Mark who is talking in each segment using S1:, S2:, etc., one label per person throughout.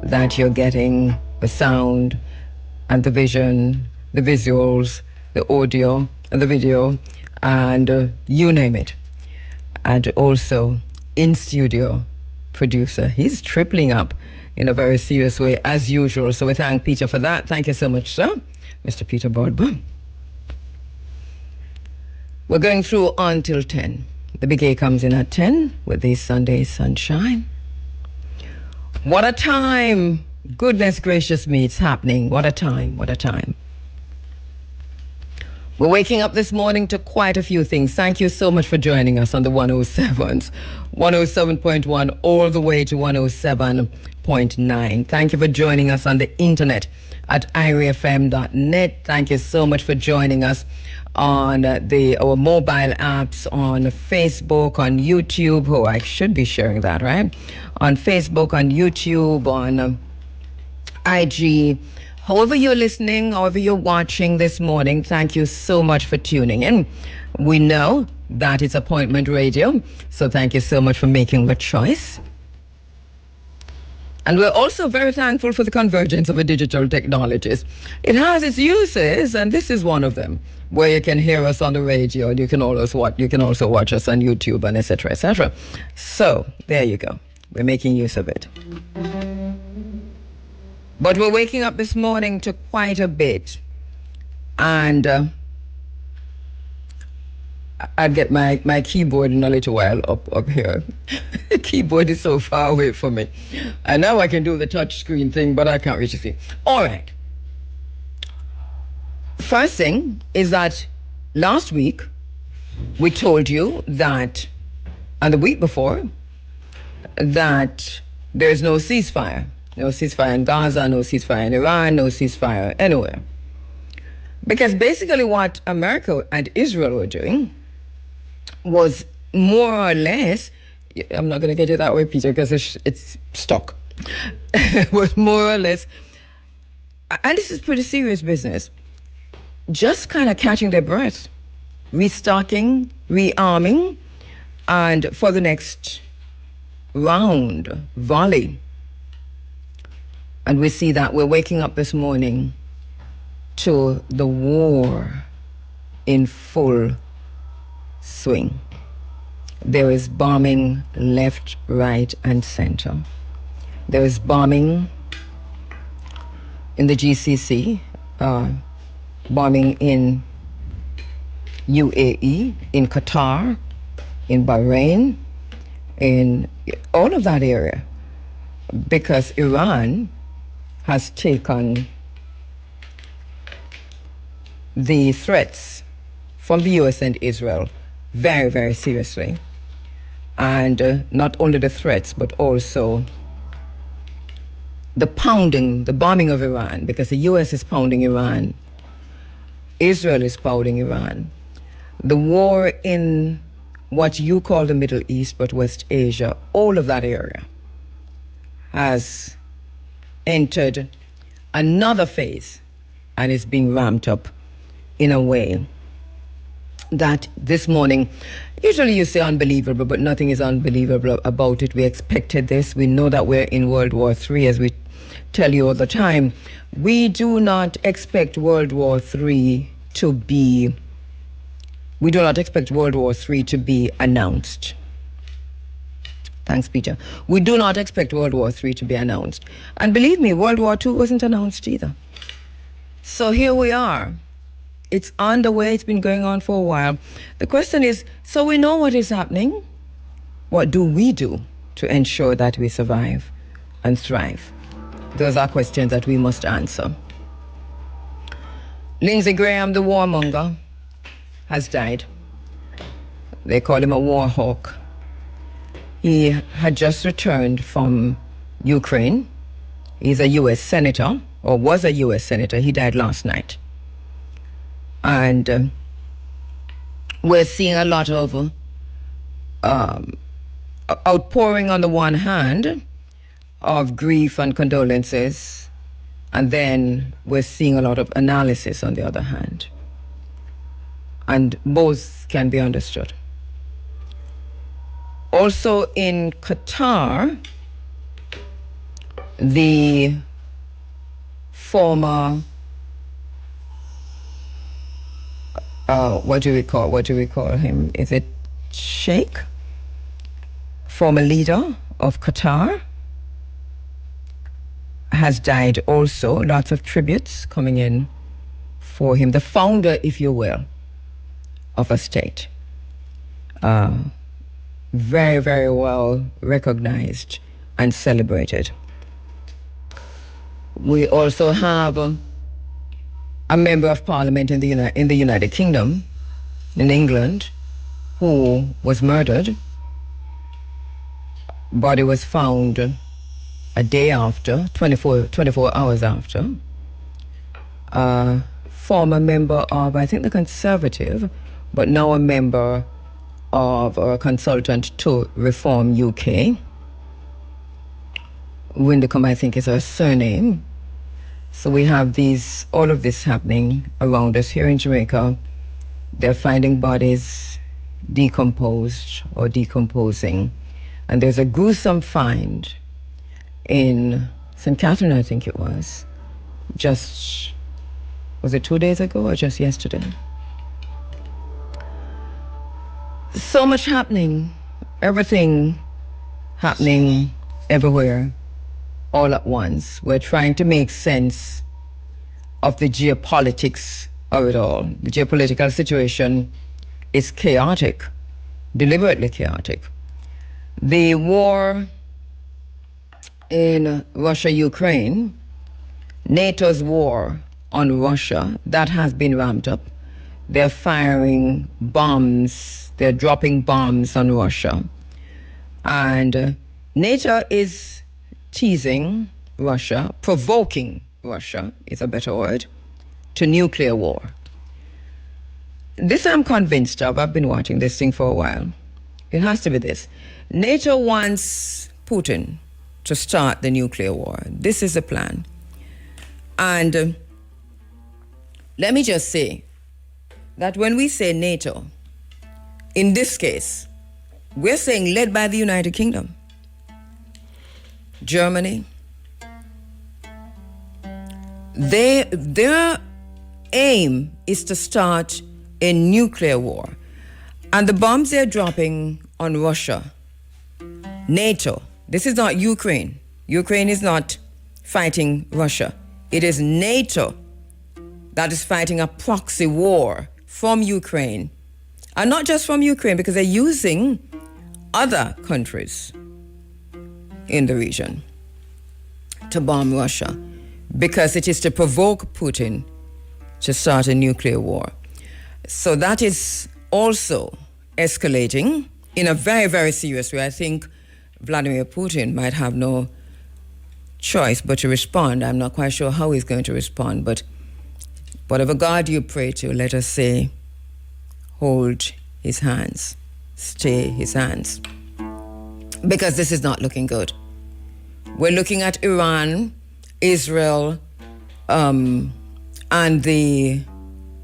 S1: that you're getting the sound and the vision, the visuals, the audio and the video, and you name it. And also in studio producer. He's tripling up in a very serious way as usual. So we thank Peter for that. Thank you so much, sir. Mr. Peter Bogle. We're going through until 10. The Big A comes in at 10 with the Sunday sunshine. What a time! Goodness gracious me, it's happening. What a time, what a time. We're waking up this morning to quite a few things. Thank you so much for joining us on the 107s. 107.1 all the way to 107.9. Thank you for joining us on the internet at iriafm.net. Thank you so much for joining us on our mobile apps, on Facebook, on YouTube. Oh, I should be sharing that, right? On Facebook, on YouTube, on IG. However you're listening, however you're watching this morning, thank you so much for tuning in. We know that it's appointment radio, so thank you so much for making the choice. And we're also very thankful for the convergence of the digital technologies. It has its uses, and this is one of them, where you can hear us on the radio, and you can also watch us on YouTube, and etc., etc. So there you go. We're making use of it. But we're waking up this morning to quite a bit. And I'd get my keyboard in a little while up here. The keyboard is so far away from me. And now I can do the touch screen thing, but I can't really see. All right. First thing is that last week we told you that, and the week before, that there's no ceasefire. No ceasefire in Gaza, no ceasefire in Iran, no ceasefire anywhere. Because basically what America and Israel were doing was more or less, I'm not going to get it that way, Peter, because it's stuck. Was more or less, and this is pretty serious business, just kind of catching their breath, restocking, rearming, and for the next round, volley. And we see that we're waking up this morning to the war in full swing. There is bombing left, right, and center. There is bombing in the GCC, bombing in UAE, in Qatar, in Bahrain, in all of that area, because Iran has taken the threats from the US and Israel very, very seriously. And not only the threats, but also the pounding, the bombing of Iran, because the US is pounding Iran, Israel is pounding Iran. The war in what you call the Middle East, but West Asia, all of that area has entered another phase and is being ramped up in a way that this morning, usually you say unbelievable, but nothing is unbelievable about it. We expected this. We know that we're in World War III, as we tell you all the time. We do not expect World War III to be, announced. Thanks, Peter. We do not expect World War III to be announced. And believe me, World War II wasn't announced either. So here we are. It's underway. It's been going on for a while. The question is, so we know what is happening. What do we do to ensure that we survive and thrive? Those are questions that we must answer. Lindsey Graham, the warmonger, has died. They call him a war hawk. He had just returned from Ukraine. He's a U.S. senator, or was a U.S. senator. He died last night. And we're seeing a lot of outpouring on the one hand of grief and condolences, and then we're seeing a lot of analysis on the other hand. And both can be understood. Also in Qatar, the former, what do we call him? Is it Sheikh? Former leader of Qatar has died also. Lots of tributes coming in for him. The founder, if you will, of a state. Very, very well recognized and celebrated. We also have a member of parliament in the United Kingdom, in England, who was murdered. Body was found a day after, 24 hours after. Former member of, I think, the Conservative, but now a member of or a consultant to Reform UK. Windicombe, I think, is her surname. So we have all of this happening around us here in Jamaica. They're finding bodies decomposed or decomposing. And there's a gruesome find in St. Catherine, I think it was it 2 days ago or just yesterday? So much happening, everything happening everywhere, all at once. We're trying to make sense of the geopolitics of it all. The geopolitical situation is chaotic, deliberately chaotic. The war in Russia-Ukraine, NATO's war on Russia, that has been ramped up. They're firing bombs, they're dropping bombs on Russia. And NATO is teasing Russia, provoking Russia, is a better word, to nuclear war. This I'm convinced of. I've been watching this thing for a while. It has to be this. NATO wants Putin to start the nuclear war. This is the plan. And let me just say that when we say NATO, in this case, we're saying led by the United Kingdom, Germany. Their aim is to start a nuclear war. And the bombs they're dropping on Russia, NATO, this is not Ukraine. Ukraine is not fighting Russia. It is NATO that is fighting a proxy war from Ukraine. And not just from Ukraine, because they're using other countries in the region to bomb Russia, because it is to provoke Putin to start a nuclear war. So that is also escalating in a very, very serious way. I think Vladimir Putin might have no choice but to respond. I'm not quite sure how he's going to respond, but whatever God you pray to, let us say, hold his hands, stay his hands, because this is not looking good. We're looking at Iran, Israel, and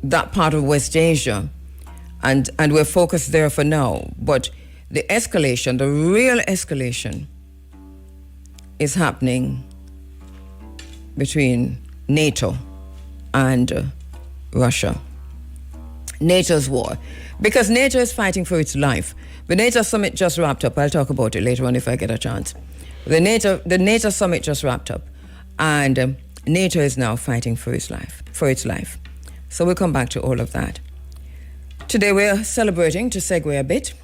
S1: that part of West Asia, and we're focused there for now. But the escalation, the real escalation, is happening between NATO and Russia. NATO's war. Because NATO is fighting for its life. The NATO summit just wrapped up. I'll talk about it later on if I get a chance. The NATO summit just wrapped up. And NATO is now fighting for its life. So we'll come back to all of that. Today we're celebrating, to segue a bit,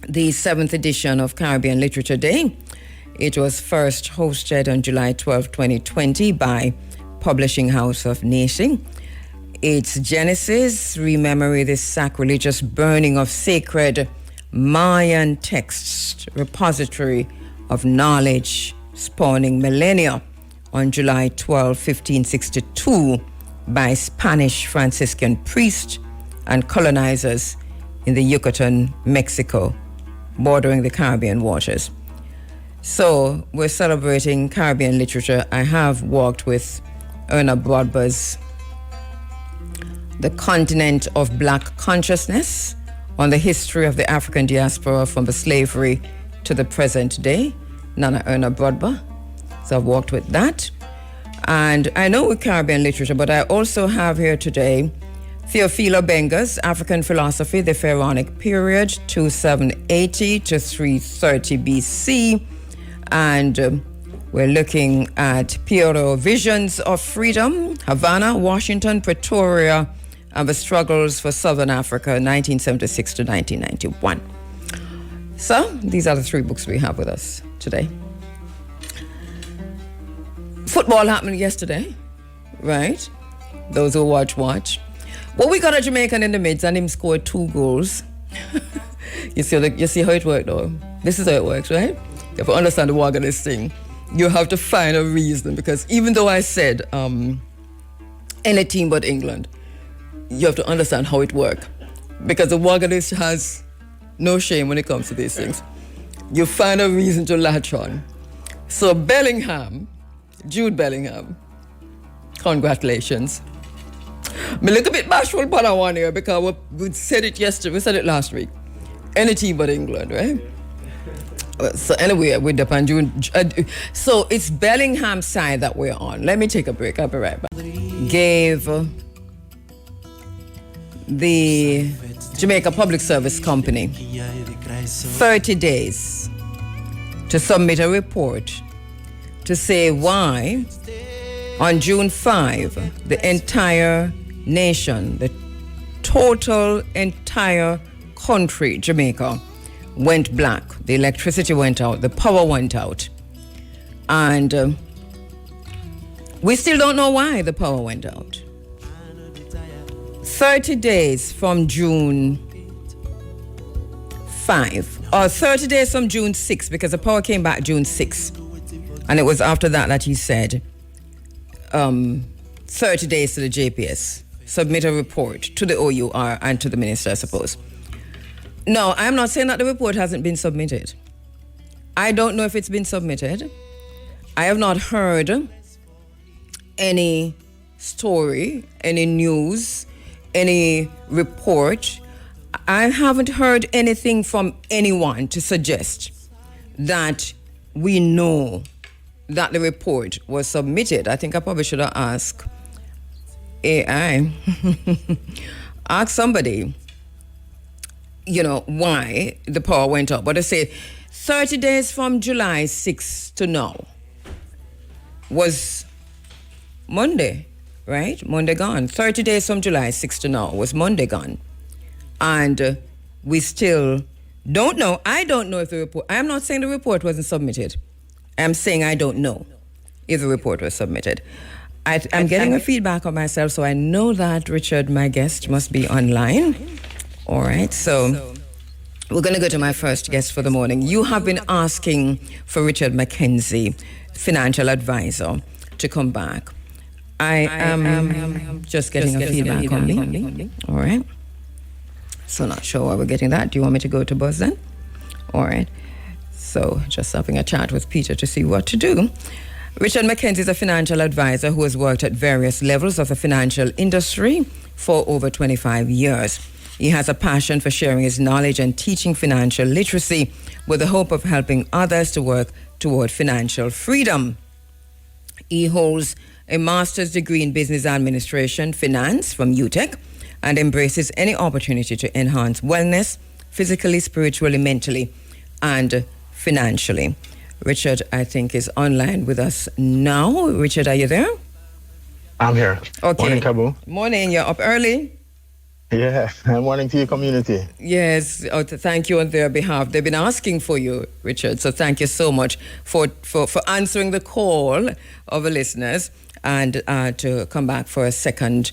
S1: the 7th edition of Caribbean Literature Day. It was first hosted on July 12, 2020 by Publishing House of Nation. Its genesis, rememory the sacrilegious burning of sacred Mayan texts, repository of knowledge spawning millennia, on July 12, 1562 by Spanish Franciscan priests and colonizers in the Yucatan, Mexico, bordering the Caribbean waters. So we're celebrating Caribbean literature. I have walked with Erna Brodber's The Continent of Black Consciousness, on the history of the African diaspora from the slavery to the present day, Nana Erna Brodber. So I've worked with that. And I know with Caribbean literature, but I also have here today Theophilo Benga's African Philosophy, the Pharaonic Period, 2780 to 330 BC. And we're looking at Piero Visions of Freedom, Havana, Washington, Pretoria, and the Struggles for Southern Africa, 1976 to 1991. So these are the three books we have with us today. Football happened yesterday, right? Those who watch. Well, we got a Jamaican in the midst and him scored 2 goals. You see how it worked though? This is how it works, right? You have to understand the wag of this thing. You have to find a reason, because even though I said any team but England, you have to understand how it works. Because the wag of this has no shame when it comes to these things. You find a reason to latch on. So Jude Bellingham, congratulations. I'm a little bit bashful about that one here because we said it yesterday, we said it last week. Any team but England, right? So anyway, with the June, so it's Bellingham's side that we're on. Let me take a break, I'll be right back. Gave the Jamaica Public Service Company 30 days to submit a report to say why on June 5, the entire nation, the total entire country, Jamaica, went black. The electricity went out, the power went out. And we still don't know why the power went out. 30 days from June 5, or 30 days from June 6, because the power came back June 6. And it was after that he said, 30 days to the JPS, submit a report to the OUR and to the minister, I suppose. No, I'm not saying that the report hasn't been submitted. I don't know if it's been submitted. I have not heard any story, any news, any report. I haven't heard anything from anyone to suggest that we know that the report was submitted. I think I probably should have asked AI. Ask somebody, why the power went up. But I say 30 days from July 6 to now was Monday, right? Monday gone. 30 days from July 6 to now was Monday gone. And we still don't know. I don't know if the report, I'm not saying the report wasn't submitted. I'm saying I don't know if the report was submitted. I'm getting a feedback on myself, so I know that Richard, my guest, must be online. All right, so we're going to go to my first guest for the morning. You have been asking for Richard Mackenzie, financial advisor, to come back. I am just getting a feedback on me. All right. So not sure why we're getting that. Do you want me to go to Buzz then? All right. So just having a chat with Peter to see what to do. Richard Mackenzie is a financial advisor who has worked at various levels of the financial industry for over 25 years. He has a passion for sharing his knowledge and teaching financial literacy with the hope of helping others to work toward financial freedom. He holds a master's degree in business administration, finance from UTech, and embraces any opportunity to enhance wellness, physically, spiritually, mentally, and financially. Richard, I think, is online with us now. Richard, are you there?
S2: I'm here.
S1: Okay.
S2: Morning, Kabu.
S1: Morning. You're up early?
S2: Yeah. Morning to your community.
S1: Yes. Thank you on their behalf. They've been asking for you, Richard. So thank you so much for answering the call of the listeners and to come back for a second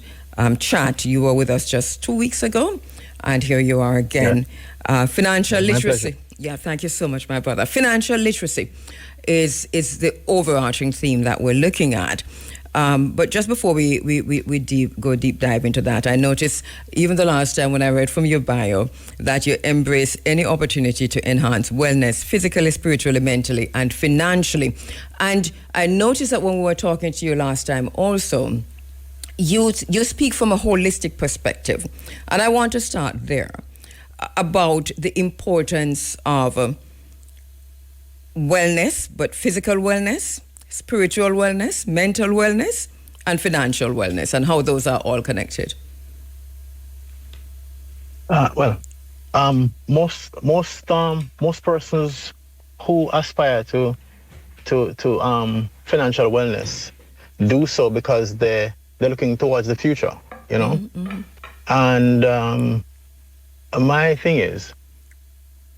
S1: chat. You were with us just 2 weeks ago, and here you are again. Yeah. Financial literacy. Yeah, thank you so much, my brother. Financial literacy is the overarching theme that we're looking at. But just before we go deep dive into that, I noticed even the last time when I read from your bio that you embrace any opportunity to enhance wellness, physically, spiritually, mentally, and financially. And I noticed that when we were talking to you last time also, you speak from a holistic perspective. And I want to start there about the importance of wellness, but physical wellness, spiritual wellness, mental wellness, and financial wellness, and how those are all connected.
S2: Well, most persons who aspire to financial wellness do so because they're looking towards the future, you know. And my thing is,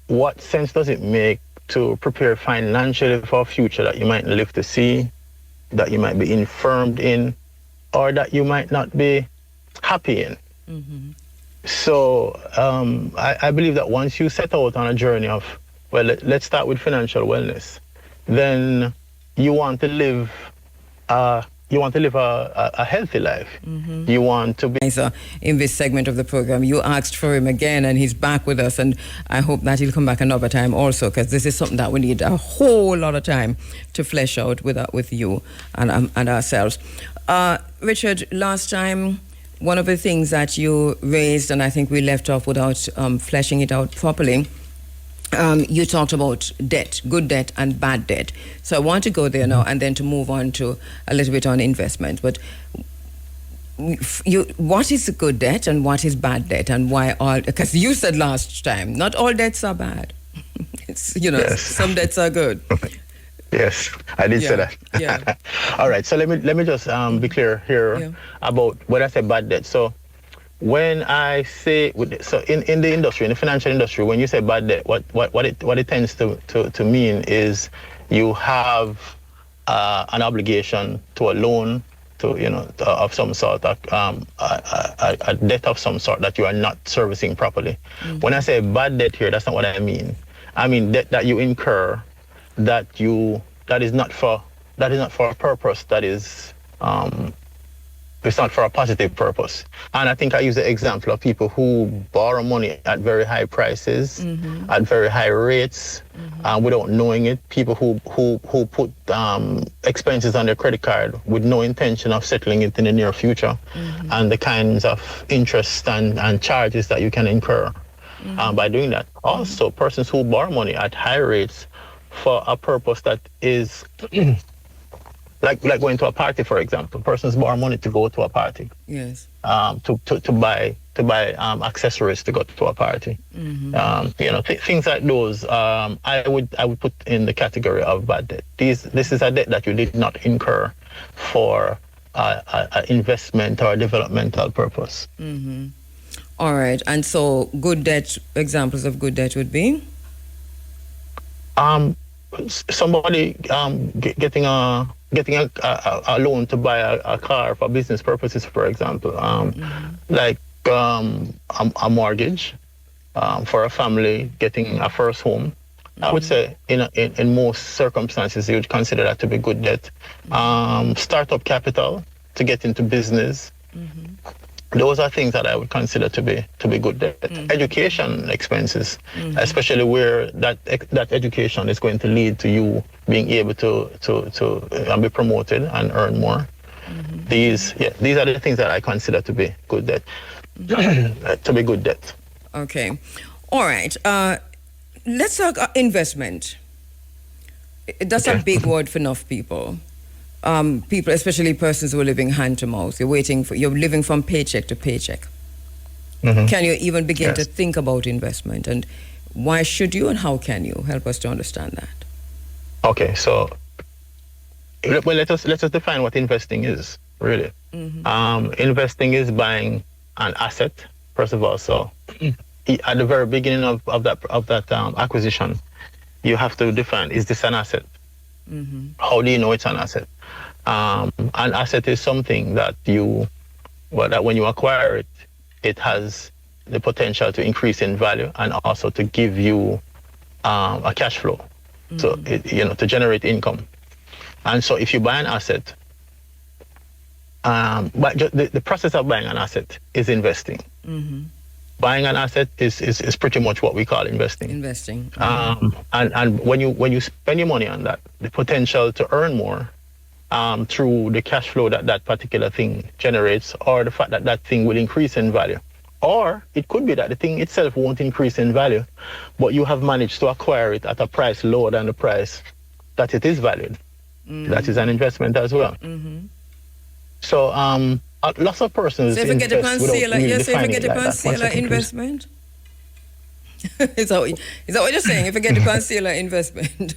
S2: what sense does it make to prepare financially for a future that you might live to see, that you might be infirmed in, or that you might not be happy in? So I believe that once you set out on a journey of, well, let's start with financial wellness, then you want to live a healthy life. You want to be.
S1: So in this segment of the program, you asked for him again, and he's back with us, and I hope that he'll come back another time also, because this is something that we need a whole lot of time to flesh out with you and ourselves. Richard, last time, one of the things that you raised, and I think we left off without fleshing it out properly, you talked about debt, good debt and bad debt. So I want to go there now and then to move on to a little bit on investment. But what is good debt and what is bad debt, and why all? Because you said last time, not all debts are bad. It's,
S2: Yes.
S1: some debts are good.
S2: Yes, I did say that.
S1: Yeah.
S2: All right, so let me just be clear here about when I say bad debt. So when I say in the industry, in the financial industry, when you say bad debt, what it tends to mean is you have an obligation to a loan, of some sort, a debt of some sort that you are not servicing properly. When I say bad debt here, that's not what I mean. I mean debt that you incur that is not for a purpose that is it's not for a positive purpose. And I think I use the example of people who borrow money at very high prices, at very high rates, without knowing it. People who put expenses on their credit card with no intention of settling it in the near future, and the kinds of interest and charges that you can incur by doing that. Also, persons who borrow money at high rates for a purpose that is like going to a party, for example. Persons borrow money to go to a party.
S1: Yes.
S2: To buy accessories to go to a party. Things like those. I would put in the category of bad debt. This is a debt that you did not incur for an investment or a developmental purpose.
S1: All right. And so, good debt, examples of good debt would be?
S2: Somebody getting a loan to buy a car for business purposes, for example, like a mortgage for a family getting a first home. I would say in most circumstances you would consider that to be good debt. Startup capital to get into business. Those are things that I would consider to be good debt. Education expenses, especially where that education is going to lead to you being able to be promoted and earn more. These are the things that I consider to be good debt. To be good debt.
S1: Okay, all right. Let's talk investment. That's a big word for enough people. People, especially persons who are living hand to mouth, you're living from paycheck to paycheck. Can you even begin to think about investment, and why should you and how can you help us to understand that? Okay, so
S2: let's just define what investing is, really. Investing is buying an asset, first of all. So at the very beginning of that acquisition, you have to define, is this an asset? How do you know it's an asset? An asset is something that that when you acquire it, it has the potential to increase in value and also to give you a cash flow, so to generate income. And so if you buy an asset, but the process of buying an asset is investing. Buying an asset is pretty much what we call investing. And when you spend your money on that, the potential to earn more through the cash flow that particular thing generates, or the fact that thing will increase in value. Or it could be that the thing itself won't increase in value, but you have managed to acquire it at a price lower than the price that it is valued. That is an investment as well. So lots of persons
S1: So if you get a
S2: invest without
S1: concealer,
S2: really
S1: yes, if you
S2: defining
S1: get
S2: it
S1: a
S2: like that. One
S1: concealer
S2: second, please.
S1: investment. Is that what you're saying? If you get a concealer investment,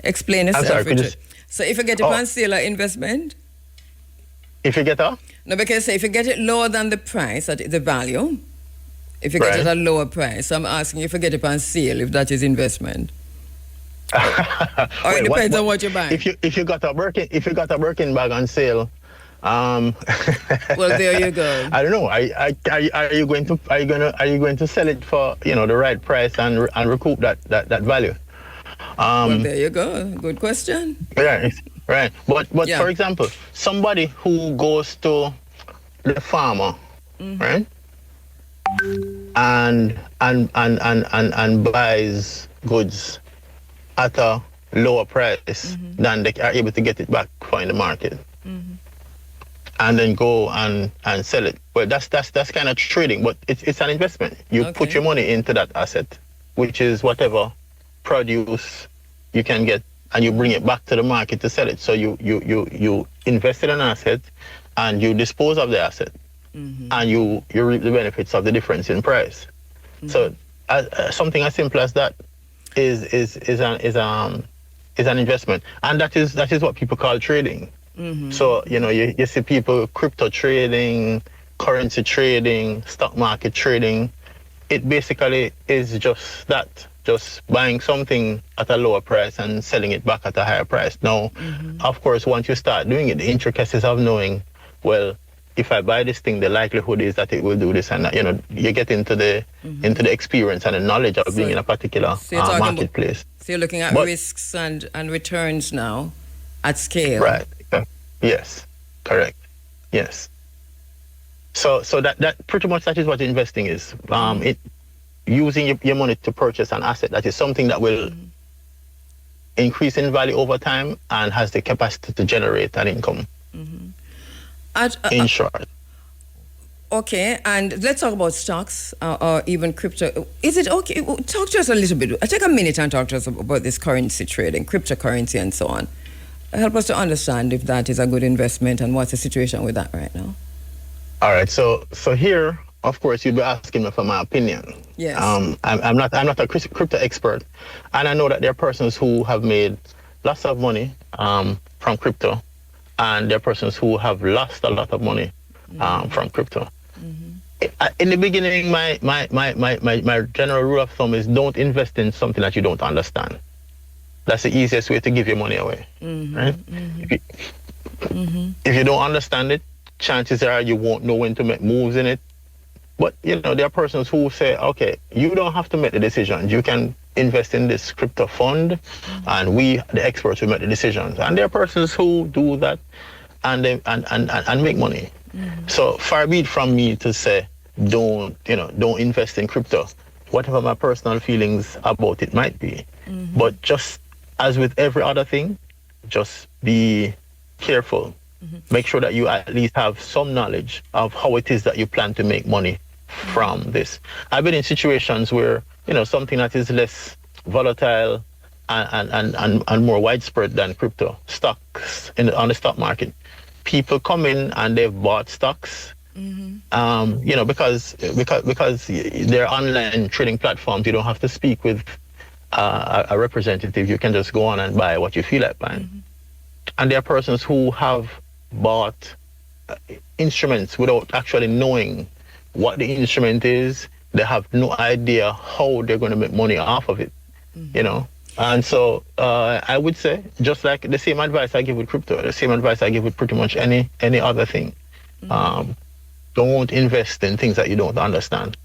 S1: explain
S2: I'm
S1: yourself,
S2: sorry, could you
S1: Richard. So if you get a
S2: Oh.
S1: concealer investment,
S2: If you get a
S1: no, because say if you get it lower than the price, the value, if you get it
S2: Right.
S1: at a lower price, so I'm asking if you get it on sale, if that is investment. Or it
S2: Wait,
S1: depends on what you're buying.
S2: If you got a Birkin bag on sale,
S1: Well, there you go.
S2: I don't know. Are you going to sell it for the right price and recoup that value?
S1: Well, there you go. Good question.
S2: Right, right. But
S1: Yeah.
S2: for example, somebody who goes to the farmer, right, and buys goods at a lower price than they are able to get it back for in the market, and then go and sell it. Well, that's kind of trading, but it's an investment. You put
S1: Okay.
S2: your money into that asset, which is whatever produce you can get, and you bring it back to the market to sell it. So you invest in an asset, and you dispose of the asset, and you reap the benefits of the difference in price. So something as simple as that is an investment, and that is what people call trading. So you see people crypto trading, currency trading, stock market trading. It basically is just that, just buying something at a lower price and selling it back at a higher price. Now, of course, once you start doing it, the intricacies of knowing, well, if I buy this thing, the likelihood is that it will do this and that. You get into the experience and the knowledge of being in a particular
S1: So you're talking
S2: marketplace.
S1: So you're looking at
S2: But-
S1: risks and returns now at scale.
S2: Right. Yes. Correct. Yes. So that pretty much that is what investing is. It using your money to purchase an asset that is something that will increase in value over time and has the capacity to generate an income. In short.
S1: Okay, and let's talk about stocks or even crypto. Is it okay? Talk to us a little bit. Take a minute and talk to us about this currency trading, cryptocurrency, and so on. Help us to understand if that is a good investment and what's the situation with that right now.
S2: All right. So here, of course, you'll be asking me for my opinion.
S1: Yes.
S2: I'm not a crypto expert, and I know that there are persons who have made lots of money from crypto, and there are persons who have lost a lot of money from crypto. In the beginning, my general rule of thumb is don't invest in something that you don't understand. That's the easiest way to give your money away, right? If you don't understand it, chances are you won't know when to make moves in it. But there are persons who say, okay, you don't have to make the decisions. You can invest in this crypto fund, and we, the experts, will make the decisions. And there are persons who do that and make money. So far be it from me to say, don't invest in crypto, whatever my personal feelings about it might be. But just as with every other thing, just be careful. Make sure that you at least have some knowledge of how it is that you plan to make money from this. I've been in situations where, something that is less volatile and more widespread than crypto, stocks on the stock market. People come in and they've bought stocks, because they're online trading platforms. You don't have to speak with a representative. You can just go on and buy what you feel like buying. And there are persons who have bought instruments without actually knowing what the instrument is. They have no idea how they're going to make money off of it, And so I would say, just like the same advice I give with crypto, the same advice I give with pretty much any other thing. Don't invest in things that you don't understand.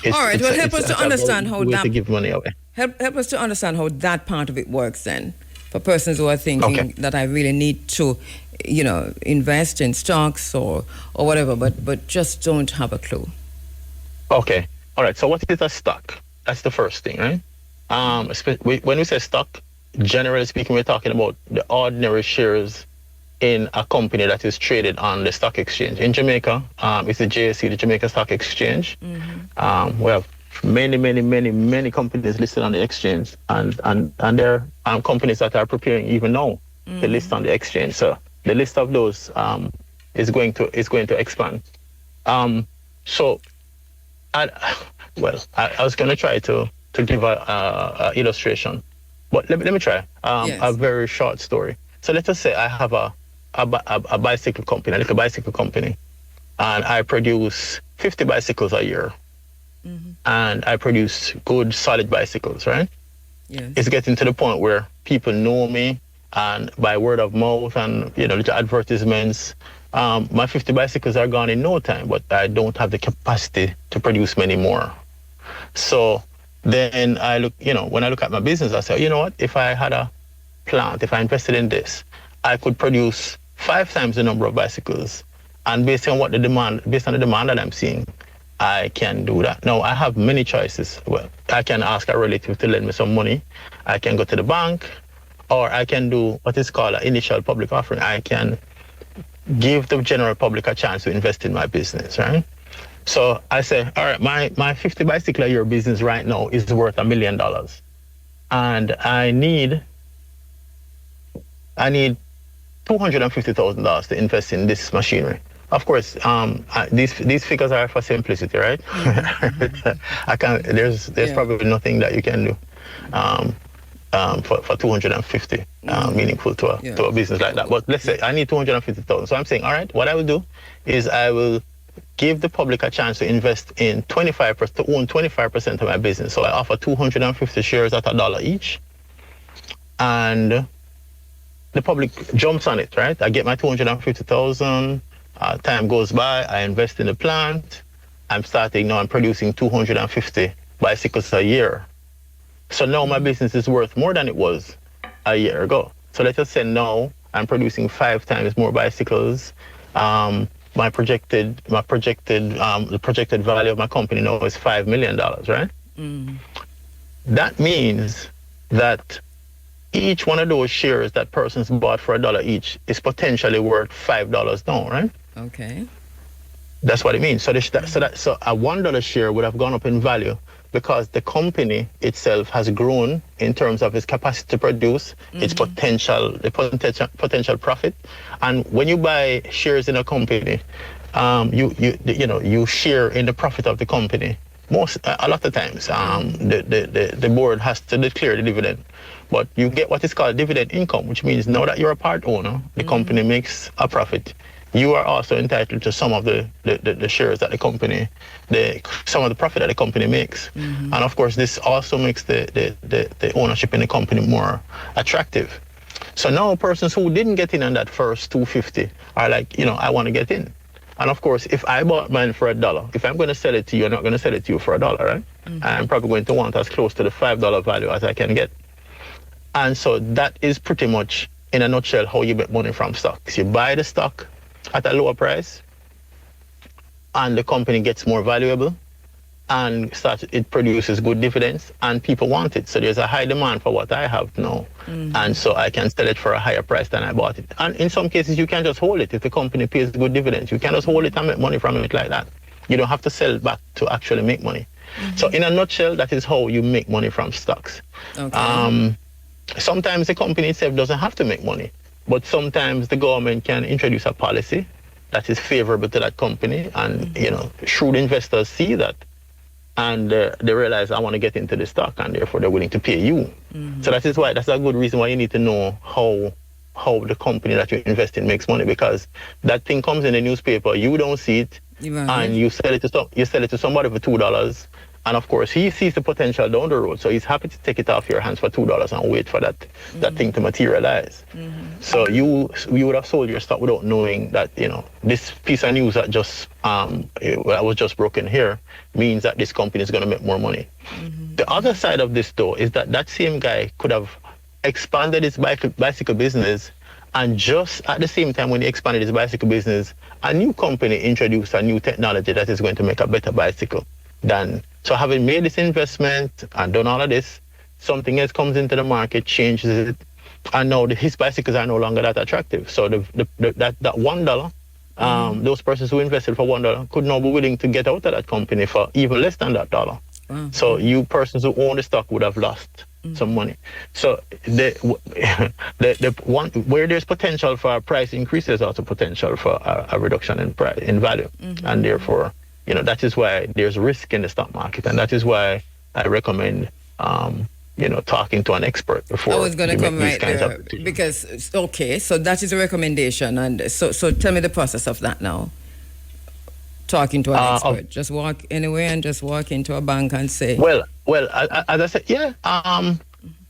S1: All right, well, help us to understand how that...
S2: to give money away.
S1: Help us to understand how that part of it works then, for persons who are thinking that I really need to, invest in stocks or whatever, but just don't have a clue.
S2: Okay. All right. So what is a stock? That's the first thing, right? When we say stock, generally speaking, we're talking about the ordinary shares in a company that is traded on the stock exchange. In Jamaica, it's the JSE, the Jamaica Stock Exchange. We have many companies listed on the exchange, and there are companies that are preparing even now to list on the exchange. So the list of those is going to expand. So I, I was going to try to give a illustration, but let me try a
S1: Yes.
S2: very short story. So let us say I have a bicycle company, a little bicycle company, and I produce 50 bicycles a year, and I produce good solid bicycles, right?
S1: Yes.
S2: It's getting to the point where people know me, and by word of mouth and little advertisements, my 50 bicycles are gone in no time, but I don't have the capacity to produce many more. So then I look, when I look at my business, I say, you know what? If I had a plant, if I invested in this, I could produce 5 times the number of bicycles. And based on the demand that I'm seeing, I can do that. Now, I have many choices. Well, I can ask a relative to lend me some money. I can go to the bank, or I can do what is called an initial public offering. I can give the general public a chance to invest in my business, right? So I say, all right, my 50 bicycle a year business right now is worth $1 million. And I need $250,000 to invest in this machinery. Of course, these figures are for simplicity, right? I can't. There's probably nothing that you can do for 250 meaningful to a business like that. But let's say I need 250,000. So I'm saying, all right, what I will do is I will give the public a chance to invest in 25%, to own 25% of my business. So I offer 250 shares at $1 each, and the public jumps on it, right? I get my 250,000. Time goes by. I invest in the plant. I'm producing 250 bicycles a year. So now my business is worth more than it was a year ago. So let's just say now I'm producing 5 times more bicycles. The projected value of my company now is $5 million, right? That means that each one of those shares that person's bought for $1 each is potentially worth $5 now, right?
S1: Okay.
S2: That's what it means. So a $1 share would have gone up in value because the company itself has grown in terms of its capacity to produce, its potential profit. And when you buy shares in a company, you share in the profit of the company. A lot of times, the board has to declare the dividend, but you get what is called dividend income, which means now that you're a part owner, the company makes a profit. You are also entitled to some of the shares that the company, some of the profit that the company makes. And of course, this also makes the ownership in the company more attractive. So now persons who didn't get in on that first 250 are like, I want to get in. And of course, if I bought mine for $1, if I'm going to sell it to you, I'm not going to sell it to you for $1, right? I'm probably going to want as close to the $5 value as I can get. And so that is pretty much, in a nutshell, how you make money from stocks. You buy the stock at a lower price, and the company gets more valuable, and it produces good dividends, and people want it. So there's a high demand for what I have now, and so I can sell it for a higher price than I bought it. And in some cases, you can just hold it if the company pays good dividends. You can just hold it and make money from it like that. You don't have to sell it back to actually make money. So in a nutshell, that is how you make money from stocks.
S1: Okay.
S2: Sometimes the company itself doesn't have to make money, but sometimes the government can introduce a policy that is favorable to that company, and shrewd investors see that, and they realize, I want to get into the stock, and therefore they're willing to pay you. So that's a good reason why you need to know how the company that you invest in makes money, because that thing comes in the newspaper, you don't see it, and you sell it to somebody for $2. And of course, he sees the potential down the road, so he's happy to take it off your hands for $2 and wait for that thing to materialize. So you would have sold your stock without knowing that this piece of news that was just broken here means that this company is going to make more money. The other side of this, though, is that same guy could have expanded his bicycle business, and just at the same time when he expanded his bicycle business, a new company introduced a new technology that is going to make a better bicycle than. So having made this investment and done all of this, something else comes into the market, changes it, and now his bicycles are no longer that attractive. So that $1, those persons who invested for $1 could now be willing to get out of that company for even less than that dollar. So you persons who own the stock would have lost some money. So the one where there's potential for a price increase, there's also potential for a reduction in price in value, and therefore, that is why there's risk in the stock market, and that is why I recommend talking to an expert before
S1: I was going to
S2: you make
S1: come
S2: these
S1: right
S2: kinds
S1: there
S2: of decisions.
S1: because okay, so that is a recommendation, and so tell me the process of that now. Talking to an expert, just walk anywhere and just walk into a bank and say.
S2: Well, as I said, yeah.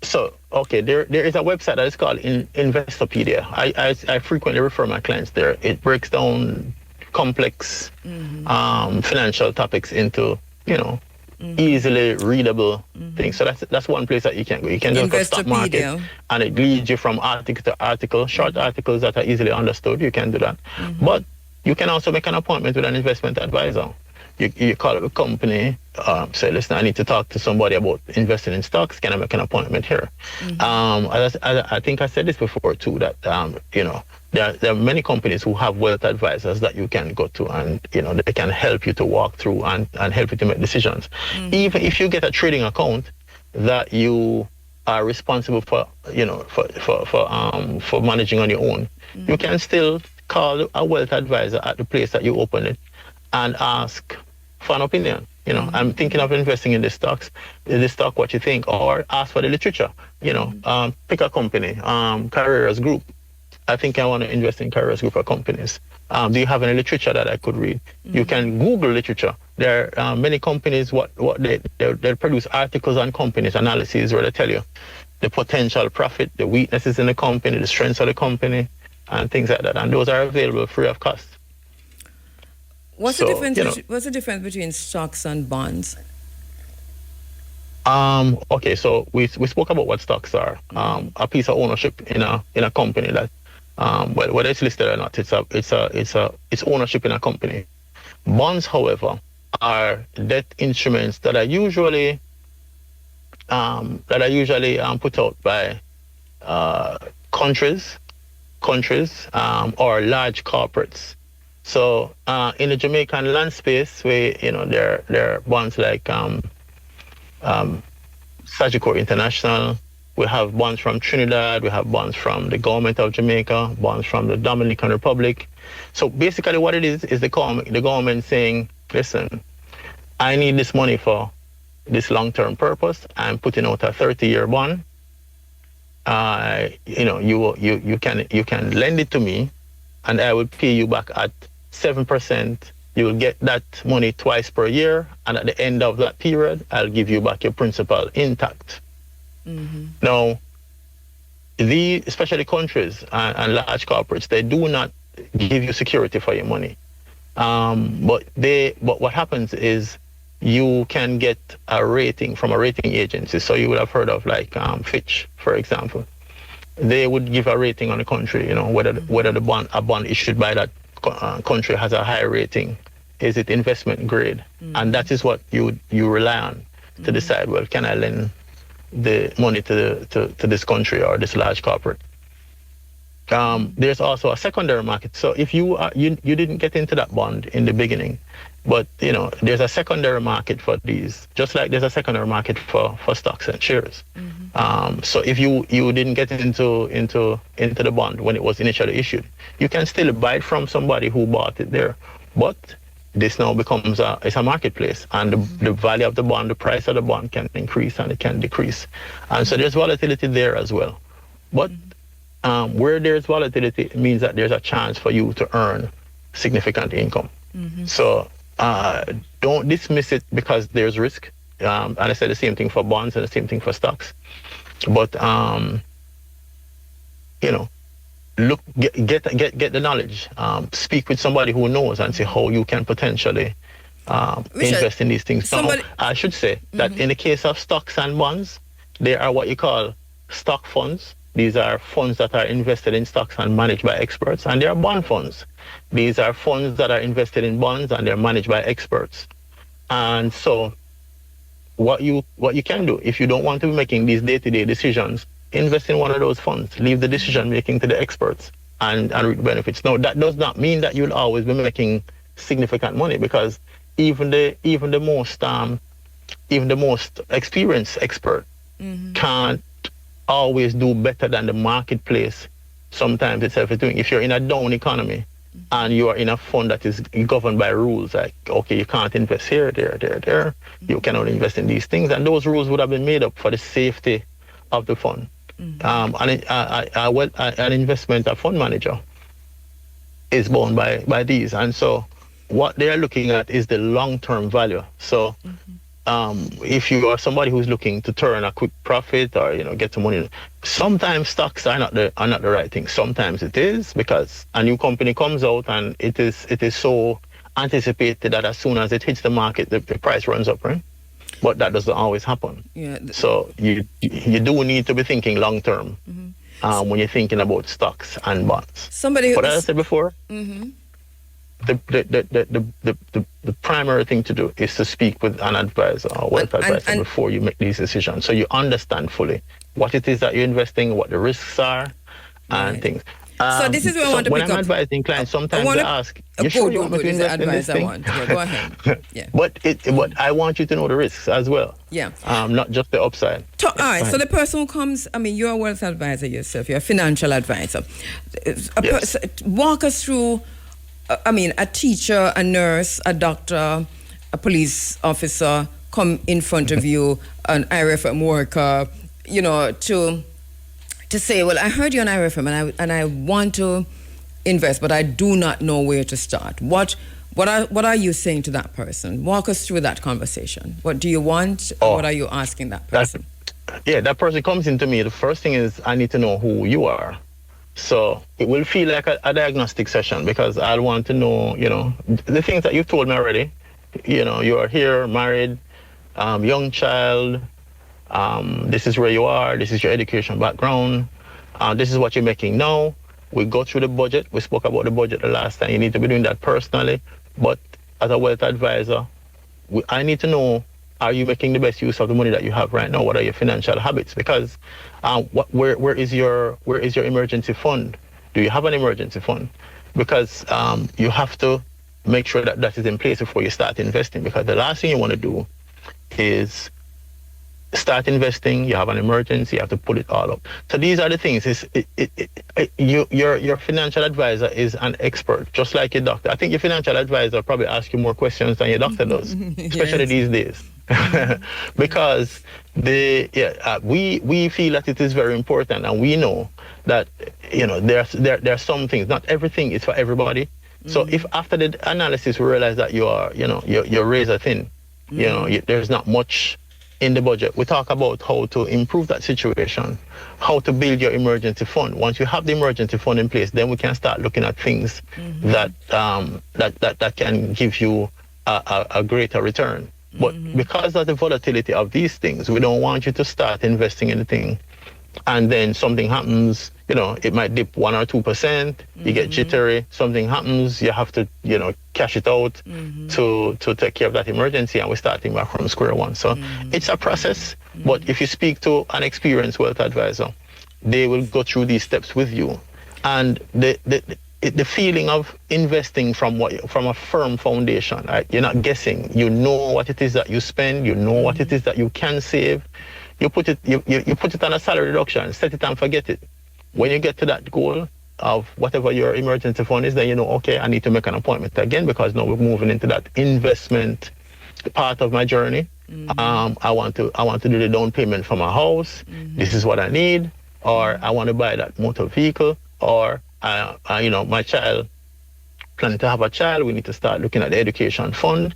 S2: So okay, there is a website that is called Investopedia. I frequently refer my clients there. It breaks down complex financial topics into easily readable things. So that's one place that you can go. You can just go stock market, and it leads you from article to article, short articles that are easily understood. You can do that, but you can also make an appointment with an investment advisor. You call up a company, say, listen, I need to talk to somebody about investing in stocks. Can I make an appointment here? I think I said this before too, that there are many companies who have wealth advisors that you can go to, and they can help you to walk through and help you to make decisions. Even if you get a trading account that you are responsible for, for managing on your own, you can still call a wealth advisor at the place that you open it and ask for an opinion. I'm thinking of investing in this stock, what you think? Or ask for the literature, pick a company, Carreras Group. I think I want to invest in Carreras Group of companies. Do you have any literature that I could read? You can Google literature. There are many companies, what they produce articles on companies, analyses where they tell you the potential profit, the weaknesses in the company, the strengths of the company, and things like that. And those are available free of cost.
S1: What's the difference between stocks and bonds?
S2: Okay, so we spoke about what stocks are. A piece of ownership in a company that, whether it's listed or not, it's ownership in a company. Bonds, however, are debt instruments that are usually put out by countries or large corporates. So in the Jamaican land space, there are bonds like Sagicor International. We have bonds from Trinidad. We have bonds from the government of Jamaica, bonds from the Dominican Republic. So basically what it is the government saying, listen, I need this money for this long-term purpose. I'm putting out a 30-year bond. You can lend it to me, and I will pay you back at 7%. You will get that money twice per year, and at the end of that period, I'll give you back your principal intact. Now, especially countries and large corporates, they do not give you security for your money. But what happens is you can get a rating from a rating agency. So you would have heard of like Fitch, for example. They would give a rating on the country, whether a bond issued by that country has a high rating. Is it investment grade? And that is what you rely on to decide, well, can I lend the money to this country or this large corporate? There's also a secondary market. So if you didn't get into that bond in the beginning, but there's a secondary market for these, just like there's a secondary market for stocks and shares. So if you didn't get into the bond when it was initially issued, you can still buy it from somebody who bought it there. But this now becomes it's a marketplace, and the value of the bond, the price of the bond can increase and it can decrease. And so there's volatility there as well. But where there's volatility, it means that there's a chance for you to earn significant income. So don't dismiss it because there's risk. And I said the same thing for bonds and the same thing for stocks. But look, get the knowledge. Speak with somebody who knows and see how you can potentially invest in these things. Now, I should say that in the case of stocks and bonds, they are what you call stock funds. These are funds that are invested in stocks and managed by experts, and they are bond funds. These are funds that are invested in bonds and they're managed by experts. And so what you can do, if you don't want to be making these day-to-day decisions, invest in one of those funds. Leave the decision making to the experts and reap benefits. Now, that does not mean that you'll always be making significant money, because even the most experienced expert can't always do better than the marketplace sometimes itself is doing. If you're in a down economy and you are in a fund that is governed by rules, like, okay, you can't invest here, there, you cannot invest in these things, and those rules would have been made up for the safety of the fund. An investment, a fund manager is bound by these, and so what they are looking at is the long-term value. So if you are somebody who's looking to turn a quick profit or get some money, sometimes stocks are not the right thing. Sometimes it is, because a new company comes out and it is so anticipated that as soon as it hits the market, the price runs up, right? But that doesn't always happen.
S1: Yeah.
S2: So you do need to be thinking long term when you're thinking about stocks and bonds. But as I said before, the primary thing to do is to speak with an advisor or wealth advisor before you make these decisions, so you understand fully what it is that you're investing, what the risks are, and things.
S1: So this is where I want to pick up.
S2: When I'm advising clients, sometimes they ask, "You sure you want me to invest in this thing?"
S1: Yeah, go ahead. Yeah.
S2: But I want you to know the risks as well.
S1: Yeah.
S2: Not just the upside.
S1: All right. So the person who comes, you're a wealth advisor yourself. You're a financial advisor. Walk us through. A teacher, a nurse, a doctor, a police officer come in front of you, an IRFM worker, to say, well, I heard you're an IRFM and I want to invest, but I do not know where to start. What are you saying to that person? Walk us through that conversation. What do you want? What are you asking that person?
S2: That person comes into me. The first thing is, I need to know who you are. So it will feel like a diagnostic session, because I'll want to know, the things that you've told me already. You are here, married, young child. This is where you are. This is your education background. This is what you're making now. We go through the budget. We spoke about the budget the last time. You need to be doing that personally. But as a wealth advisor, I need to know, are you making the best use of the money that you have right now? What are your financial habits? Because where is your emergency fund? Do you have an emergency fund? Because you have to make sure that is in place before you start investing. Because the last thing you want to do is start investing. You have an emergency. You have to pull it all up. So these are the things. Your financial advisor is an expert, just like your doctor. I think your financial advisor probably asks you more questions than your doctor does, especially these days. Because we feel that it is very important, and we know that there are some things. Not everything is for everybody. So if after the analysis we realize that you're razor thin, there's not much in the budget, we talk about how to improve that situation, how to build your emergency fund. Once you have the emergency fund in place, then we can start looking at things that can give you a greater return. But because of the volatility of these things, we don't want you to start investing in the thing and then something happens, it might dip 1 or 2%, you get jittery, something happens, you have to, cash it out to take care of that emergency, and we're starting back from square one. So it's a process, but if you speak to an experienced wealth advisor, they will go through these steps with you. And the feeling of investing from a firm foundation, right? You're not guessing. You know what it is that you spend. You know what it is that you can save. You put it on a salary reduction, set it and forget it. When you get to that goal of whatever your emergency fund is, then okay, I need to make an appointment again, because now we're moving into that investment part of my journey. I want to do the down payment for my house. This is what I need, or I want to buy that motor vehicle, or my child, planning to have a child, we need to start looking at the education fund.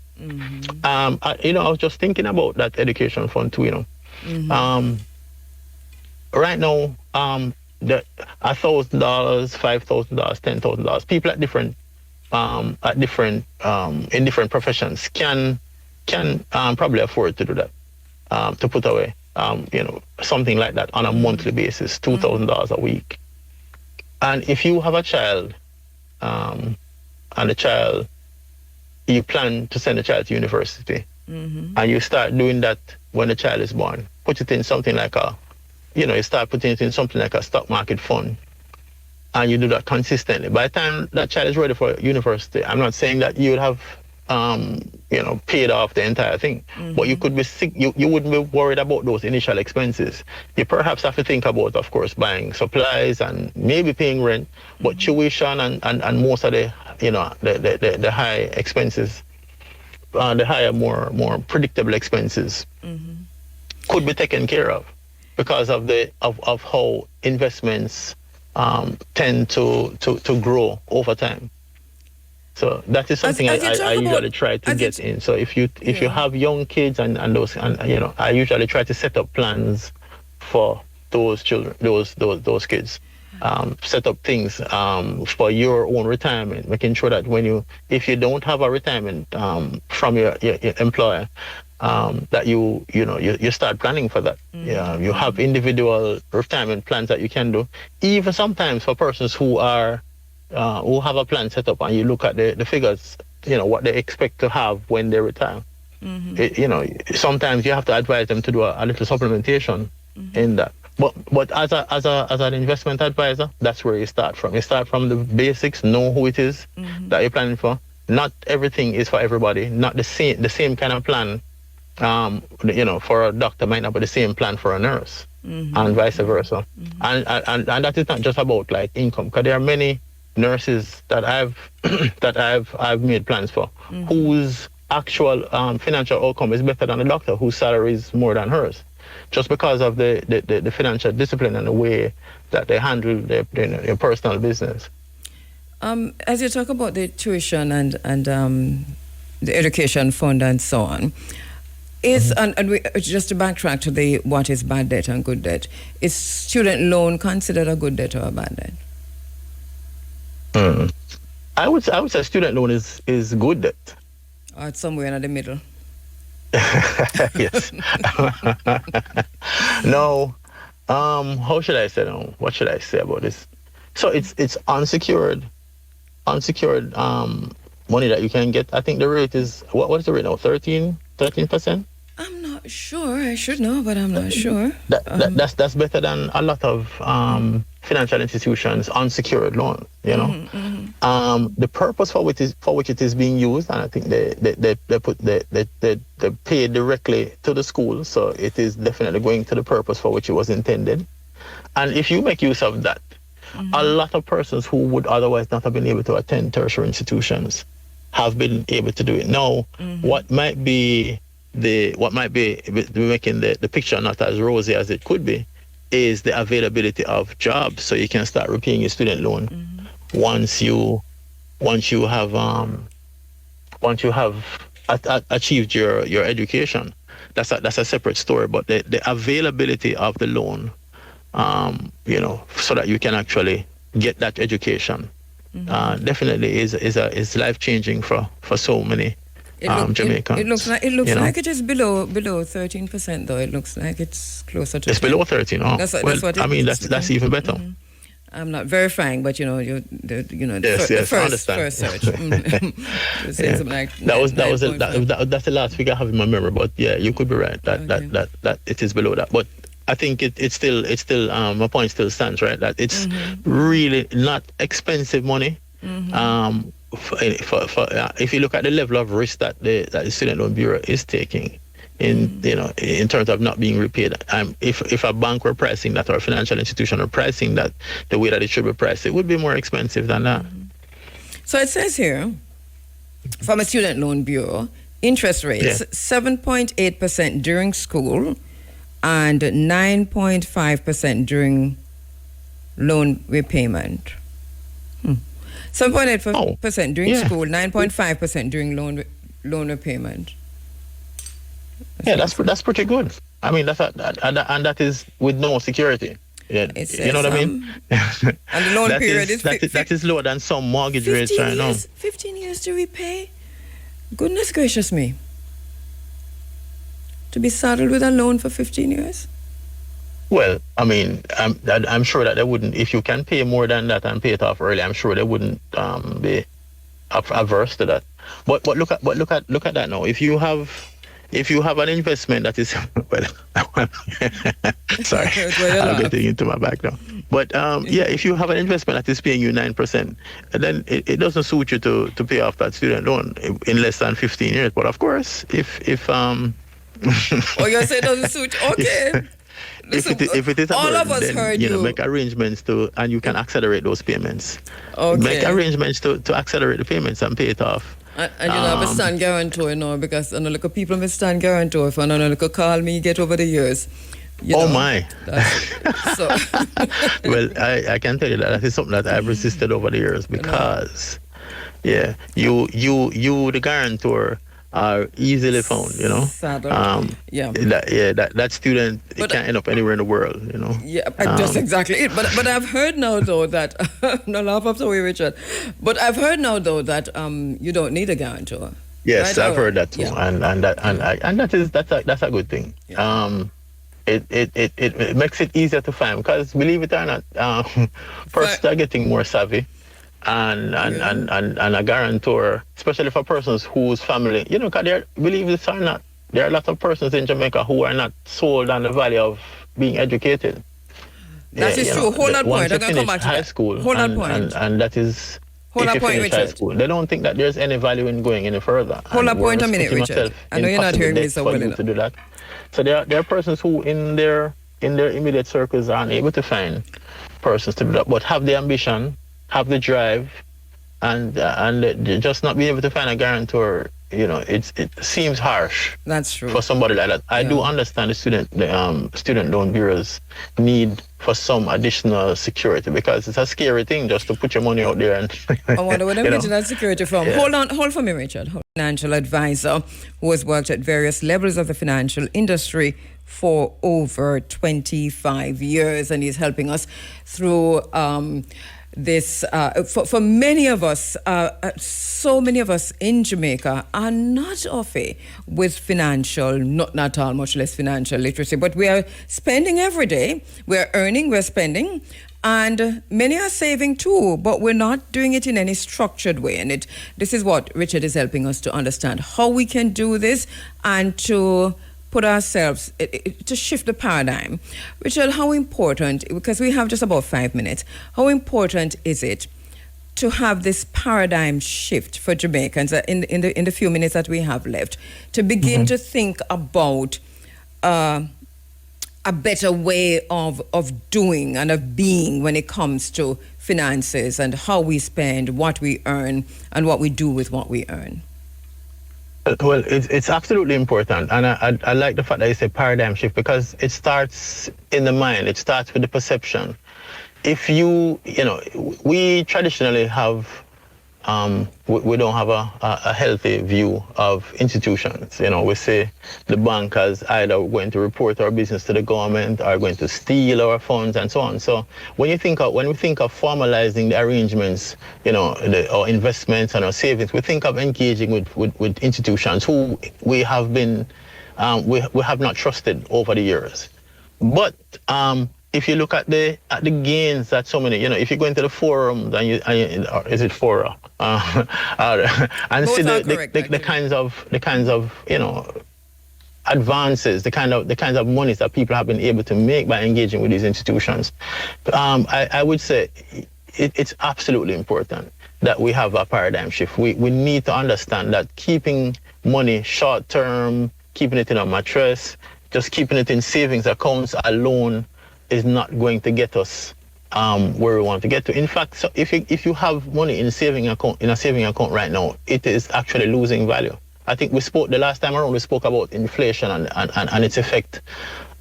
S2: I was just thinking about that education fund too. Right now, $1,000, $5,000, $10,000. People at different in different professions can probably afford to do that. To put away, something like that on a monthly basis, $2,000 a week. And if you have a child, and the child, you plan to send the child to university, and you start doing that when the child is born, put it in something like you start putting it in something like a stock market fund, and you do that consistently. By the time that child is ready for university, I'm not saying that you would have paid off the entire thing. But you could be sick. You wouldn't be worried about those initial expenses. You perhaps have to think about, of course, buying supplies and maybe paying rent, but tuition and most of the the high expenses, the higher, more predictable expenses could be taken care of because of of how investments tend to grow over time. So that is something I usually try to get in. So if you have young kids and those, and I usually try to set up plans for those children, those kids. Set up things for your own retirement, making sure that if you don't have a retirement from your employer, that you start planning for that. Yeah, you have individual retirement plans that you can do. Even sometimes for persons who have a plan set up, and you look at the figures, what they expect to have when they retire. Sometimes you have to advise them to do a little supplementation in that. But as an investment advisor, that's where you start from. You start from the basics, know who it is that you're planning for. Not everything is for everybody. Not the same kind of plan. For a doctor might not be the same plan for a nurse, and vice versa. And that is not just about like income, because there are many nurses that I've made plans for, whose actual financial outcome is better than the doctor, whose salary is more than hers, just because of the financial discipline and the way that they handle their personal business.
S1: As you talk about the tuition and the education fund and so on, and we, just to backtrack to what is bad debt and good debt, is student loan considered a good debt or a bad debt?
S2: I would say student loan is good debt.
S1: Or it's somewhere in the middle.
S2: Yes. No. How should I say now? What should I say about this? So it's unsecured money that you can get. I think the rate is what is the rate now? 13%?
S1: I'm not sure. I should know, but I'm not sure.
S2: That's better than a lot of financial institutions' unsecured loan. The purpose for which it is being used, and I think they pay directly to the school, so it is definitely going to the purpose for which it was intended. And if you make use of that, a lot of persons who would otherwise not have been able to attend tertiary institutions have been able to do it. Now, what might be making the picture not as rosy as it could be is the availability of jobs, so you can start repaying your student loan once you have achieved your education. That's a separate story, but the availability of the loan, so that you can actually get that education, definitely is life changing for so many Jamaicans.
S1: It looks like it is below 13%, though. It looks like it's closer to.
S2: It's below 13. Oh,
S1: that's what
S2: that's even better.
S1: I'm not verifying, but
S2: yes,
S1: the first search.
S2: That's the last figure I have in my memory. But yeah, you could be right that it is below that. But I think it's still my point still stands, right? That it's really not expensive money. If you look at the level of risk that the Student Loan Bureau is taking in terms of not being repaid, if a bank were pricing that or a financial institution were pricing that the way that it should be priced, it would be more expensive than that.
S1: So it says here, from a Student Loan Bureau, interest rates 7.8% during school and 9.5% during loan repayment. 7.8% during school, 9.5% during loan repayment.
S2: That's pretty good. I mean, and that is with no security. Yeah, you know what I mean?
S1: And the loan period is
S2: that is lower than some mortgage rates right now.
S1: 15 years to repay. Goodness gracious me! To be saddled with a loan for 15 years.
S2: Well, I mean, I'm sure that they wouldn't. If you can pay more than that and pay it off early, I'm sure they wouldn't be averse to that. But look at that now. If you have if you have an investment that is, well, sorry,
S1: Why you
S2: I'm
S1: laugh?
S2: getting into my back now. But yeah, if you have an investment that is paying you 9%, then it doesn't suit you to pay off that student loan in less than 15 years. But of course, if
S1: Oh, you say it doesn't suit. Okay. Listen,
S2: if it is a
S1: all of
S2: burden,
S1: us
S2: then
S1: heard you.
S2: make arrangements and you can accelerate those payments. Make
S1: Okay.
S2: arrangements to accelerate the payments and pay it off.
S1: And you know, I'm a stand guarantor, you know, because I know look people may stand guarantor if I know look call me get over the years. You
S2: Oh
S1: know,
S2: my!
S1: so
S2: Well, I can tell you that is something that I've resisted over the years because, yeah, you the guarantor are easily found.
S1: Saddled. Yeah.
S2: That student
S1: But-
S2: can end up anywhere in the world.
S1: Yeah, just exactly it. But I've heard now though that no laugh after we, Richard. But I've heard now though that you don't need a guarantor.
S2: Yes,
S1: Right?
S2: I've heard that too,
S1: Yeah.
S2: and that's a good thing.
S1: Yeah.
S2: It makes it easier to find because believe it or not, persons are getting more savvy, and a guarantor, especially for persons whose family, because believe it or not, there are a lot of persons in Jamaica who are not sold on the value of being educated.
S1: That is true. Hold that point.
S2: Once
S1: I'm
S2: you
S1: going to come
S2: finish
S1: back to
S2: high
S1: that.
S2: school,
S1: Hold that
S2: and,
S1: point.
S2: and that is.
S1: Hold
S2: if
S1: that
S2: you
S1: point,
S2: finish high
S1: Richard.
S2: school, they don't think that there's any value in going any further.
S1: Hold
S2: And
S1: that point a
S2: we're
S1: minute,
S2: putting
S1: Richard.
S2: ourselves
S1: I know
S2: in
S1: you're not
S2: possible
S1: hearing me
S2: debt
S1: so
S2: for
S1: well
S2: you
S1: enough.
S2: to do that. So there are persons who in their immediate circles are unable to find persons to do that, but have the ambition, have the drive, and just not being able to find a guarantor. It seems harsh
S1: That's true.
S2: for somebody like that. I do understand the student loan bureaus need for some additional security because it's a scary thing just to put your money out there and.
S1: I wonder where they're
S2: you know.
S1: getting that security from.
S2: Yeah.
S1: Hold for me, Richard. Financial advisor who has worked at various levels of the financial industry for over 25 years, and he's helping us through this. For many of us, so many of us in Jamaica are not au fait with financial, not at all, much less financial literacy, but we are spending every day. We're earning, we're spending. And many are saving too, but we're not doing it in any structured way. And this is what Richard is helping us to understand, how we can do this and to put ourselves, to shift the paradigm. Richard, how important, because we have just about 5 minutes, how important is it to have this paradigm shift for Jamaicans in the few minutes that we have left, to begin to think about a better way of doing and of being when it comes to finances and how we spend, what we earn, and what we do with what we earn?
S2: Well, it's absolutely important, and I like the fact that you say paradigm shift because it starts in the mind. It starts with the perception. If we traditionally have. We don't have a healthy view of institutions. We say the bank is either going to report our business to the government or going to steal our funds and so on. So when we think of formalizing the arrangements, our investments and our savings, we think of engaging with institutions who we have been we have not trusted over the years. But if you look at the gains that so many, if you go into the forums or is it fora, and
S1: Both
S2: see
S1: are correct,
S2: the kinds of advances, the kinds of monies that people have been able to make by engaging with these institutions, I would say it's absolutely important that we have a paradigm shift. We need to understand that keeping money short term, keeping it in a mattress, just keeping it in savings accounts alone is not going to get us where we want to get to. In fact, so if you have money in a saving account right now, it is actually losing value. I think the last time around we spoke about inflation and its effect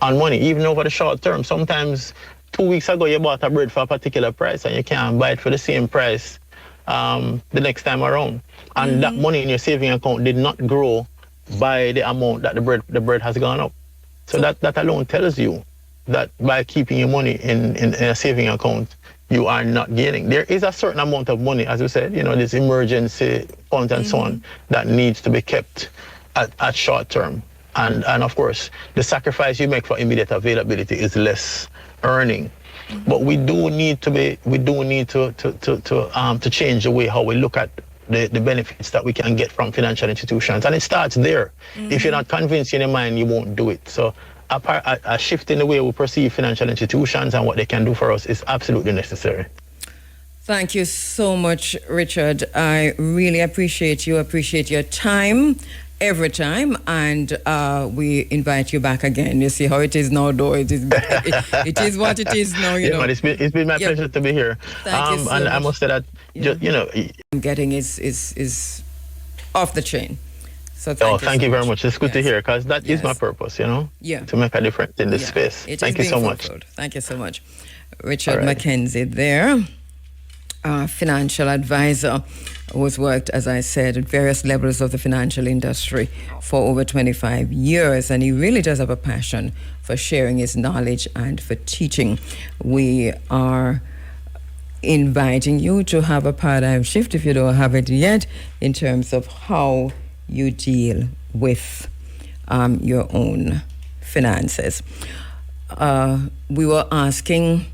S2: on money, even over the short term. Sometimes 2 weeks ago you bought a bread for a particular price and you can't buy it for the same price the next time around. And that money in your saving account did not grow by the amount that the bread has gone up. So that alone tells you that by keeping your money in a saving account, you are not gaining. There is a certain amount of money, as you said, this emergency funds and so on, that needs to be kept at short term. And of course, the sacrifice you make for immediate availability is less earning. But we do need to change the way how we look at the benefits that we can get from financial institutions. And it starts there. If you're not convinced in your mind, you won't do it. So a shift in the way we perceive financial institutions and what they can do for us is absolutely necessary.
S1: Thank you so much, Richard. I really appreciate your time every time, and we invite you back again. You see how it is now, though. It is what it is now, you know.
S2: Man, it's been my pleasure to be here.
S1: Thank you so
S2: and
S1: much.
S2: I must say that,
S1: I'm getting is off the chain. So
S2: thank you very much. It's good to hear, because that is my purpose, to make a difference in this space. Thank you so much.
S1: Thank you so much. Richard Mackenzie there, financial advisor, who's worked, as I said, at various levels of the financial industry for over 25 years, and he really does have a passion for sharing his knowledge and for teaching. We are inviting you to have a paradigm shift, if you don't have it yet, in terms of how you deal with your own finances. We were asking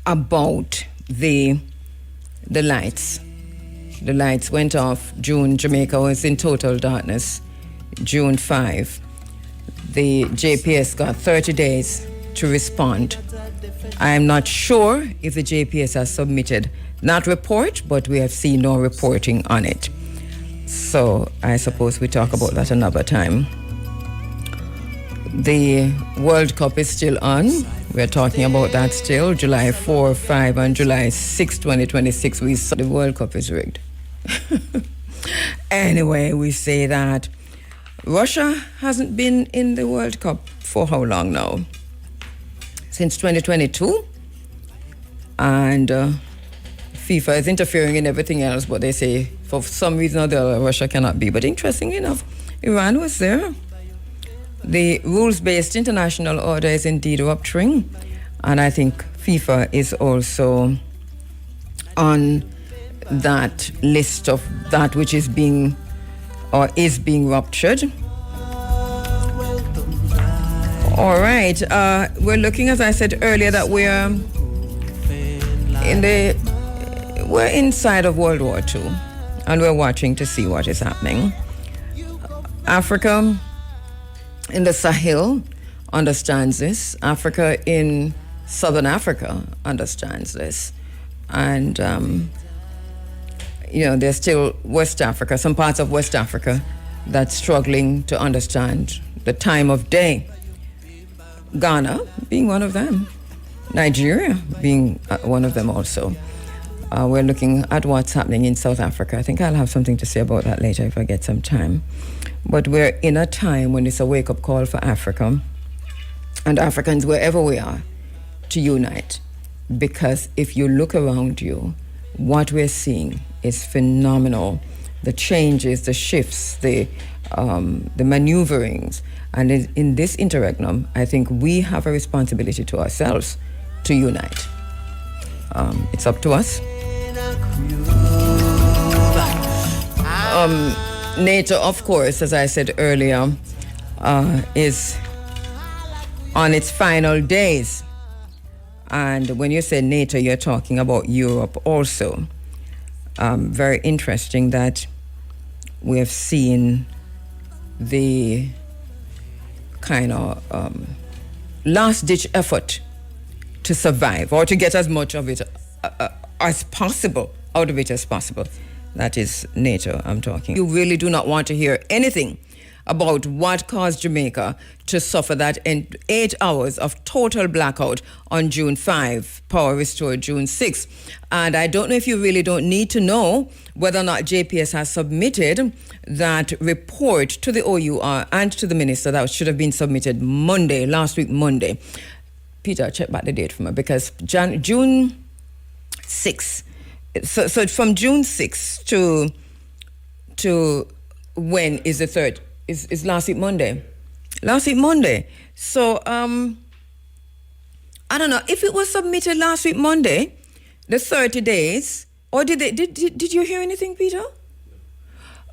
S1: about the lights. The lights went off June. Jamaica was in total darkness. June 5. The JPS got 30 days to respond. I am not sure if the JPS has submitted that report, but we have seen no reporting on it. So I suppose we talk about that another time. The World Cup is still on. We're talking about that still. July 4, 5, and July 6, 2026. We saw the World Cup is rigged. Anyway, we say that Russia hasn't been in the World Cup for how long now? Since 2022. And FIFA is interfering in everything else, but they say for some reason or the other, Russia cannot be. But interestingly enough, Iran was there. The rules-based international order is indeed rupturing, and I think FIFA is also on that list of that which is being ruptured. All right, we're looking, as I said earlier, that we're inside of World War II, and we're watching to see what is happening. Africa in the Sahel understands this. Africa in Southern Africa understands this. And, there's still West Africa, some parts of West Africa that's struggling to understand the time of day. Ghana being one of them. Nigeria being one of them also. We're looking at what's happening in South Africa. I think I'll have something to say about that later if I get some time. But we're in a time when it's a wake-up call for Africa and Africans wherever we are to unite. Because if you look around you, what we're seeing is phenomenal. The changes, the shifts, the maneuverings. And in this interregnum, I think we have a responsibility to ourselves to unite. It's up to us. NATO, of course, as I said earlier, is on its final days. And when you say NATO, you're talking about Europe also. Very interesting that we have seen the kind of last-ditch effort to survive or to get as much of it as possible, out of it as possible. That is NATO I'm talking. You really do not want to hear anything about what caused Jamaica to suffer that 8 hours of total blackout on June 5, power restored June 6. And I don't know if you really don't need to know whether or not JPS has submitted that report to the OUR and to the minister. That should have been submitted last week Monday. Peter, check back the date for me, because June 6. So from June 6 to when is the third? Is last week Monday. Last week Monday. So I don't know if it was submitted last week Monday, the 30 days, or did you hear anything, Peter?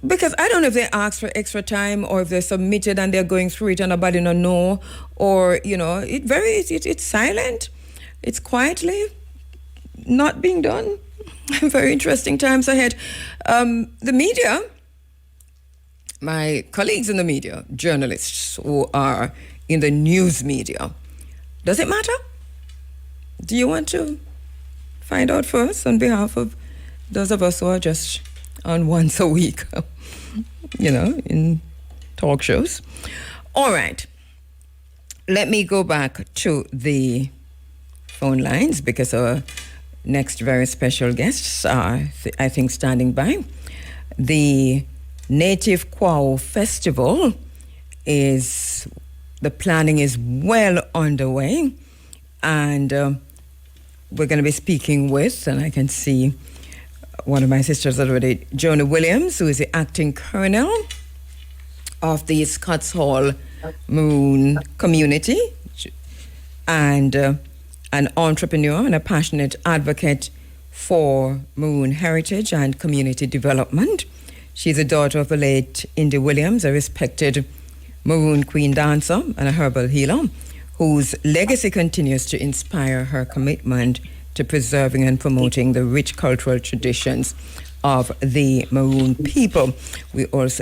S1: Because I don't know if they asked for extra time or if they submitted and they're going through it and nobody don't know, or it's silent. It's quietly not being done. Very interesting times ahead. The media, my colleagues in the media, journalists who are in the news media, does it matter? Do you want to find out first on behalf of those of us who are just on once a week, in talk shows? All right. Let me go back to the phone lines because our next very special guests are, I think, standing by. The Native Quao Festival the planning is well underway, and we're going to be speaking with, and I can see one of my sisters already, Jonah Williams, who is the acting colonel of the Scotts Hall Maroon community, and an entrepreneur and a passionate advocate for Maroon heritage and community development. She's a daughter of the late Indy Williams, a respected Maroon Queen dancer and a herbal healer, whose legacy continues to inspire her commitment to preserving and promoting the rich cultural traditions of the Maroon people.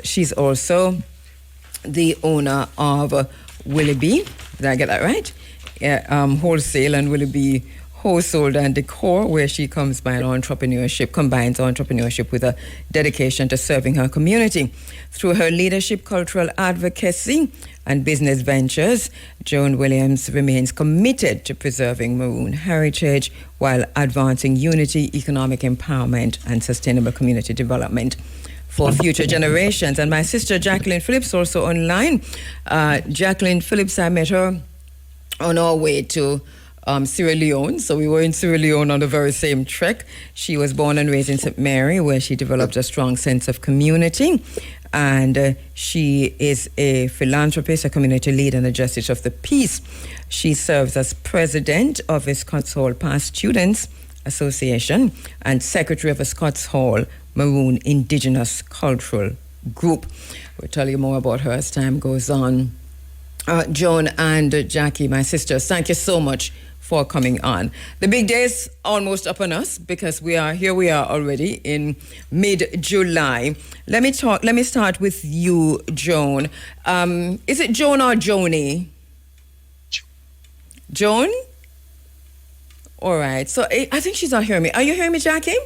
S1: She's also the owner of Willoughby, did I get that right? Wholesale and Willoughby Household and Decor, where she combines entrepreneurship with a dedication to serving her community. Through her leadership, cultural advocacy, and business ventures, Joan Williams remains committed to preserving Maroon heritage while advancing unity, economic empowerment, and sustainable community development for future generations. And my sister Jacqueline Phillips also online. Jacqueline Phillips, I met her on our way to Sierra Leone. So we were in Sierra Leone on the very same trek. She was born and raised in St. Mary, where she developed a strong sense of community. And she is a philanthropist, a community leader, and a justice of the peace. She serves as president of the Scotts Hall Past Students Association and secretary of the Scotts Hall Maroon Indigenous Cultural Group. We'll tell you more about her as time goes on. Joan and Jackie, my sisters, thank you so much for coming on. The big day is almost upon us because we are already in mid-July. Let me start with you, Joan. Is it Joan or Joni? Joan? All right. So I think she's not hearing me. Are you hearing me, Jackie?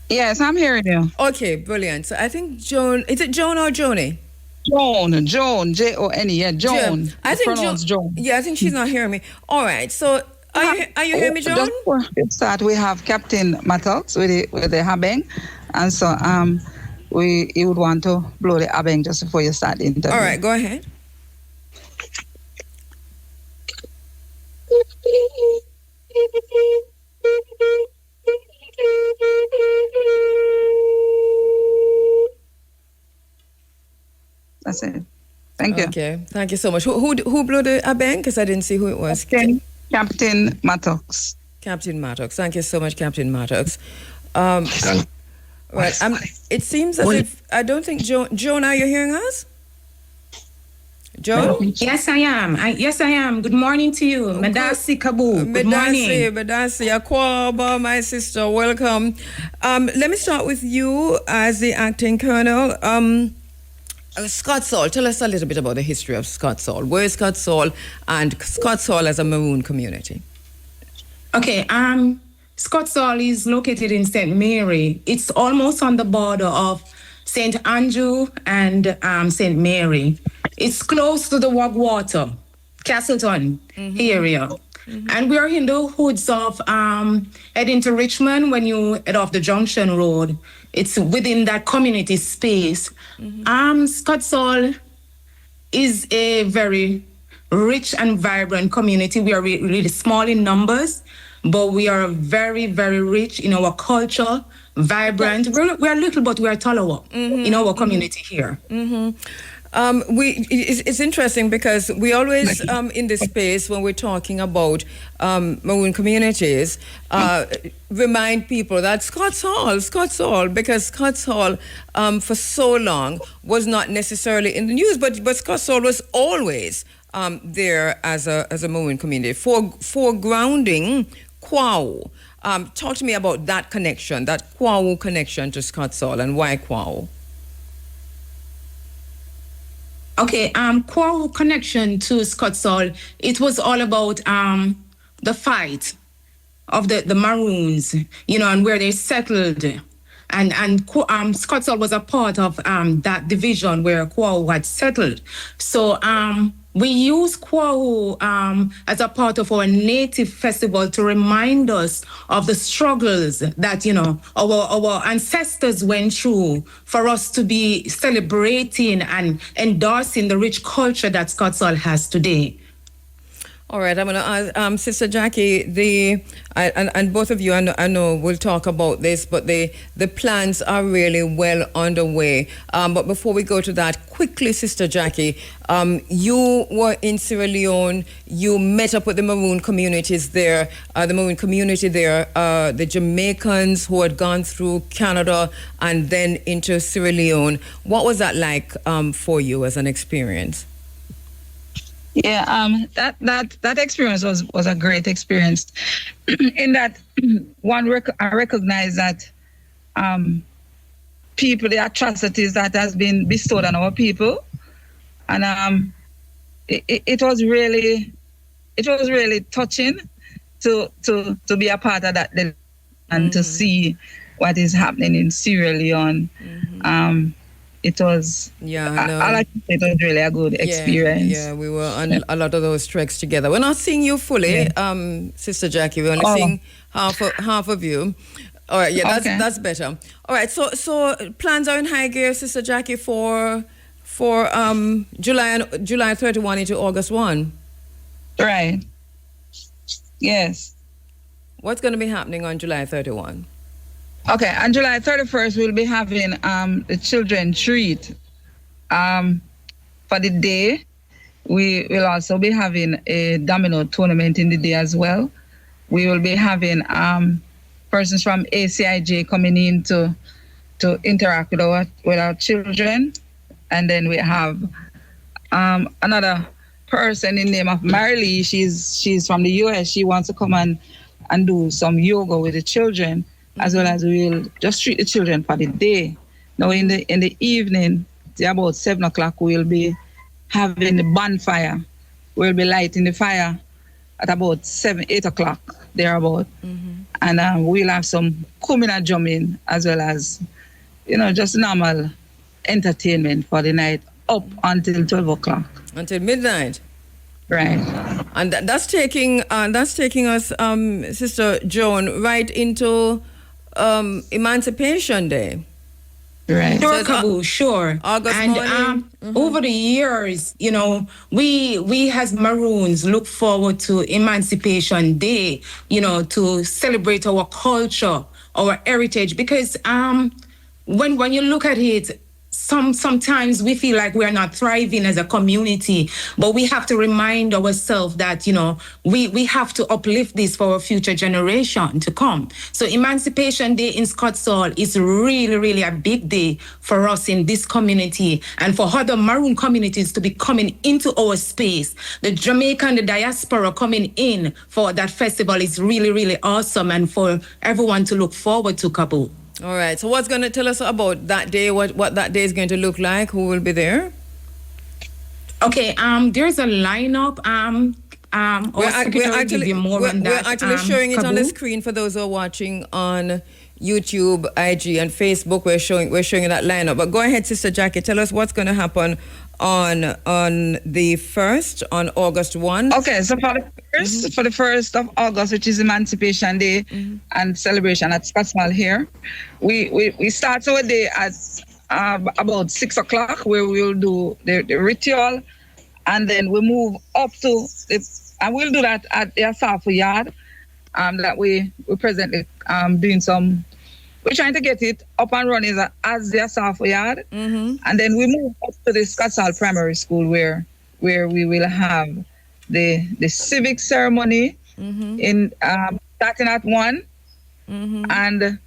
S3: Yes, I'm hearing you.
S1: Okay, brilliant. So I think Joan, is it Joan or Joni?
S3: Joan, J-O-N-E, yeah, Joan.
S1: I think Joan. Yeah, I think she's not hearing me. All right, so are you hearing me, Joan?
S3: Just for start, we have Captain Mattox with the habeng, and so you would want to blow the habeng just before you start the interview.
S1: All right, go ahead.
S3: That's it. Thank you.
S1: Okay, thank you so much. Who blew the habeng? Because I didn't see who it was.
S3: Captain Mattox.
S1: Captain Mattox. Thank you so much, Captain Mattox. Right. It seems as if I don't think Joan, are you hearing us? Joan?
S4: Yes, I am. Yes, I am. Good morning to you. Medasi Kabu. Good morning.
S1: Medasi Akwaba, my sister. Welcome. Let me start with you as the acting colonel. Scotts Hall, tell us a little bit about the history of Scotts Hall. Where is Scotts Hall and Scotts Hall as a Maroon community?
S4: Okay, Scotts Hall is located in St. Mary. It's almost on the border of St. Andrew and St. Mary. It's close to the Wagwater, Castleton area. Mm-hmm. And we are in the hoods of heading to Richmond when you head off the Junction Road. It's within that community space. Mm-hmm. Scotts Hall is a very rich and vibrant community. We are really small in numbers, but we are very, very rich in our culture, vibrant. We're little, but we are taller in our community here.
S1: Mm-hmm. It's interesting because we always, in this space, when we're talking about Maroon communities, remind people that Scotts Hall, because Scotts Hall for so long was not necessarily in the news, but Scotts Hall was always there as a Maroon community, foregrounding Quao. Talk to me about that connection, that Kwawu connection to Scotsall, and why Kwawu?
S4: Okay, Kwawu connection to Scotsall, it was all about the fight of the Maroons, and where they settled. And Scotsall was a part of that division where Kwawu had settled. So we use Kwawu as a part of our native festival to remind us of the struggles that, our ancestors went through for us to be celebrating and endorsing the rich culture that Scotsall has today.
S1: All right, I'm going to ask Sister Jackie, and both of you, I know we'll talk about this, but the plans are really well underway. But before we go to that, quickly, Sister Jackie, you were in Sierra Leone, you met up with the Maroon communities there, the Jamaicans who had gone through Canada and then into Sierra Leone. What was that like for you as an experience?
S3: Yeah, that experience was a great experience. In that, I recognize that the atrocities that has been bestowed on our people, and it was really touching to be a part of that and to see what is happening in Sierra Leone. It was, I like to say it was really a good experience.
S1: Yeah, we were on a lot of those treks together. We're not seeing you fully, Sister Jackie. We're only seeing half of you. All right, that's better. All right, so plans are in high gear, Sister Jackie, for July 31 into August 1.
S3: Right. Yes.
S1: What's going to be happening on July 31?
S3: Okay, on July 31st, we'll be having the children treat. For the day, we will also be having a domino tournament in the day as well. We will be having persons from ACIJ coming in to interact with our children. And then we have another person in the name of Marilee. She's from the US. She wants to come and do some yoga with the children. As well as we will just treat the children for the day. Now in the evening, about 7 o'clock, we'll be having the bonfire. We'll be lighting the fire at about 8 o'clock, thereabout. And we'll have some kumina drumming as well as, just normal entertainment for the night up until 12 o'clock.
S1: Until midnight.
S3: Right.
S1: And that's taking us, Sister Joan, right into Emancipation Day.
S3: Right.
S4: Sure, Kabu, sure.
S1: August
S4: and
S1: morning.
S4: Over the years, we as Maroons look forward to Emancipation Day, to celebrate our culture, our heritage, because when you look at it, sometimes we feel like we're not thriving as a community, but we have to remind ourselves that, we have to uplift this for our future generation to come. So Emancipation Day in Scotsall is really, really a big day for us in this community and for other Maroon communities to be coming into our space. The Jamaican, the diaspora coming in for that festival is really, really awesome, and for everyone to look forward to, Kabu.
S1: All right. So what's going to tell us about that day? What that day is going to look like? Who will be there?
S4: Okay. There's a lineup. We're
S1: actually showing it on the screen for those who are watching on YouTube, IG, and Facebook. We're showing that lineup. But go ahead, Sister Jackie. Tell us what's going to happen on the 1st, on August 1.
S3: Okay, so for the 1st of August, which is Emancipation Day and celebration at Scotsall here, we start our day at about 6 o'clock, where we'll do the ritual, and then we move up to and we'll do that at the Asafu Yard. That we presently doing some. We're trying to get it up and running as the Asafu Yard, and then we move up to the Scotsall Primary School, where we will have the civic ceremony in starting at 1, and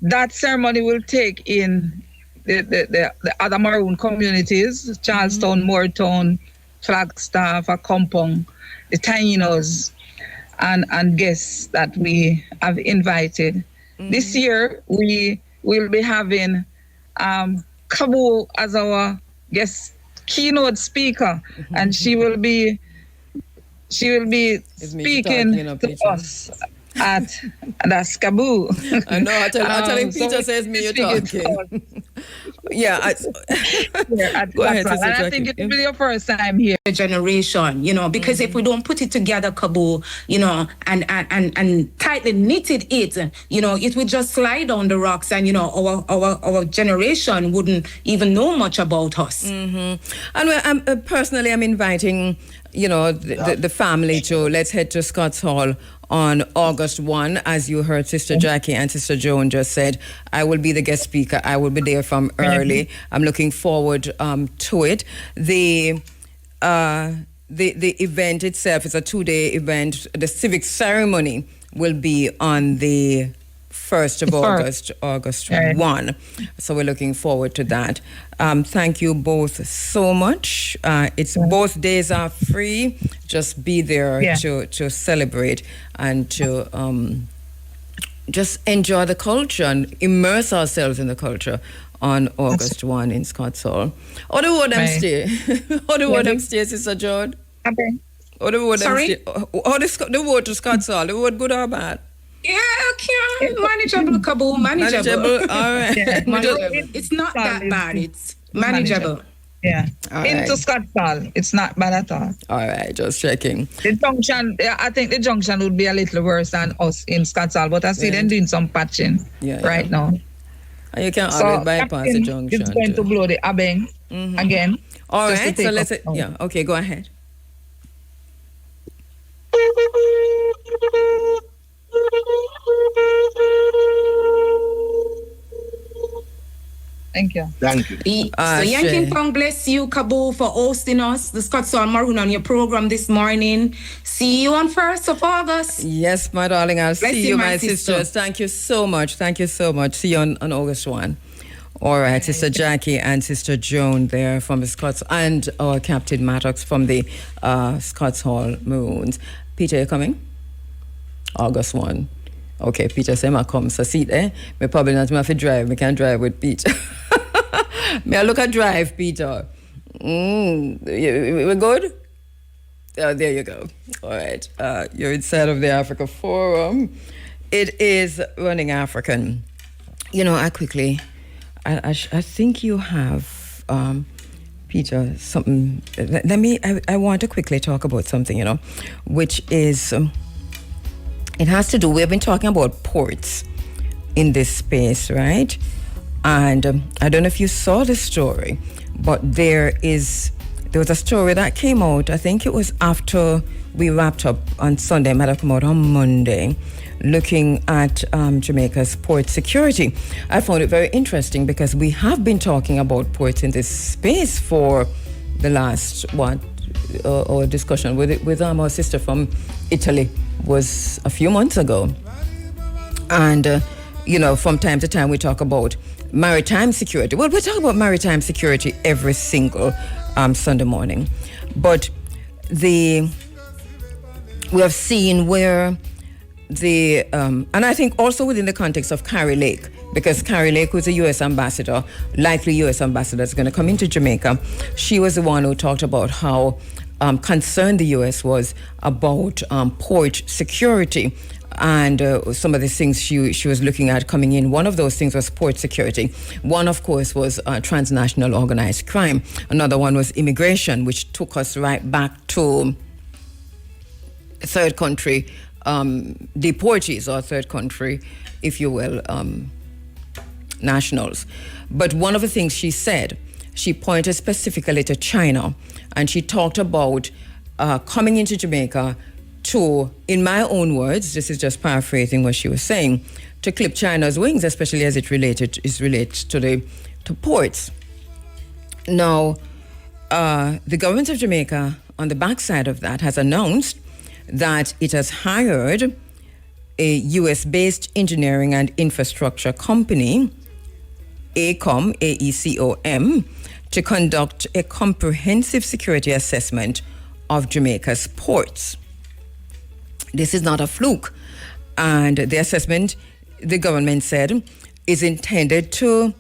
S3: that ceremony will take in the other Maroon communities: Charlestown, Moortown, Flagstaff, Accompong, the Tainos. and guests that we have invited. This year we will be having Kabu as our guest keynote speaker, and she will be speaking to us at that's Kabu.
S1: I know. I tell him Peter says me you're talking. Yeah. Go ahead, Sister Jackie.
S3: I think it will be your first time here.
S4: Generation, because if we don't put it together, Kabu, and tightly knitted it, it would just slide on the rocks, and our generation wouldn't even know much about us.
S1: And personally, I'm inviting the family to let's head to Scotts Hall on August 1. As you heard Sister Jackie and Sister Joan just said, I will be the guest speaker. I will be there from early. I'm looking forward to it. The event itself is a 2-day event. The civic ceremony will be on the 1st of August 1. So we're looking forward to that. Thank you both so much. It's both days are free. Just be there to celebrate and to just enjoy the culture and immerse ourselves in the culture on August 1 in Scotts Hall. Or the word I'm stay. Or the word I'm stay, Sister John.
S3: Okay.
S1: Or the word
S4: Sorry?
S1: I'm stay. Or the word to Scotts Hall. The word good or bad?
S4: Yeah, okay. Manageable, Kabu. Manageable.
S1: All right.
S4: It's not that bad. It's manageable.
S3: Yeah.
S1: All
S3: Into
S1: right.
S3: Scotts Hall. It's not bad at all.
S1: All right, just checking.
S3: The junction, I think the junction would be a little worse than us in Scotts Hall, but I see them doing some patching right now.
S1: And you can
S3: So
S1: always bypass the
S3: Captain
S1: junction.
S3: is going to blow the abeng again.
S1: All
S3: just to
S1: right, so
S3: take
S1: let's
S3: up-
S1: okay, go ahead.
S3: Thank you.
S2: Thank you.
S4: So Yanking Pong bless you, Kabu, for hosting us, the Scotts Hall Maroon, on your program this morning. See you on 1st of August.
S1: Yes, my darling, I'll
S4: Bless
S1: see
S4: you,
S1: you,
S4: my
S1: my
S4: sister.
S1: sisters. Thank you so much. Thank you so much. See you on August 1. All right, Sister Jackie and Sister Joan there from the Scots, and our Captain Maddox from the Scotts Hall Maroons. Peter, you coming? August 1. Okay, Peter say I come. So see there, me probably not have to drive. Me can't drive with Peter. Me I look at drive, Peter. We're good? Oh, there you go. All right. You're inside of the Africa Forum. It is Running African. I think you have, Peter, something. I want to quickly talk about something, which is, it has to do, we've been talking about ports in this space, right? And I don't know if you saw the story, but there was a story that came out, I think it was after we wrapped up on Sunday, it might have come out on Monday, looking at Jamaica's port security. I found it very interesting because we have been talking about ports in this space for the last, our discussion with our sister from Italy was a few months ago. And, from time to time we talk about maritime security. Well, we talk about maritime security every single Sunday morning. But we have seen where and I think also within the context of Carrie Lake, because Carrie Lake was a U.S. ambassador, likely U.S. ambassador is going to come into Jamaica. She was the one who talked about how concerned the U.S. was about port security. And some of the things she was looking at coming in, one of those things was port security. One, of course, was transnational organized crime. Another one was immigration, which took us right back to third country deportees, or third country, if you will, nationals. But one of the things she said, she pointed specifically to China, and she talked about coming into Jamaica to, in my own words, this is just paraphrasing what she was saying, to clip China's wings, especially as it related to ports. Now, the government of Jamaica, on the backside of that, has announced that it has hired a US-based engineering and infrastructure company, AECOM, AECOM, to conduct a comprehensive security assessment of Jamaica's ports. This is not a fluke. And the assessment, the government said, is intended to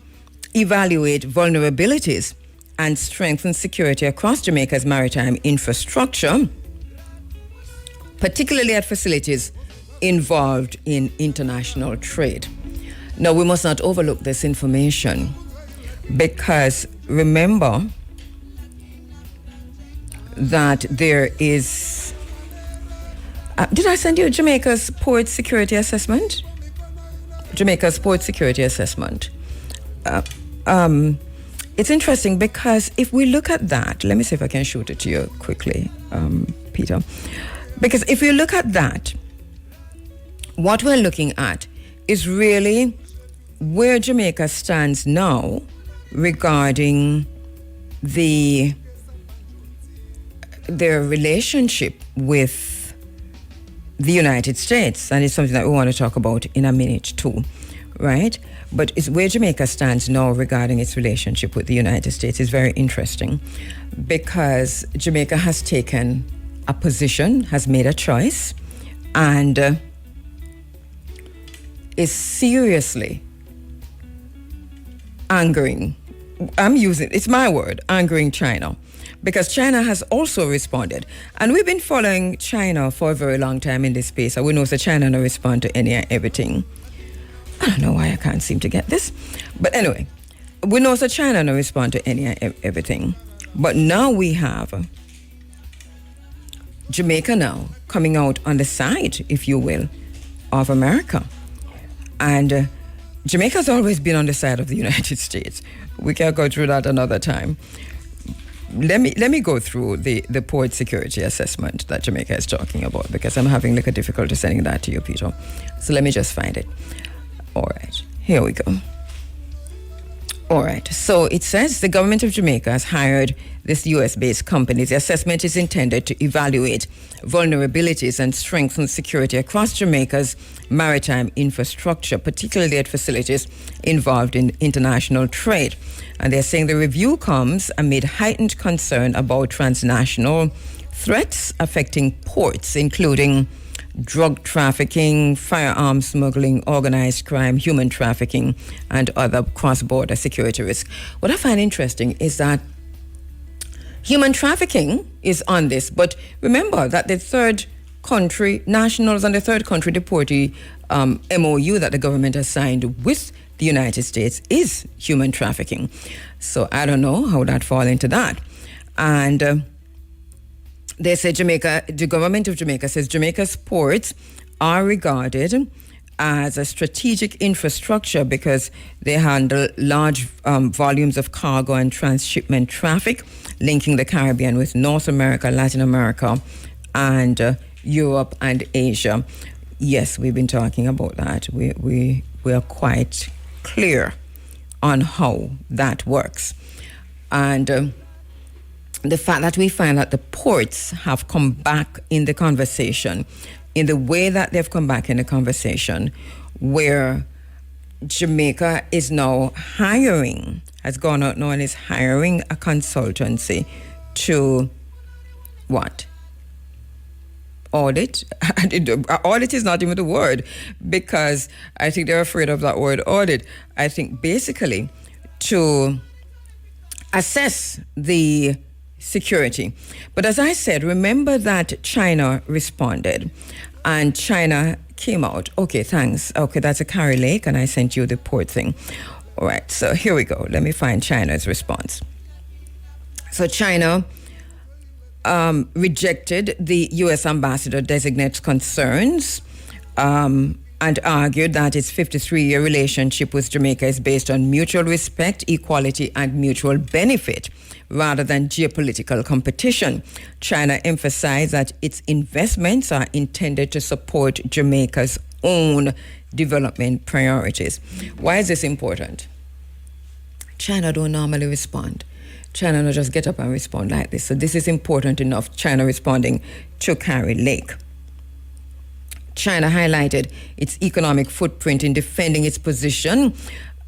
S1: evaluate vulnerabilities and strengthen security across Jamaica's maritime infrastructure, particularly at facilities involved in international trade. Now, we must not overlook this information because remember that there is... did I send you Jamaica's Port Security Assessment? Jamaica's Port Security Assessment. It's interesting because if we look at that, let me see if I can shoot it to you quickly, Peter. Because if you look at that, what we're looking at is really where Jamaica stands now regarding their relationship with the United States. And it's something that we want to talk about in a minute too, right? But it's where Jamaica stands now regarding its relationship with the United States is very interesting because Jamaica has taken a position, has made a choice, and is seriously angering, it's my word, angering China. Because China has also responded. And we've been following China for a very long time in this space. And we know that China no respond to any and everything. I don't know why I can't seem to get this. But anyway, we know that China no respond to any and everything. But now we have Jamaica now coming out on the side, if you will, of America. And Jamaica's always been on the side of the United States. We can go through that another time. Let me go through the port security assessment that Jamaica is talking about because I'm having like a difficulty sending that to you, Peter. So let me just find it. All right, here we go. All right, so it says the government of Jamaica has hired this US-based company. The assessment is intended to evaluate vulnerabilities and strengthen security across Jamaica's maritime infrastructure, particularly at facilities involved in international trade. And they're saying the review comes amid heightened concern about transnational threats affecting ports, including drug trafficking, firearms smuggling, organized crime, human trafficking, and other cross-border security risks. What I find interesting is that human trafficking is on this, but remember that the third country, nationals and the third country deportee MOU that the government has signed with the United States is human trafficking. So I don't know how that fall into that. And they say the government of Jamaica says Jamaica's ports are regarded as a strategic infrastructure because they handle large volumes of cargo and transshipment traffic, linking the Caribbean with North America, Latin America, and Europe and Asia. Yes, we've been talking about that. We are quite clear on how that works. And the fact that we find that the ports have come back in the conversation, in the way that they've come back in the conversation, where Jamaica is now has gone out now and is hiring a consultancy to what? Audit? Audit is not even the word because I think they're afraid of that word audit. I think basically to assess the security. But as I said, remember that China responded and China came out. Okay, thanks. Okay, that's a Carrie Lake and I sent you the port thing. All right, so here we go. Let me find China's response. So China rejected the U.S. ambassador designate's concerns and argued that its 53-year relationship with Jamaica is based on mutual respect, equality, and mutual benefit, rather than geopolitical competition. China emphasized that its investments are intended to support Jamaica's own development priorities. Why is this important? China don't normally respond. China don't just get up and respond like this. So this is important enough, China responding to Carrie Lake. China highlighted its economic footprint in defending its position.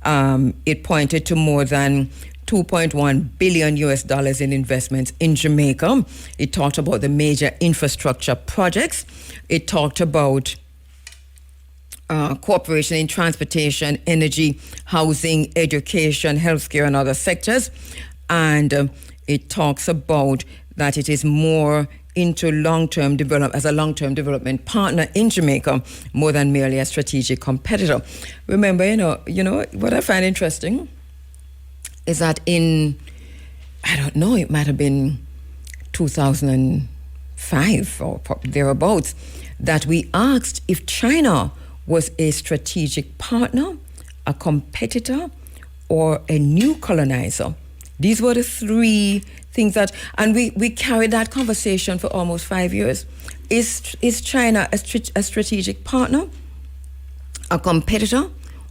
S1: It pointed to more than $2.1 billion US dollars in investments in Jamaica. It talked about the major infrastructure projects. It talked about cooperation in transportation, energy, housing, education, healthcare, and other sectors. And it talks about that it is more into long-term development, as a long-term development partner in Jamaica, more than merely a strategic competitor. Remember, you know what I find interesting is that in, I don't know, it might have been 2005 or thereabouts, that we asked if China was a strategic partner, a competitor, or a new colonizer. These were the three things that, and we carried that conversation for almost 5 years. Is China a strategic partner, a competitor,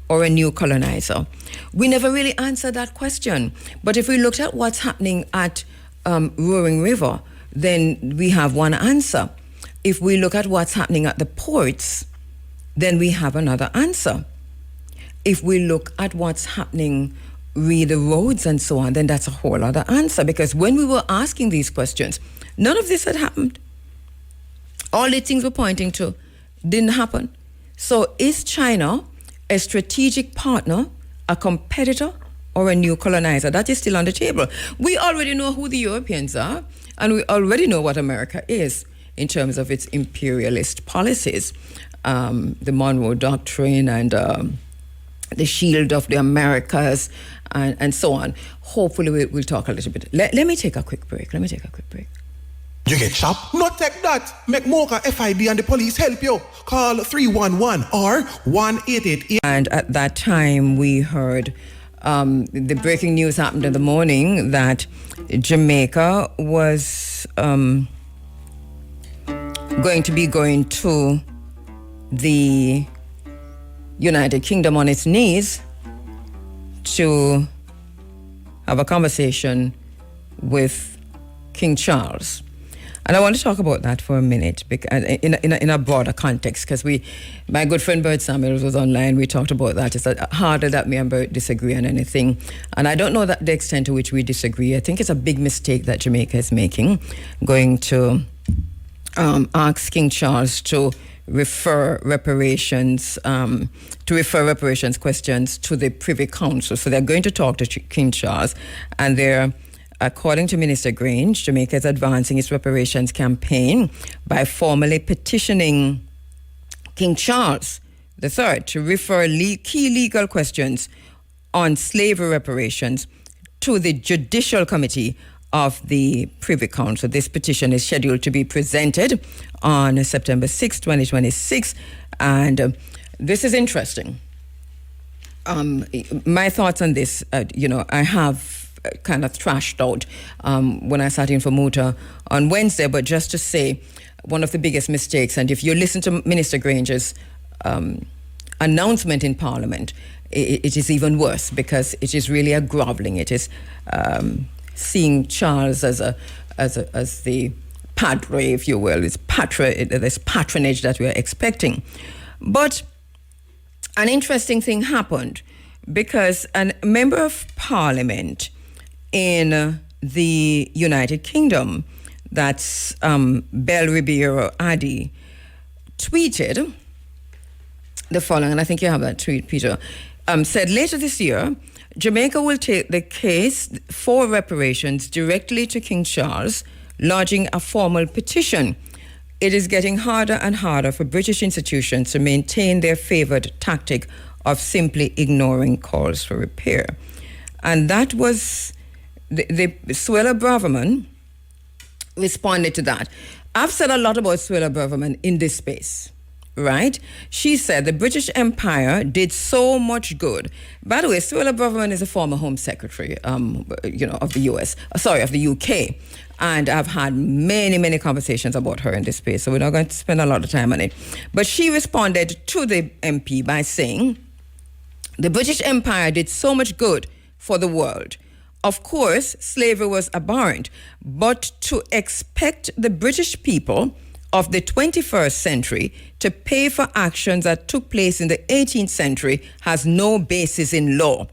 S1: or a new colonizer? We never really answered that question. But if we looked at what's happening at Roaring River, then we have one answer. If we look at what's happening at the ports, then we have another answer. If we look at what's happening with the roads and so on, then that's a whole other answer. Because when we were asking these questions, none of this had happened. All the things we're pointing to didn't happen. So is China a strategic partner, a competitor, or a new colonizer? That is still on the table. We already know who the Europeans are, and we already know what America is in terms of its imperialist policies. The Monroe Doctrine and the Shield of the Americas and so on. Hopefully we'll talk a little bit. Let me take a quick break.
S5: You get chopped? Not take that. Make Mocha, FIB and the police help you. Call 311 or 188.
S1: And at that time we heard the breaking news happened in the morning that Jamaica was going to be going to the United Kingdom on its knees to have a conversation with King Charles. And I want to talk about that for a minute because in a broader context, because my good friend Bert Samuels was online. We talked about that. It's harder that me and Bert disagree on anything. And I don't know that the extent to which we disagree. I think it's a big mistake that Jamaica is making, going to ask King Charles to refer reparations questions to the Privy Council. So they're going to talk to King Charles, and they're, according to Minister Grange, Jamaica is advancing its reparations campaign by formally petitioning King Charles III to refer key legal questions on slavery reparations to the Judicial Committee of the Privy Council. This petition is scheduled to be presented on September 6, 2026, and this is interesting. My thoughts on this, I have kind of thrashed out when I sat in for Muta on Wednesday, but just to say, one of the biggest mistakes, and if you listen to Minister Grange's announcement in Parliament, it is even worse because it is really a groveling. It is seeing Charles as the padre, if you will, this patronage that we are expecting. But an interesting thing happened because a member of Parliament in the United Kingdom, that's Bel Ribeiro Addy, tweeted the following, and I think you have that tweet, Peter, said later this year, Jamaica will take the case for reparations directly to King Charles, lodging a formal petition. It is getting harder and harder for British institutions to maintain their favoured tactic of simply ignoring calls for repair. And that was, the Suella Braverman responded to that. I've said a lot about Suella Braverman in this space. Right? She said the British Empire did so much good. By the way, Suella Braverman is a former Home Secretary, of the of the UK. And I've had many, many conversations about her in this space, so we're not going to spend a lot of time on it. But she responded to the MP by saying, the British Empire did so much good for the world. Of course, slavery was abhorrent, but to expect the British people of the 21st century to pay for actions that took place in the 18th century has no basis in law.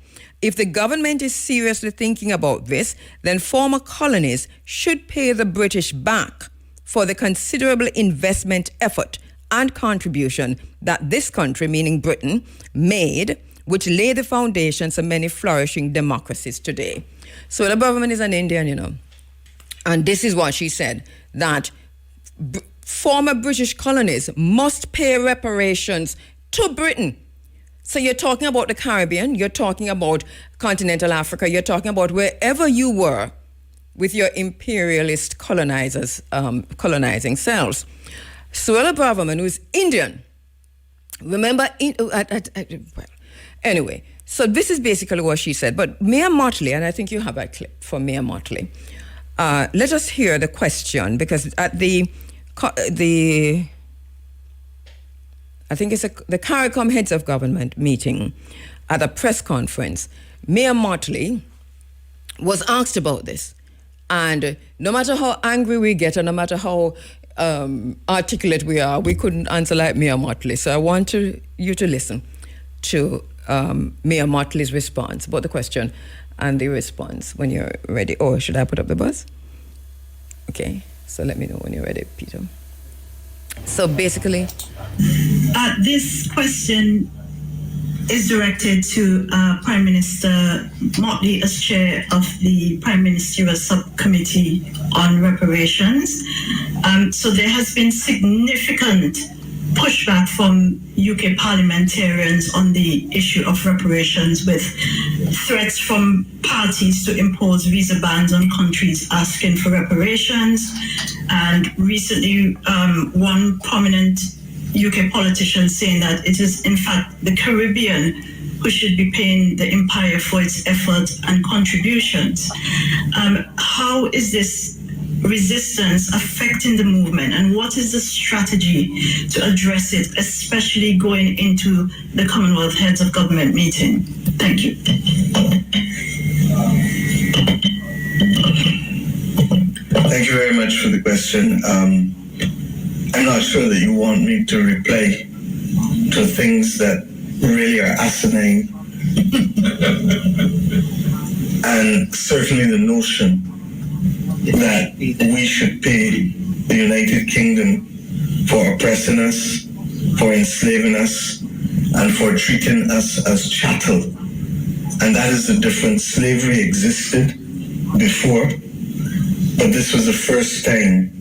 S1: If the government is seriously thinking about this, then former colonies should pay the British back for the considerable investment effort and contribution that this country, meaning Britain, made, which laid the foundations of many flourishing democracies today. So the government is an Indian, you know. And this is what she said, that former British colonies must pay reparations to Britain. So you're talking about the Caribbean, you're talking about continental Africa, you're talking about wherever you were with your imperialist colonizers, colonizing selves. Suella Braverman, who is Indian, remember, anyway, so this is basically what she said. But Mayor Motley, and I think you have a clip from Mayor Motley. Let us hear the question, because at the I think it's the CARICOM heads of government meeting at a press conference, Mayor Motley was asked about this. And no matter how angry we get, and no matter how articulate we are, we couldn't answer like Mayor Motley. So I want you to listen to Mayor Motley's response about the question and the response when you're ready. Or should I put up the buzz? Okay, so let me know when you're ready, Peter. So basically...
S6: this question is directed to Prime Minister Motley as chair of the Prime Ministerial Subcommittee on Reparations. So there has been significant pushback from UK parliamentarians on the issue of reparations, with threats from parties to impose visa bans on countries asking for reparations. And recently, one prominent UK politician saying that it is in fact the Caribbean who should be paying the empire for its efforts and contributions. How is this resistance affecting the movement, and what is the strategy to address it, especially going into the Commonwealth Heads of Government meeting? Thank you.
S7: Thank you very much for the question. I'm not sure that you want me to reply to things that really are asinine. And certainly the notion that we should pay the United Kingdom for oppressing us, for enslaving us, and for treating us as chattel. And that is the difference. Slavery existed before, but this was the first time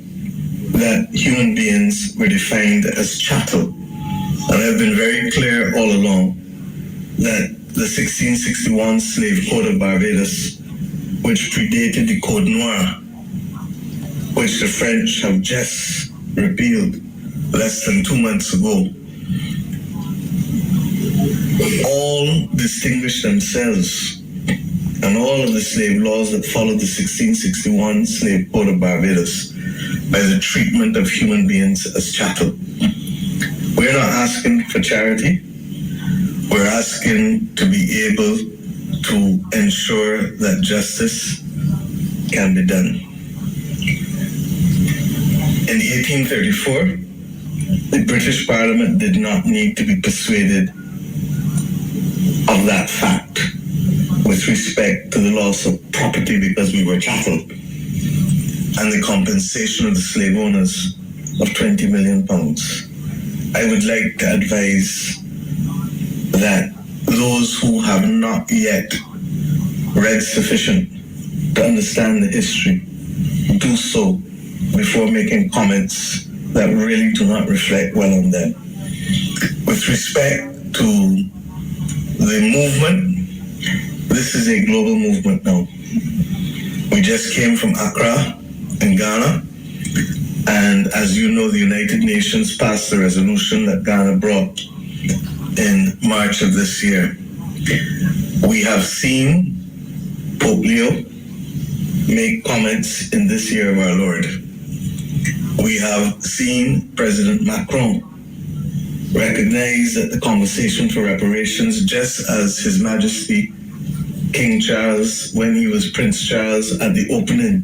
S7: that human beings were defined as chattel. And I've been very clear all along that the 1661 Slave Code of Barbados, which predated the Code Noir, which the French have just repealed less than 2 months ago, all distinguished themselves, and all of the slave laws that followed the 1661 Slave Code of Barbados, by the treatment of human beings as chattel. We're not asking for charity. We're asking to be able to ensure that justice can be done. In 1834, the British Parliament did not need to be persuaded of that fact with respect to the loss of property because we were chattel, and the compensation of the slave owners of £20 million. I would like to advise that those who have not yet read sufficient to understand the history do so before making comments that really do not reflect well on them. With respect to the movement, this is a global movement now. We just came from Accra in Ghana, and as you know, the United Nations passed the resolution that Ghana brought in March of this year. We have seen Pope Leo make comments in this year of our Lord. We have seen President Macron recognize that the conversation for reparations, just as His Majesty King Charles, when he was Prince Charles at the opening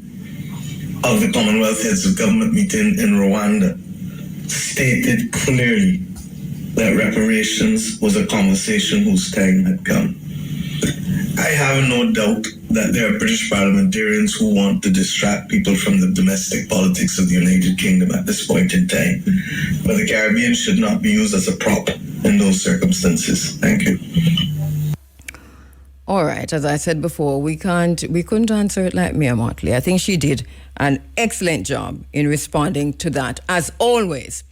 S7: of the Commonwealth Heads of Government meeting in Rwanda, stated clearly that reparations was a conversation whose time had come. I have no doubt that there are British parliamentarians who want to distract people from the domestic politics of the United Kingdom at this point in time. But the Caribbean should not be used as a prop in those circumstances. Thank you.
S1: All right, as I said before, we couldn't answer it like Mia Motley. I think she did an excellent job in responding to that, as always.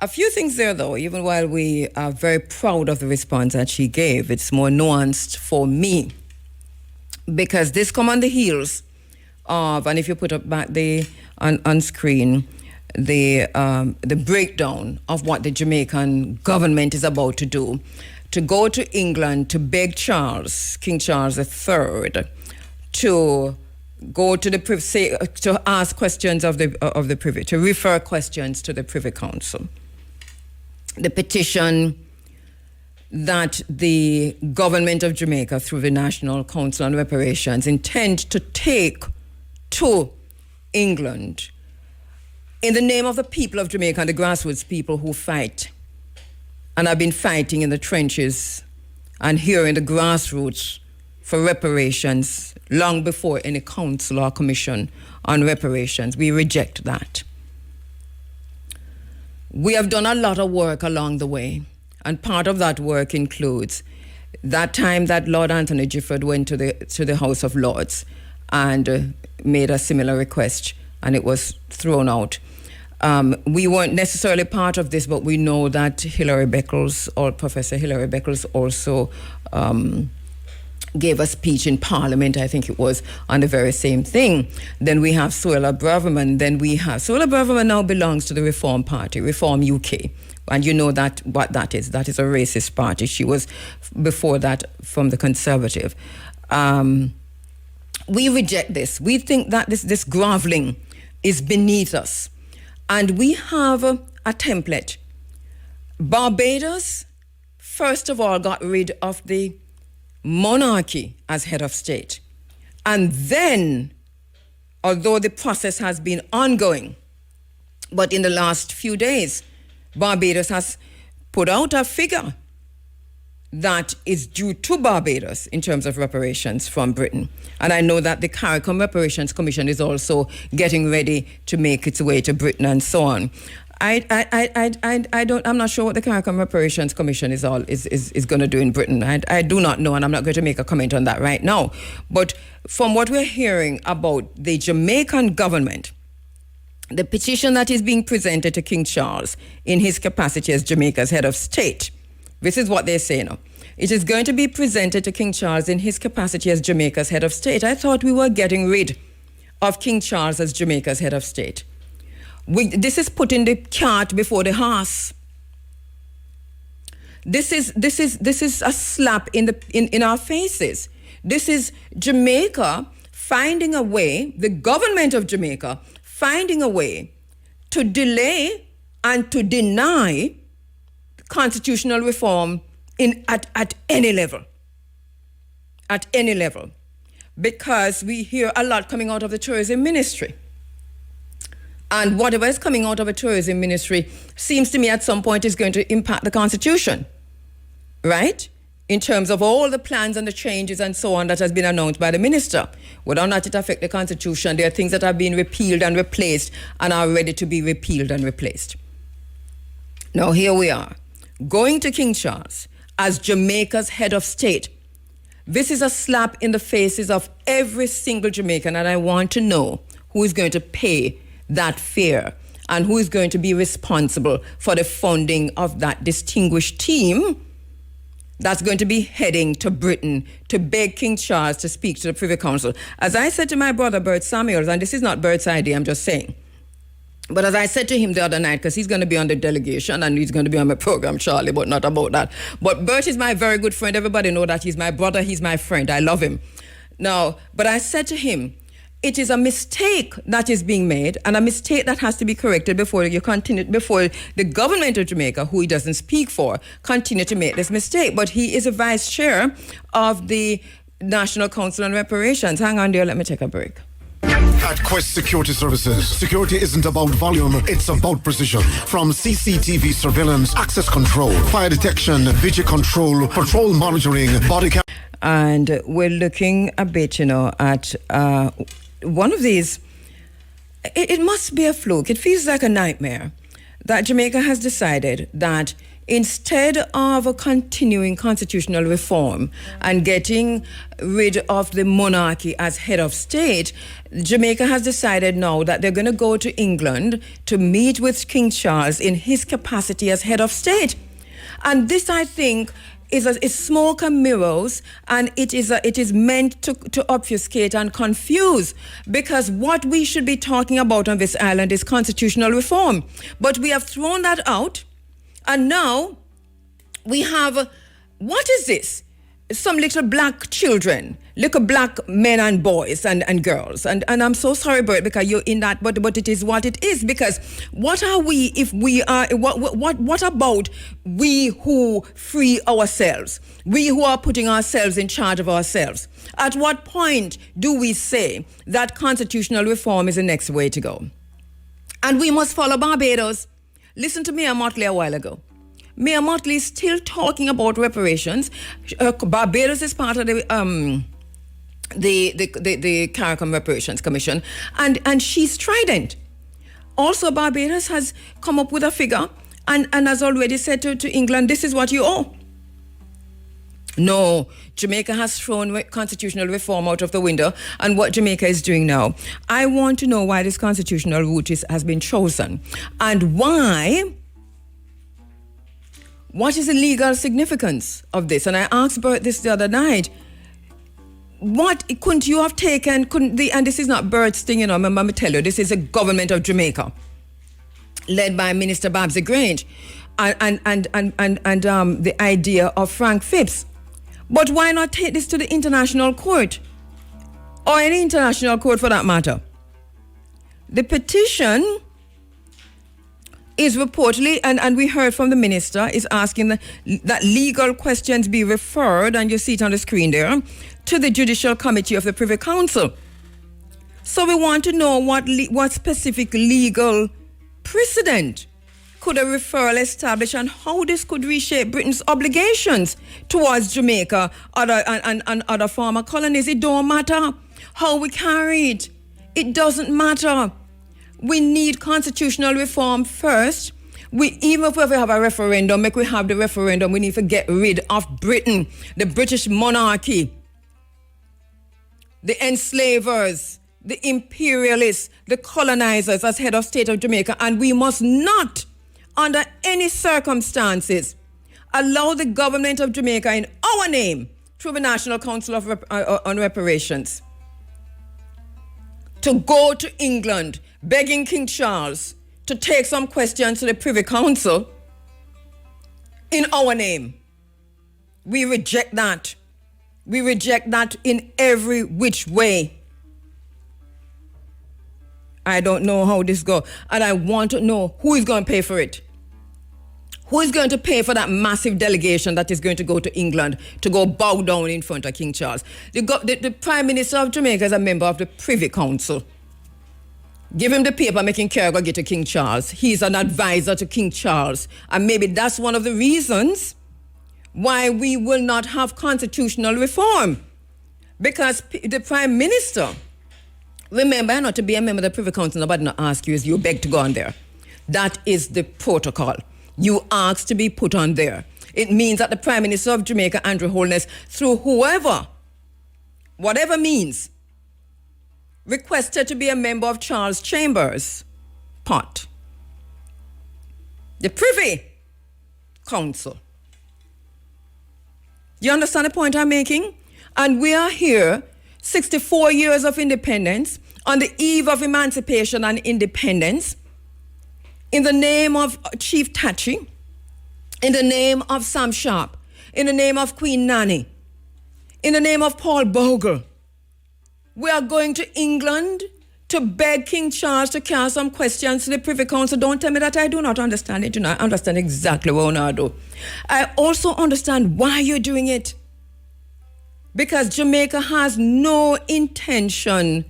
S1: A few things there, though, even while we are very proud of the response that she gave, it's more nuanced for me. Because this come on the heels of, and if you put up back on screen, the breakdown of what the Jamaican government is about to do, to go to England to beg King Charles III, to go to to ask questions of the Privy, to refer questions to the Privy Council. The petition that the government of Jamaica, through the National Council on Reparations, intend to take to England in the name of the people of Jamaica and the grassroots people who fight and have been fighting in the trenches and here in the grassroots for reparations long before any council or commission on reparations. We reject that. We have done a lot of work along the way, and part of that work includes that time that Lord Anthony Gifford went to the House of Lords and made a similar request, and it was thrown out. We weren't necessarily part of this, but we know that Professor Hilary Beckles also gave a speech in Parliament, I think it was, on the very same thing. Then we have Suella Braverman. Suella Braverman now belongs to the Reform Party, Reform UK. And you know what that is. That is a racist party. She was, before that, from the Conservative. We reject this. We think that this groveling is beneath us. And we have a template. Barbados, first of all, got rid of the monarchy as head of state. And then, although the process has been ongoing, but in the last few days, Barbados has put out a figure that is due to Barbados in terms of reparations from Britain. And I know that the CARICOM Reparations Commission is also getting ready to make its way to Britain and so on. I'm not sure what the CARICOM Reparations Commission is going to do in Britain. I do not know, and I'm not going to make a comment on that right now. But from what we're hearing about the Jamaican government, the petition that is being presented to King Charles in his capacity as Jamaica's head of state, this is what they say now. It is going to be presented to King Charles in his capacity as Jamaica's head of state. I thought we were getting rid of King Charles as Jamaica's head of state. This is putting the cart before the horse. This is a slap in our faces. This is Jamaica finding a way, the government of Jamaica finding a way to delay and to deny constitutional reform at any level. At any level. Because we hear a lot coming out of the tourism ministry. And whatever is coming out of a tourism ministry seems to me at some point is going to impact the Constitution, right? In terms of all the plans and the changes and so on that has been announced by the minister. Whether or not it affects the Constitution, there are things that have been repealed and replaced and are ready to be repealed and replaced. Now here we are, going to King Charles as Jamaica's head of state. This is a slap in the faces of every single Jamaican, and I want to know who is going to pay that fare and who is going to be responsible for the funding of that distinguished team that's going to be heading to Britain to beg King Charles to speak to the Privy Council. As I said to my brother Bert Samuels, and this is not Bert's idea, I'm just saying, but as I said to him the other night, because he's going to be on the delegation and he's going to be on my program, Charlie, but not about that. But Bert is my very good friend. Everybody know that he's my brother, he's my friend. I love him. Now, but I said to him, it is a mistake that is being made and a mistake that has to be corrected before the government of Jamaica, who he doesn't speak for, continue to make this mistake. But he is a vice chair of the National Council on Reparations. Hang on there, let me take a break.
S8: At Quest Security Services, security isn't about volume, it's about precision. From CCTV surveillance, access control, fire detection, video control, patrol monitoring, body cam.
S1: And we're looking a bit, at one of these. It must be a fluke. It feels like a nightmare that Jamaica has decided that instead of a continuing constitutional reform and getting rid of the monarchy as head of state, Jamaica has decided now that they're going to go to England to meet with King Charles in his capacity as head of state. And this, I think, is smoke and mirrors, and it is meant to obfuscate and confuse, because what we should be talking about on this island is constitutional reform. But we have thrown that out, and now we have, what is this? Some little black children, little black men and boys and girls. And I'm so sorry, Bert, because you're in that, but it is what it is. Because what are we if we are, what about we who free ourselves? We who are putting ourselves in charge of ourselves? At what point do we say that constitutional reform is the next way to go? And we must follow Barbados. Listen to Mayor Motley a while ago. Mayor Motley is still talking about reparations. Barbados is part of the CARICOM Reparations Commission, and she's strident. Also, Barbados has come up with a figure and has already said to England, this is what you owe. No, Jamaica has thrown constitutional reform out of the window, and what Jamaica is doing now. I want to know why this constitutional route has been chosen, and what is the legal significance of this? And I asked Bert this the other night. What couldn't you have taken? And this is not Bert's thing, remember me tell you, this is the government of Jamaica, led by Minister Babsy Grange, and the idea of Frank Phipps. But why not take this to the international court, or any international court for that matter? The petition is reportedly, and we heard from the minister, is asking that legal questions be referred, and you see it on the screen there, to the Judicial Committee of the Privy Council. So we want to know what specific legal precedent could a referral establish, and how this could reshape Britain's obligations towards Jamaica and other former colonies. It don't matter how we carry it. It doesn't matter. We need constitutional reform first. Even if we have a referendum, make we have the referendum, we need to get rid of Britain, the British monarchy, the enslavers, the imperialists, the colonizers as head of state of Jamaica. And we must not, under any circumstances, allow the government of Jamaica in our name, through the National Council on Reparations, to go to England begging King Charles to take some questions to the Privy Council in our name. We reject that. We reject that in every which way. I don't know how this goes, and I want to know who is going to pay for it. Who is going to pay for that massive delegation that is going to go to England to go bow down in front of King Charles? The Prime Minister of Jamaica is a member of the Privy Council. Give him the paper, making care go get to King Charles. He's an advisor to King Charles. And maybe that's one of the reasons why we will not have constitutional reform. Because the Prime Minister, remember, not to be a member of the Privy Council, nobody not ask you, is you beg to go on there. That is the protocol. You ask to be put on there. It means that the Prime Minister of Jamaica, Andrew Holness, through whoever, whatever means, requested to be a member of Charles Chambers' pot. The Privy Council. You understand the point I'm making? And we are here, 64 years of independence, on the eve of emancipation and independence, in the name of Chief Tachi, in the name of Sam Sharp, in the name of Queen Nanny, in the name of Paul Bogle. We are going to England to beg King Charles to cast some questions to the Privy Council. Don't tell me that I do not understand it. I understand exactly what I do. I also understand why you're doing it. Because Jamaica has no intention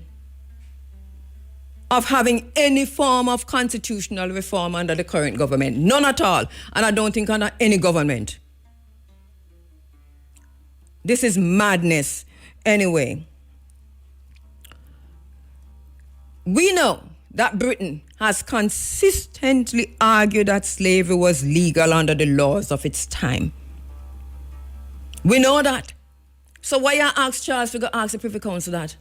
S1: of having any form of constitutional reform under the current government. None at all. And I don't think under any government. This is madness. Anyway, we know that Britain has consistently argued that slavery was legal under the laws of its time. We know that. So why you ask Charles to go ask the Privy Council that?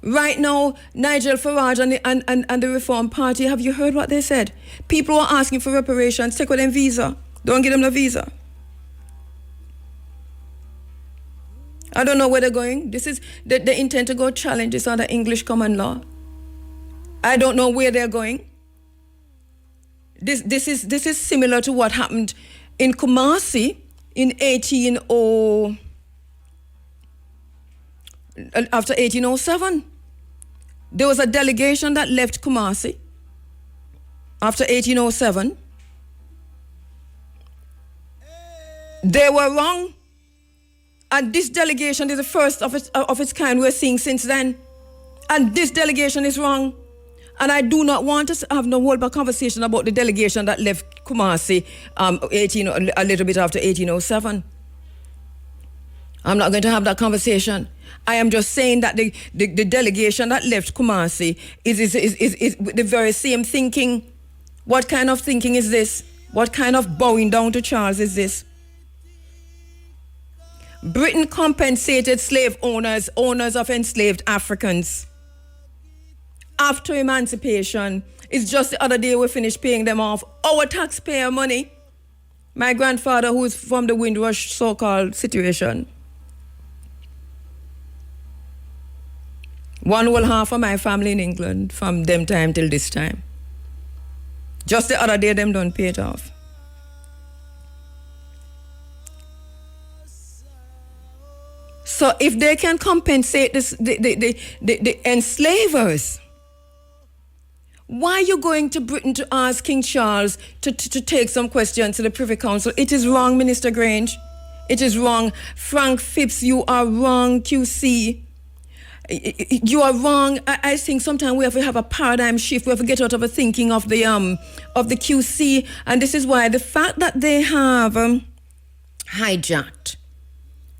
S1: Right now, Nigel Farage and the Reform Party, have you heard what they said? People are asking for reparations, take with them visa. Don't give them the visa. I don't know where they're going. This is, they intend to go challenge this under English common law. I don't know where they're going. This is similar to what happened in Kumasi in after 1807. There was a delegation that left Kumasi after 1807. They were wrong. And this delegation is the first of its kind we're seeing since then. And this delegation is wrong. And I do not want to have no whole conversation about the delegation that left Kumasi a little bit after 1807. I'm not going to have that conversation. I am just saying that the delegation that left Kumasi is the very same thinking. What kind of thinking is this? What kind of bowing down to Charles is this? Britain compensated slave owners of enslaved Africans after emancipation. It's just the other day we finished paying them off our taxpayer money. My grandfather, who is from the Windrush so-called situation. One whole half of my family in England from them time till this time. Just the other day, them don't pay it off. So if they can compensate the enslavers, why are you going to Britain to ask King Charles to take some questions to the Privy Council? It is wrong, Minister Grange. It is wrong. Frank Phipps, you are wrong, QC. You are wrong. I think sometimes we have to have a paradigm shift. We have to get out of a thinking of the QC. And this is why the fact that they have hijacked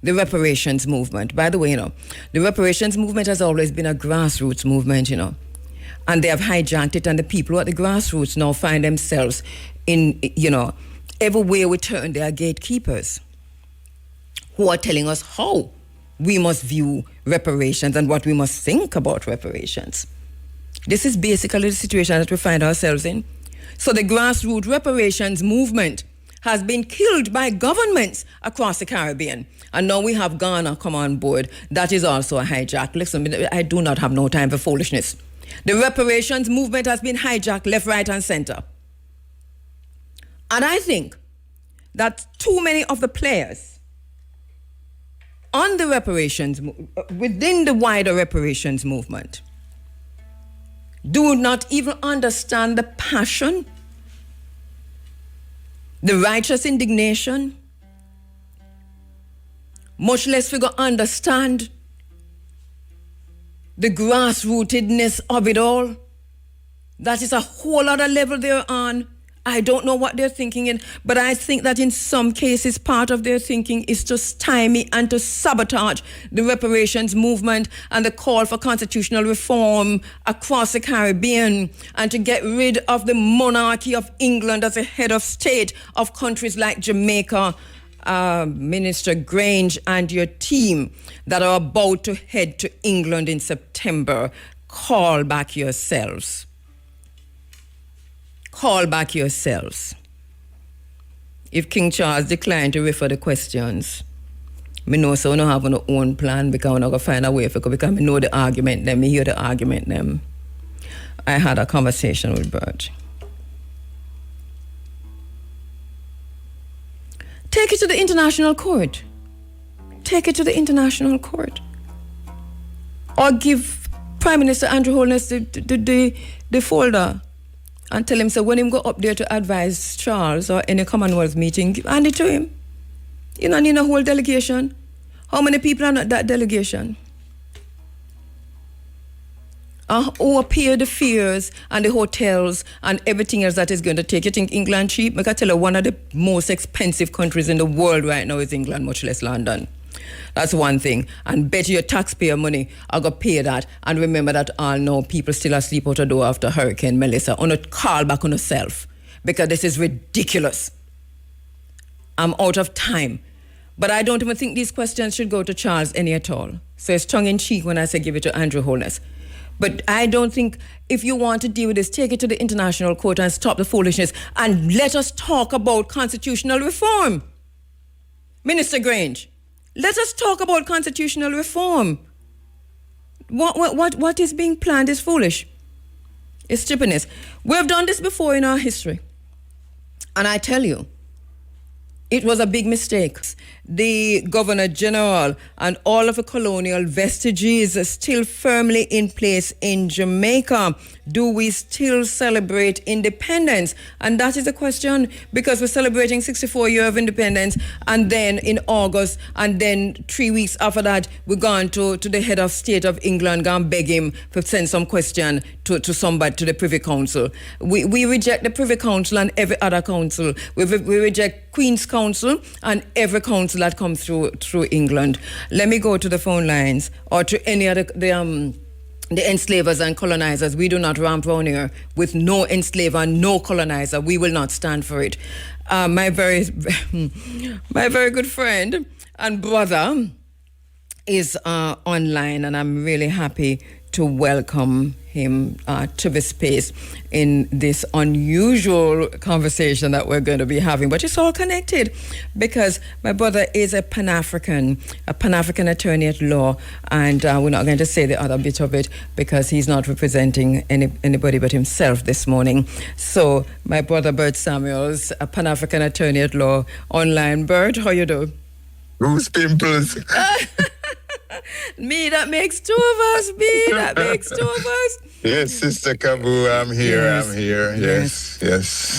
S1: the reparations movement. By the way, the reparations movement has always been a grassroots movement, and they have hijacked it, and the people at the grassroots now find themselves in, everywhere we turn, they are gatekeepers who are telling us how we must view reparations and what we must think about reparations. This is basically the situation that we find ourselves in. So the grassroots reparations movement has been killed by governments across the Caribbean. And now we have Ghana come on board. That is also a hijack. Listen, I do not have no time for foolishness. The reparations movement has been hijacked left, right, and center. And I think that too many of the players on the reparations, within the wider reparations movement, do not even understand the passion, the righteous indignation, much less we go understand the grassrootedness of it all. That is a whole other level they're on. I don't know what they're thinking in, but I think that in some cases, part of their thinking is to stymie and to sabotage the reparations movement and the call for constitutional reform across the Caribbean, and to get rid of the monarchy of England as a head of state of countries like Jamaica. Minister Grange and your team that are about to head to England in September, call back yourselves. Call back yourselves. If King Charles declined to refer the questions, me know so we don't have our own plan, because we're not going to find a way for it, because we know the argument them, me hear the argument them. I had a conversation with Bert. Take it to the international court. Take it to the international court. Or give Prime Minister Andrew Holness the folder and tell him, so when him go up there to advise Charles or any Commonwealth meeting, hand it to him. You don't need a whole delegation. How many people are at that delegation? Who appear the fears and the hotels and everything else that is going to take. You think England cheap? I can tell you, one of the most expensive countries in the world right now is England, much less London. That's one thing. And bet your taxpayer money, I got pay that. And remember that all know people still asleep out the door after Hurricane Melissa. On a call back on yourself, because this is ridiculous. I'm out of time. But I don't even think these questions should go to Charles any at all. So it's tongue-in-cheek when I say give it to Andrew Holness. But I don't think if you want to deal with this, take it to the International Court and stop the foolishness and let us talk about constitutional reform. Minister Grange, let us talk about constitutional reform. What is being planned is foolish. It's stupidness. We've done this before in our history. And I tell you, it was a big mistake. The Governor General and all of the colonial vestiges are still firmly in place in Jamaica. Do we still celebrate independence? And that is the question, because we're celebrating 64 years of independence, and then in August, and then 3 weeks after that, we're gone to the head of state of England, go and beg him to send some question to somebody, to the Privy Council. We reject the Privy Council and every other council. We reject Queen's Council and every council that comes through England. Let me go to the phone lines, or to any other the enslavers and colonizers. We do not ramp around here with no enslaver, no colonizer. We will not stand for it. My very good friend and brother is online, and I'm really happy to welcome him to the space in this unusual conversation that we're going to be having. But it's all connected, because my brother is a Pan-African attorney at law, and we're not going to say the other bit of it because he's not representing anybody but himself this morning. So my brother Bert Samuels, a Pan-African attorney at law, online. Bert, how you do?
S9: Who's pimples?
S1: Me, that makes two of us. Me, that makes two of us.
S9: Yes, Sister Kabu, I'm here.
S1: Yes.
S9: I'm here. Yes.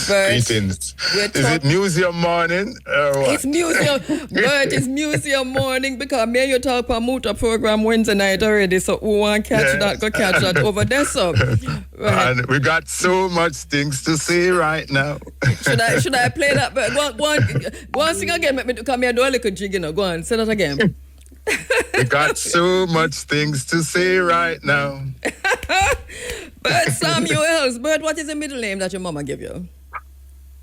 S1: Bert,
S9: greetings. Is it museum morning or what?
S1: It's museum. Bert, it's museum morning, because me and you talk about Muta program Wednesday night already. So who want to catch that? Go catch that over there. So, right.
S9: And we got so much things to say right now.
S1: Should I play that? But go on, sing again. Make me come here, do a little jig, Go on, say that again.
S9: We got so much things to say right now.
S1: Bert Samuels. Bert, what is the middle name that your mama gave you?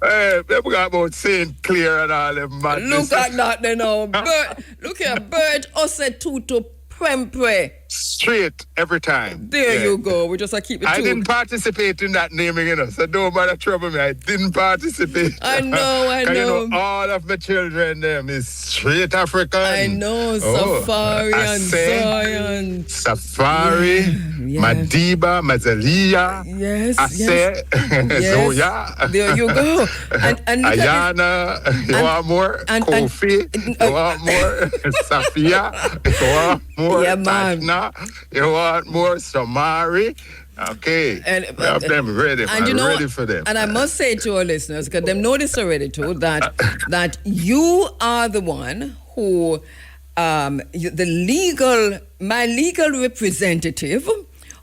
S9: Hey, we got about St. Clair and all them madness.
S1: Look at that, they know. Bert, look here, Bert Ose Tutu Prempre.
S9: Straight every time.
S1: There you go. We just keep it.
S9: I didn't participate in that naming, so don't bother trouble me. I didn't participate.
S1: I know.
S9: You know, all of my children, them is straight African.
S1: I know, Safari and Zion.
S9: Safari, Madiba, Mazalia, Zoya.
S1: There you go. And
S9: Ayana, you want more? Kofi, you want more? Safia, you want more?
S1: Yeah, man.
S9: You want more? Samari? Okay.
S1: And
S9: have them ready. I'm ready for them.
S1: And I must say to our listeners, because they know this already too, that you are the one who, my legal representative,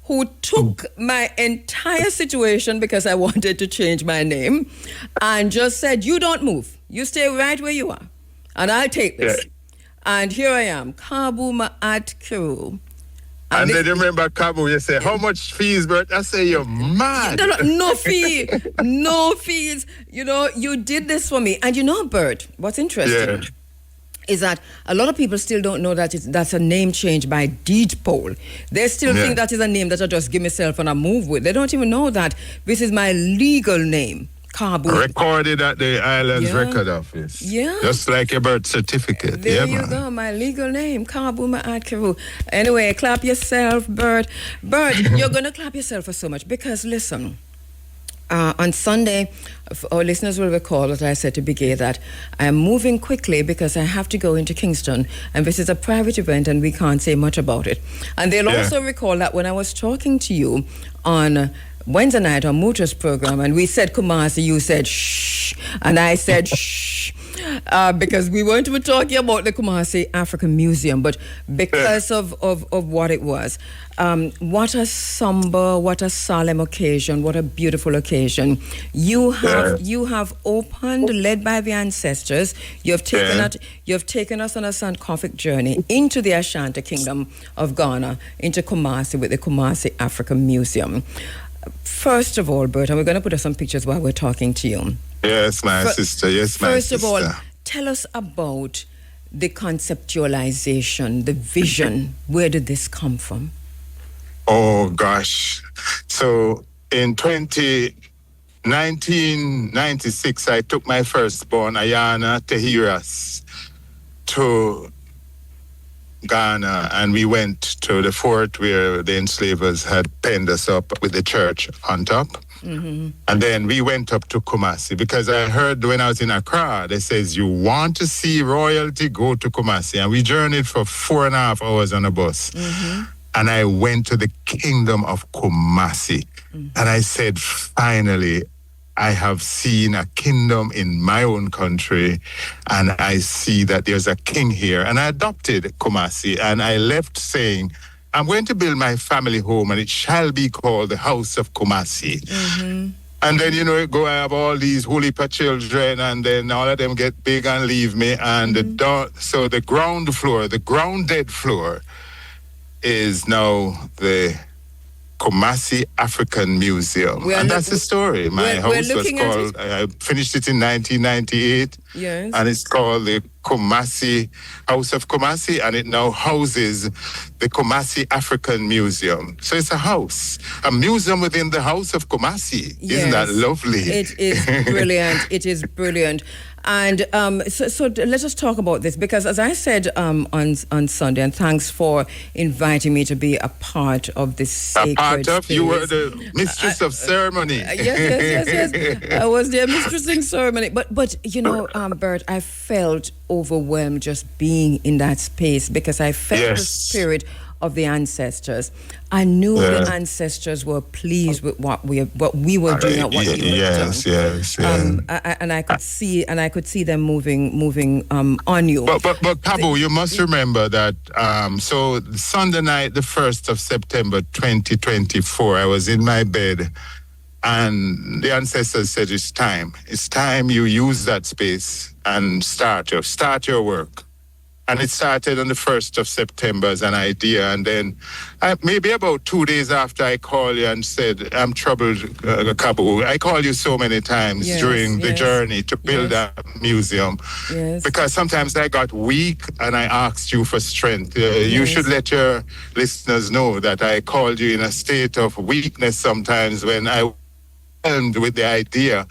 S1: who took my entire situation, because I wanted to change my name, and just said, you don't move. You stay right where you are. And I'll take this. Yeah. And here I am, Kabu Ma'at Kiru.
S9: And then remember, Kabu, you say, how much fees, Bert? I say, you're mad.
S1: No fee. No fees. You know, you did this for me. And you know, Bert, what's interesting is that a lot of people still don't know that that's a name change by deed poll. They still think that is a name that I just give myself and I move with. They don't even know that this is my legal name. Kabu.
S9: Recorded at the Islands Record Office.
S1: Yeah.
S9: Just like your birth certificate.
S1: There you go, my legal name, Kabu Ma'at. Anyway, clap yourself, Bert. Bert, you're going to clap yourself for so much, because listen, on Sunday, our listeners will recall that I said to Bigay that I am moving quickly because I have to go into Kingston, and this is a private event and we can't say much about it. And they'll also recall that when I was talking to you on Wednesday night on Muta's program, and we said Kumasi, you said shh, and I said shh. because we weren't even talking about the Kumasi African Museum, but because of what it was. What a somber, what a solemn occasion, what a beautiful occasion. You have opened, led by the ancestors. You have taken us on a scientific journey into the Ashanti Kingdom of Ghana, into Kumasi with the Kumasi African Museum. First of all, Bert, and we're going to put up some pictures while we're talking to you.
S9: Yes, my sister. Yes, my sister.
S1: First of all, tell us about the conceptualization, the vision. Where did this come from?
S9: Oh, gosh. So in 1996, I took my firstborn, Ayana Tehiras, to Ghana, and we went to the fort where the enslavers had penned us up with the church on top. Mm-hmm. And then we went up to Kumasi because I heard when I was in Accra, they says, you want to see royalty, go to Kumasi. And we journeyed for 4.5 hours on a bus. Mm-hmm. And I went to the kingdom of Kumasi. Mm-hmm. And I said, finally, I have seen a kingdom in my own country, and I see that there's a king here. And I adopted Kumasi, and I left saying, I'm going to build my family home, and it shall be called the House of Kumasi. Mm-hmm. And then, I have all these holy children, and then all of them get big and leave me. And so the ground floor, the grounded floor, is now the Kumasi African Museum. And that's the story. My house was called, I finished it in 1998. Yes. And it's called the Kumasi House of Kumasi, and it now houses the Kumasi African Museum. So it's a museum within the House of Kumasi. Yes. Isn't that lovely?
S1: It is brilliant. It is brilliant. And so let's just talk about this, because as I said on Sunday, and thanks for inviting me to be a part of this sacred space.
S9: You were the mistress of ceremony.
S1: Yes. I was the mistressing ceremony. But Bert, I felt overwhelmed just being in that space, because I felt the spirit of the ancestors. I knew the ancestors were pleased with what we were doing and what we were doing.
S9: Yes.
S1: And I could see them moving on you.
S9: But Kabu, you must remember that. So Sunday night, the 1st of September, 2024, I was in my bed, and the ancestors said, "It's time. It's time you use that space and start your work." And it started on the 1st of September as an idea. And then maybe about 2 days after, I called you and said, I'm troubled, Kabu. I called you so many times during the journey to build a museum. Yes. Because sometimes I got weak and I asked you for strength. You should let your listeners know that I called you in a state of weakness sometimes when I went with the idea.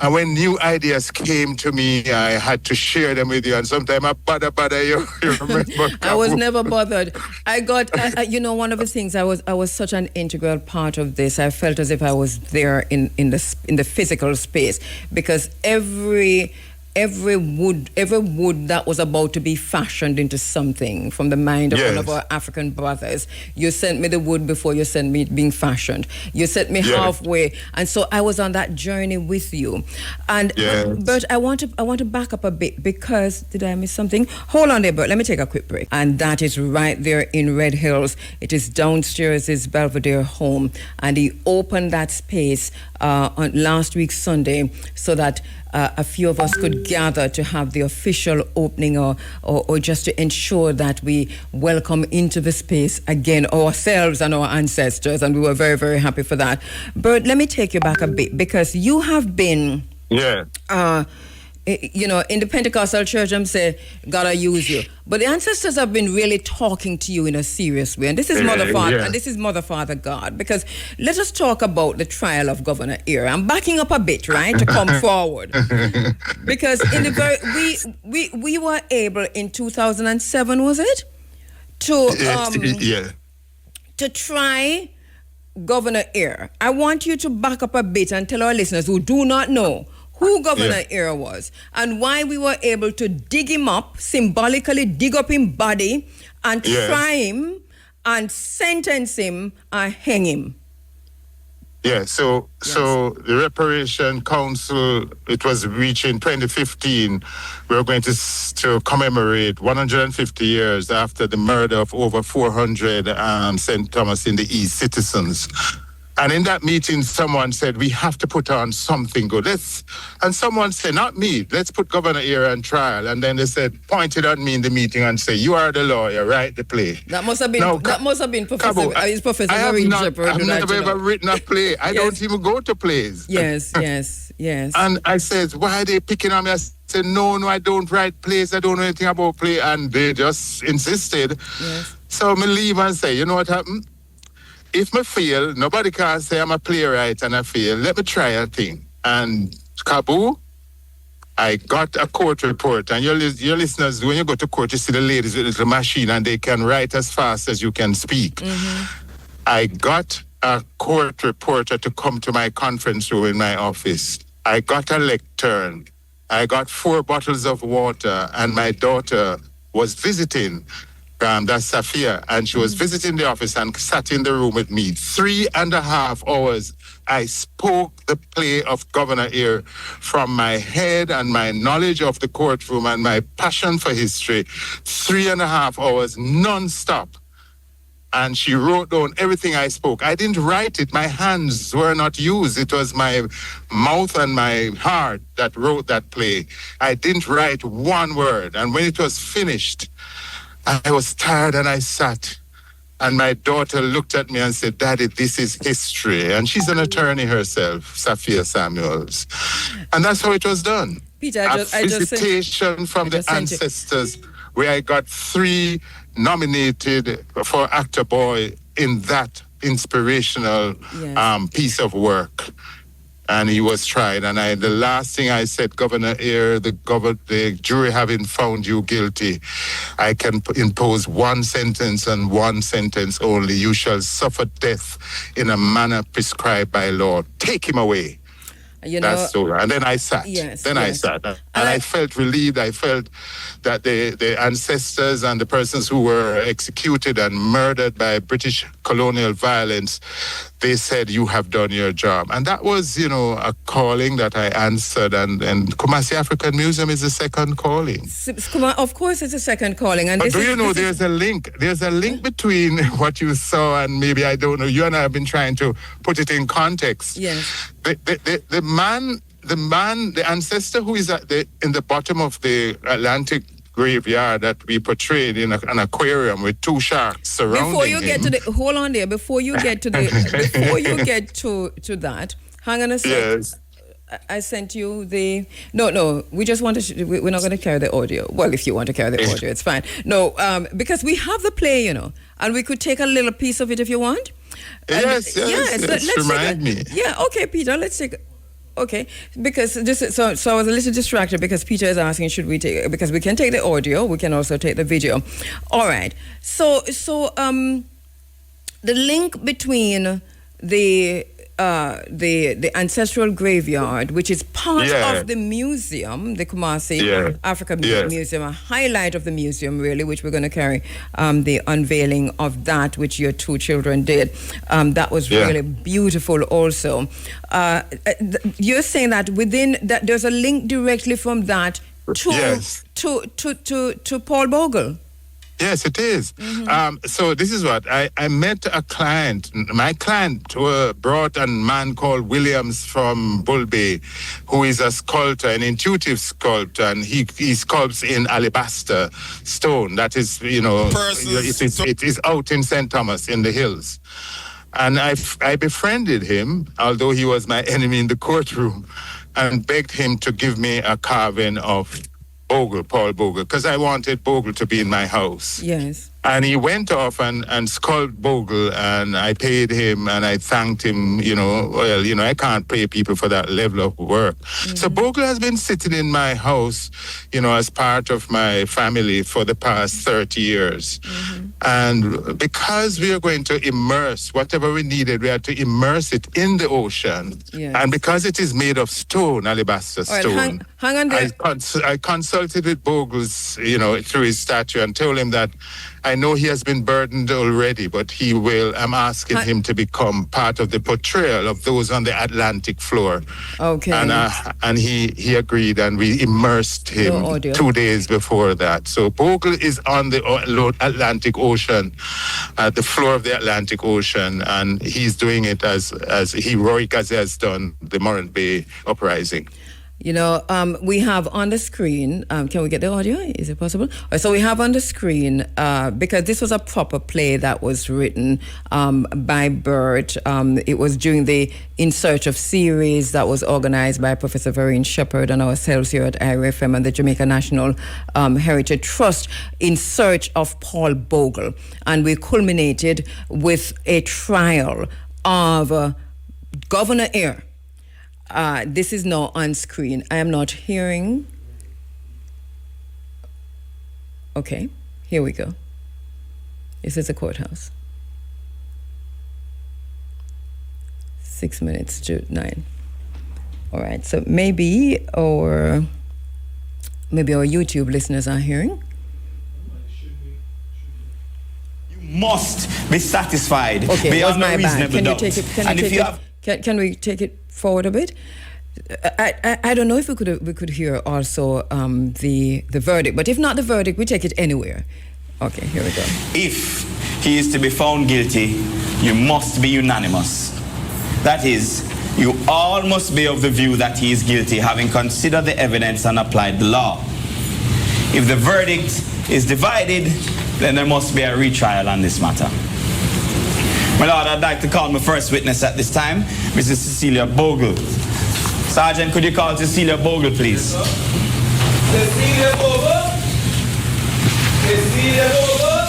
S9: And when new ideas came to me, I had to share them with you. And sometimes I bother you. You remember?
S1: I was never bothered. I got, one of the things, I was such an integral part of this. I felt as if I was there in the physical space, because every wood that was about to be fashioned into something from the mind of one of our African brothers. You sent me the wood before you sent me being fashioned. You sent me halfway, and so I was on that journey with you. And Bert, I want to back up a bit, because did I miss something? Hold on there, Bert. Let me take a quick break. And that is right there in Red Hills. It is downstairs his Belvedere home, and he opened that space on last week Sunday so that a few of us could gather to have the official opening or just to ensure that we welcome into the space again ourselves and our ancestors, and we were very, very happy for that. Bert, let me take you back a bit, because you have been in the Pentecostal church, I'm saying, God, I use you. But the ancestors have been really talking to you in a serious way. And this is Mother Father, and this is Mother Father God. Because let us talk about the trial of Governor Eyre. I'm backing up a bit, right, to come forward. Because in the we were able in 2007, was it? To try Governor Eyre. I want you to back up a bit and tell our listeners who do not know who Governor Eyre was and why we were able to dig him up, symbolically dig up his body and try him and sentence him and hang him.
S9: Yeah, so the Reparation Council, it was reaching 2015. We were going to commemorate 150 years after the murder of over 400 St. Thomas in the East citizens. And in that meeting, someone said, we have to put on something good. And someone said, not me, let's put Governor Eyre on trial. And then they said, pointed at me in the meeting and say, you are the lawyer, write the play.
S1: That must have been Professor, Professor
S9: I have
S1: Maureen
S9: not,
S1: Shepherd.
S9: I've never ever written a play. I don't even go to plays.
S1: Yes.
S9: And I said, why are they picking on me? I said, no, I don't write plays. I don't know anything about play. And they just insisted. Yes. So I leave and say, you know what happened? If I fail, nobody can say I'm a playwright and I fail. Let me try a thing. And kaboo, I got a court report. And your listeners, when you go to court, you see the ladies with a little machine and they can write as fast as you can speak. Mm-hmm. I got a court reporter to come to my conference room in my office. I got a lectern. I got 4 bottles of water, and my daughter was visiting. That's Safia, and she was visiting the office and sat in the room with me. 3.5 hours, I spoke the play of Governor Eyre from my head and my knowledge of the courtroom and my passion for history. 3.5 hours, non-stop. And she wrote down everything I spoke. I didn't write it. My hands were not used. It was my mouth and my heart that wrote that play. I didn't write one word. And when it was finished, I was tired and I sat. And my daughter looked at me and said, Daddy, this is history. And she's an attorney herself, Safia Samuels. And that's how it was done.
S1: Peter,
S9: a visitation from the ancestors, where I got 3 nominated for Actor Boy in that inspirational piece of work. And he was tried. And the last thing I said, Governor Eyre, the jury having found you guilty, I can impose one sentence and one sentence only. You shall suffer death in a manner prescribed by law. Take him away. That's so. And then I sat. I sat. And I felt relieved. I felt that the ancestors and the persons who were executed and murdered by British colonial violence, they said, you have done your job. And that was, a calling that I answered. And Kumasi African Museum is the second calling.
S1: Of course, it's a second calling. And
S9: but there's a link. There's a link between what you saw and maybe, I don't know, you and I have been trying to put it in context.
S1: Yes.
S9: The ancestor who is in the bottom of the Atlantic graveyard that we portrayed in an aquarium with 2 sharks surrounding
S1: Before you get to hold on there. Before you get to that, hang on a second.
S9: Yes.
S1: I sent you the... No, we just want to... We're not going to carry the audio. Well, if you want to carry the audio, it's fine. No, because we have the play, and we could take a little piece of it if you want.
S9: Yes, let's remind me.
S1: Yeah, okay, Peter, let's take... Okay, because so I was a little distracted because Peter is asking, should we take... Because we can take the audio, we can also take the video. All right. So the link between the ancestral graveyard, which is part of the museum, the Kumasi African Museum, a highlight of the museum, really, which we're going to carry the unveiling of that, which your 2 children did. That was really beautiful also. You're saying that within that there's a link directly from that to Paul Bogle.
S9: Yes, it is. Mm-hmm. So this is what I met a client. My client brought a man called Williams from Bull Bay, who is a sculptor, an intuitive sculptor, and he sculpts in alabaster stone. That is, it is out in St. Thomas in the hills. And I befriended him, although he was my enemy in the courtroom, and begged him to give me a carving of Bogle, Paul Bogle, because I wanted Bogle to be in my house.
S1: Yes.
S9: And he went off and sculpted Bogle, and I paid him, and I thanked him, I can't pay people for that level of work. Mm-hmm. So Bogle has been sitting in my house, as part of my family for the past 30 years. Mm-hmm. And because we are going to immerse whatever we needed, we had to immerse it in the ocean. Yes. And because it is made of stone, alabaster stone.
S1: Right, hang on there.
S9: I consulted with Bogle's, through his statue, and told him that I know he has been burdened already, but I'm asking him to become part of the portrayal of those on the Atlantic floor.
S1: Okay.
S9: And he agreed, and we immersed him 2 days before that. So Bogle is on the Atlantic Ocean, at the floor of the Atlantic Ocean, and he's doing it as heroic as he has done the Morant Bay uprising.
S1: You know, we have on the screen, can we get the audio? Is it possible? So we have on the screen, because this was a proper play that was written by Bert. It was during the In Search of series that was organized by Professor Vereen Shepherd and ourselves here at IRFM and the Jamaica National Heritage Trust, in search of Paul Bogle. And we culminated with a trial of Governor Eyre. This is now on screen. I am not hearing. Okay, here we go. This is the courthouse. 6 minutes to 9. All right, so maybe our YouTube listeners are hearing.
S10: You must be satisfied.
S1: Okay,
S10: beyond
S1: my bad. Can
S10: doubt.
S1: you take it? Can we take it forward a bit? I don't know if we could hear also the verdict, but if not the verdict, we take it anywhere. Okay, here we go.
S10: If he is to be found guilty, you must be unanimous. That is, you all must be of the view that he is guilty, having considered the evidence and applied the law. If the verdict is divided, then there must be a retrial on this matter. My Lord, I'd like to call my first witness at this time, Mrs. Cecilia Bogle. Sergeant, could you call Cecilia Bogle, please?
S11: Cecilia Bogle? Cecilia Bogle?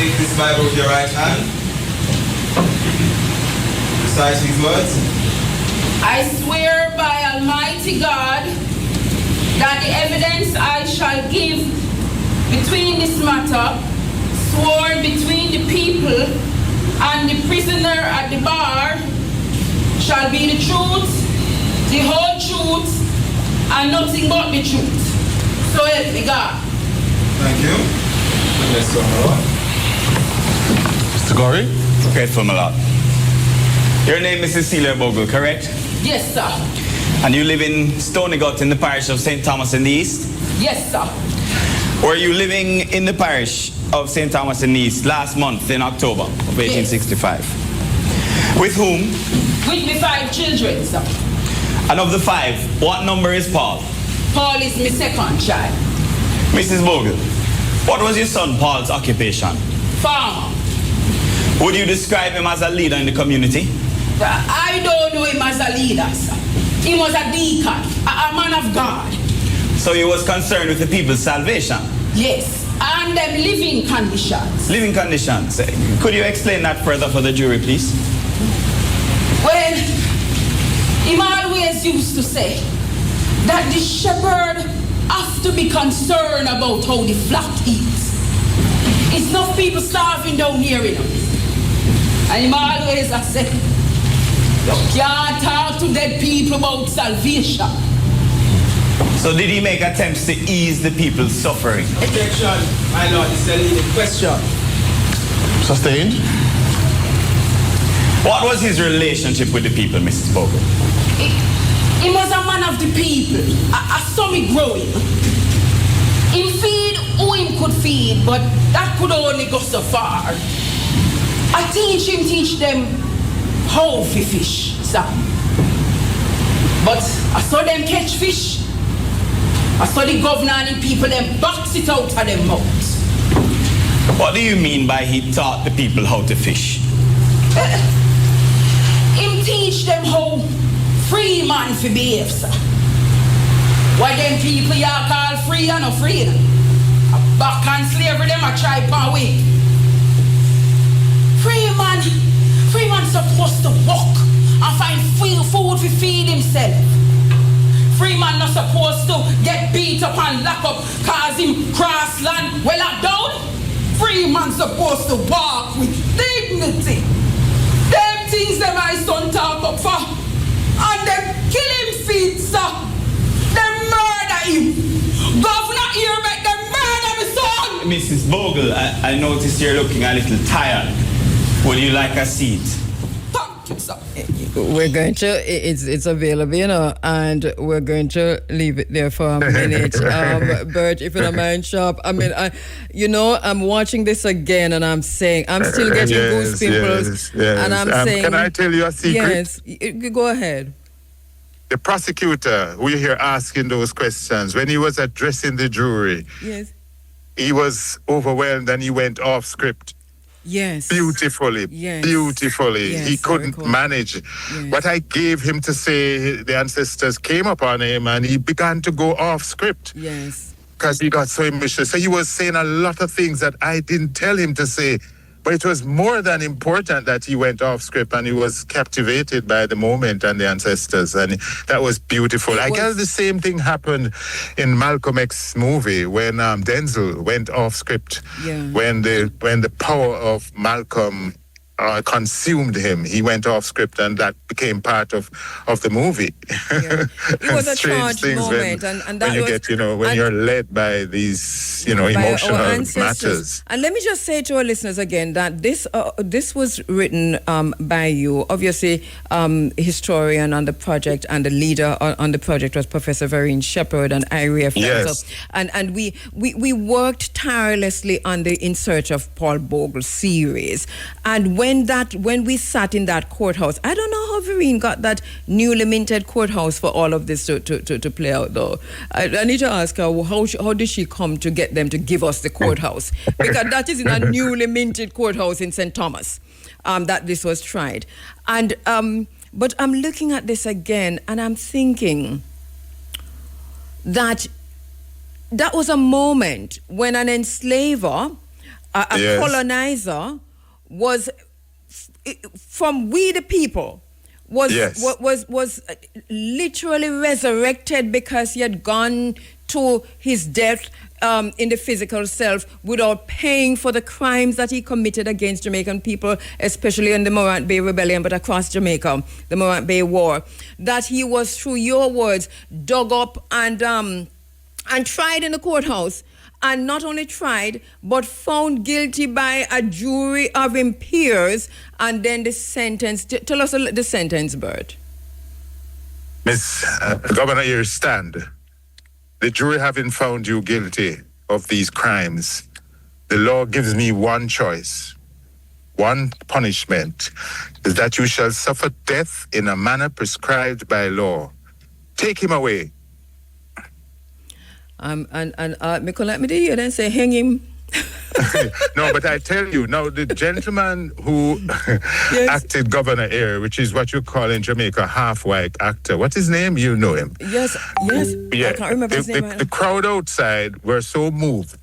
S11: Take this Bible with your right hand. Recite these words.
S12: I swear by Almighty God that the evidence I shall give between this matter, sworn between the people and the prisoner at the bar, shall be the truth, the whole truth, and nothing but the truth. So help me God.
S11: Thank you. Yes, sir, my Lord.
S10: Mr. Gorey? Grateful, my Lord. Your name is Cecilia Bogle, correct?
S12: Yes, sir.
S10: And you live in Stonygut in the parish of St. Thomas in the East?
S12: Yes, sir.
S10: Were you living in the parish of St. Thomas in the East last month in October of 1865? Yes. With whom?
S12: With the 5 children, sir.
S10: And of the 5, what number is Paul?
S12: Paul is my second child.
S10: Mrs. Bogle, what was your son Paul's occupation?
S12: Farmer.
S10: Would you describe him as a leader in the community?
S12: I don't know him as a leader, sir. He was a deacon, a man of God.
S10: So he was concerned with the people's salvation?
S12: Yes, and them living conditions.
S10: Living conditions. Could you explain that further for the jury, please?
S12: Well, he always used to say that the shepherd have to be concerned about how the flock eats. It's enough people starving down here, you know. And he always say, you can't talk to dead people about salvation.
S10: So did he make attempts to ease the people's suffering?
S11: Objection, my Lord, it's a leading question.
S2: Sustained.
S10: What was his relationship with the people, Mrs. Bogle?
S12: He was a man of the people, a stomach growing. He feed who he could feed, but that could only go so far. I teach them how to fish, sir. But I saw them catch fish. I saw the governor and the people them box it out of their mouths.
S10: What do you mean by he taught the people how to fish?
S12: Him teach them how free man fi behave, sir. Why them people y'all call free and not free? A back and a try power way. Freeman supposed to walk and find food to feed himself. Freeman not supposed to get beat up and lock up cause him cross land well up down. Freeman supposed to walk with dignity. Them things that my son talk up for. And them kill him feet, sir. Them murder him. Governor here make them murder my son.
S10: Mrs. Bogle, I notice you're looking a little tired. Would you like a seat?
S12: Thank you, sir.
S1: We're going to, it's available, you know, and we're going to leave it there for a minute. Bert, if you don't mind, sharp. I mean, I'm watching this again and I'm saying, I'm still getting goose pimples.
S9: Yes.
S1: And I'm saying.
S9: Can I tell you a secret?
S1: Yes, go ahead.
S9: The prosecutor who you hear asking those questions, when he was addressing the jury,
S1: yes,
S9: he was overwhelmed and he went off script.
S1: Yes.
S9: Beautifully.
S1: Yes.
S9: Beautifully.
S1: Yes,
S9: he couldn't manage.
S1: Yes.
S9: What I gave him to say, the ancestors came upon him and he began to go off script.
S1: Yes.
S9: Because he got so emotional. So he was saying a lot of things that I didn't tell him to say. But it was more than important that he went off script and he was captivated by the moment and the ancestors. And that was beautiful. I guess the same thing happened in Malcolm X's movie when Denzel went off script.
S1: Yeah.
S9: When the power of Malcolm consumed him, he went off script and that became part of the movie.
S1: Yeah. It was a charged moment. And that
S9: when you
S1: was,
S9: get, when you're led by these, emotional matters.
S1: And let me just say to our listeners again that this was written by you. Obviously, historian on the project and the leader on the project was Professor Vereen Shepherd and Iria Frankel.
S9: Yes.
S1: And we worked tirelessly on the In Search of Paul Bogle series. And when we sat in that courthouse, I don't know how Vereen got that newly minted courthouse for all of this to play out, though. I need to ask her, how did she come to get them to give us the courthouse? Because that is in a newly minted courthouse in St. Thomas that this was tried. And but I'm looking at this again and I'm thinking that was a moment when an enslaver, a colonizer, was from we the people was literally resurrected because he had gone to his death in the physical self without paying for the crimes that he committed against Jamaican people, especially in the Morant Bay Rebellion, but across Jamaica, the Morant Bay War. That he was, through your words, dug up and tried in the courthouse. And not only tried, but found guilty by a jury of his peers, and then the sentence. Tell us the sentence, Bert.
S9: Miss Governor, here stand. The jury having found you guilty of these crimes, the law gives me one choice, one punishment, is that you shall suffer death in a manner prescribed by law. Take him away.
S1: Me collect me the ear and say hang him.
S9: No, but I tell you, now the gentleman who acted Governor Eyre, which is what you call in Jamaica half-white actor, what's his name? You know him.
S1: Yes.
S9: Yeah.
S1: I can't remember his name right now.
S9: The crowd outside were so moved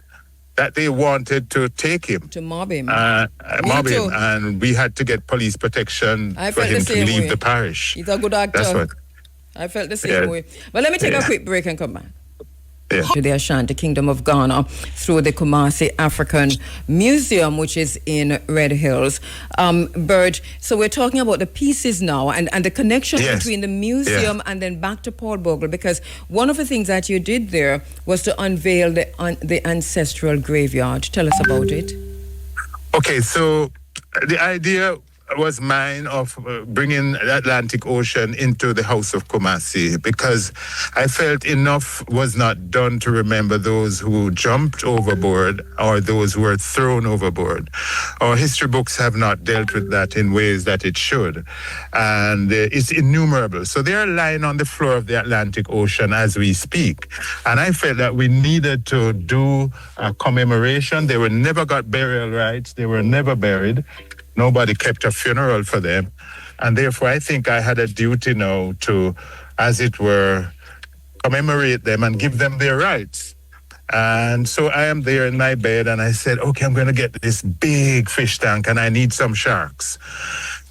S9: that they wanted to take him.
S1: To mob him.
S9: Mob him, and we had to get police protection for him to leave the parish.
S1: He's a good actor.
S9: That's what.
S1: I felt the same way. But let me take a quick break and come back.
S9: Yeah.
S1: To the Ashanti Kingdom of Ghana through the Kumasi African Museum, which is in Red Hills. Bert, so we're talking about the pieces now and the connection between the museum and then back to Paul Bogle, because one of the things that you did there was to unveil the ancestral graveyard. Tell us about it.
S9: Okay, so the idea was mine of bringing the Atlantic Ocean into the House of Kumasi, because I felt enough was not done to remember those who jumped overboard or those who were thrown overboard. Our history books have not dealt with that in ways that it should. And it's innumerable. So they're lying on the floor of the Atlantic Ocean as we speak. And I felt that we needed to do a commemoration. They were never got burial rights. They were never buried. Nobody kept a funeral for them. And therefore, I think I had a duty now to, as it were, commemorate them and give them their rights. And so I am there in my bed and I said, okay, I'm going to get this big fish tank and I need some sharks.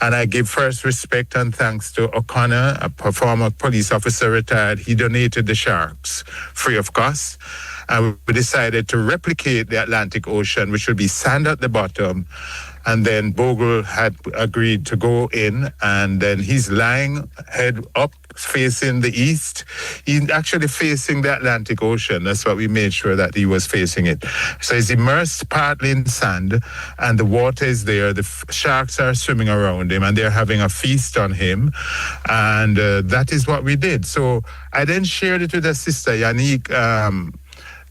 S9: And I give first respect and thanks to O'Connor, a former police officer retired. He donated the sharks free of cost. And we decided to replicate the Atlantic Ocean, which would be sand at the bottom. And then Bogle had agreed to go in, and then he's lying head up, facing the east. He's actually facing the Atlantic Ocean. That's what we made sure that he was facing it. So he's immersed partly in sand, and the water is there. The sharks are swimming around him, and they're having a feast on him. And that is what we did. So I then shared it with her sister, Yannick,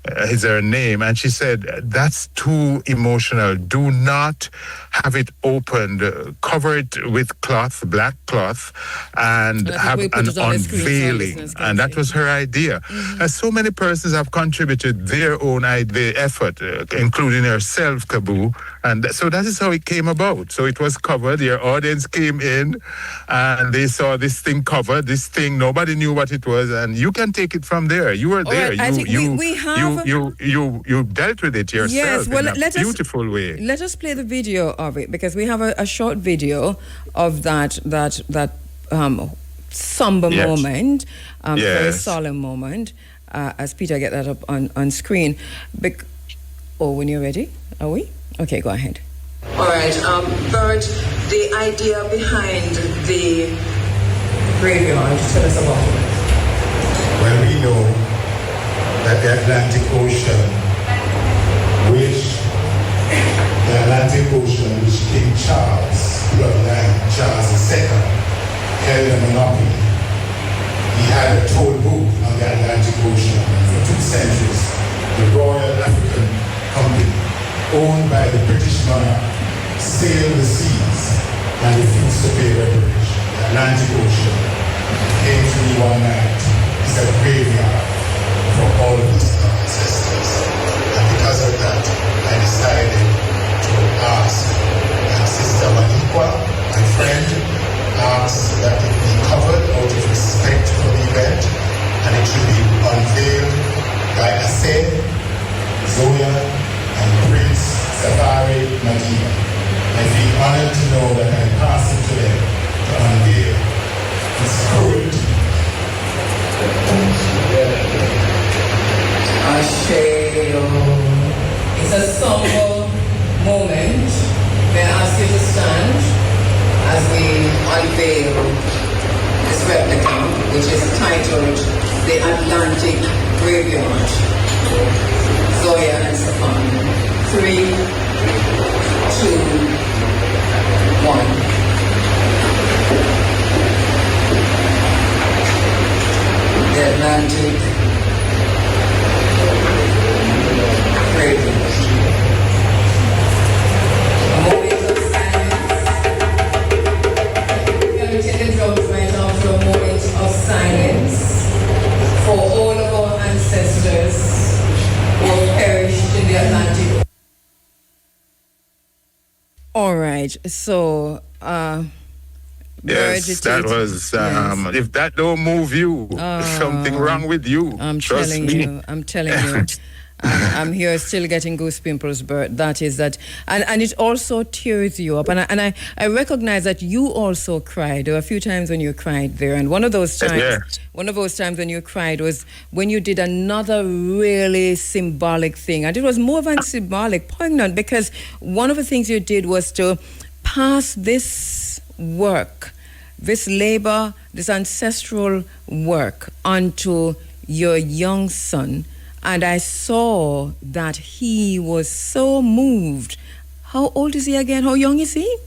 S9: is her name, and she said, that's too emotional. Do not have it opened. Cover it with cloth, black cloth, and have an unveiling. And that was her idea. Mm-hmm. So many persons have contributed their own effort, including herself, Kabu. And so that is how it came about. So it was covered. Your audience came in and they saw this thing covered, this thing, nobody knew what it was. And you can take it from there. You were there.
S1: Right, I think we have...
S9: You dealt with it yourself in a beautiful way.
S1: Let us play the video of it, because we have a short video of that somber moment, very solemn moment, as Peter get that up on screen. When you're ready, are we? Okay, go ahead.
S13: All right, Bert, the idea behind the graveyard, tell us about it.
S14: Well, we know that the Atlantic Ocean, which King Charles, bloodline Charles II, held a monopoly. He had a toll booth on the Atlantic Ocean. For 2 centuries, the Royal African Company, owned by the British monarch, sailed the seas and refused to pay reparation. The Atlantic Ocean came to me one night. It's a graveyard for all of these ancestors. And because of that, I decided to ask my sister Manikwa, my friend, asked that it be covered out of respect for the event, and it should be unveiled by Ased, Zoya, and Prince Safari Madiba. I feel honored to know that I pass it to them to unveil this cruelty.
S1: It's a somber moment. May I ask you to stand as we unveil this replica, which is titled The Atlantic Graveyard. Zoya and Safan. 3, 2, 1. The Atlantic Graveyard. A moment of silence. We're going to take the drums right now for a moment of silence for all of our ancestors who have perished in the Atlantic. All right, so
S9: yes, that was if that don't move you, something wrong with you.
S1: I'm telling you. I'm here still getting goose pimples, Bert. That is that, and it also tears you up. And I recognize that you also cried. There were a few times when you cried there, and one of those times when you cried was when you did another really symbolic thing, and it was more than symbolic, poignant, because one of the things you did was to pass this work, this labor, this ancestral work onto your young son. And I saw that he was so moved. How old is he again? How young is he?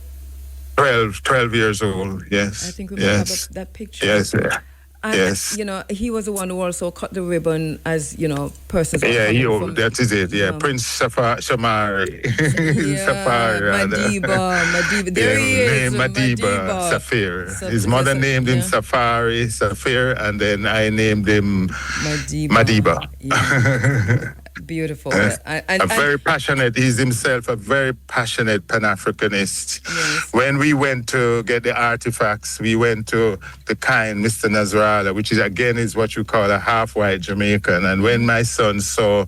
S9: 12 years old, yes.
S1: I think we might have that picture.
S9: Yes,
S1: and,
S9: yes.
S1: You know, he was the one who also cut the ribbon as, you know, persons.
S9: Yeah, that is it. Yeah, Prince Shamari.
S1: Madiba. There he is.
S9: Madiba Safir. His mother named him Safari, Safir, and then I named him Madiba.
S1: Yeah. Beautiful.
S9: Very passionate. He's himself a very passionate Pan-Africanist. Yes. When we went to get the artifacts, we went to the kind Mr. Nasrallah, which is again is what you call a half-white Jamaican. And when my son saw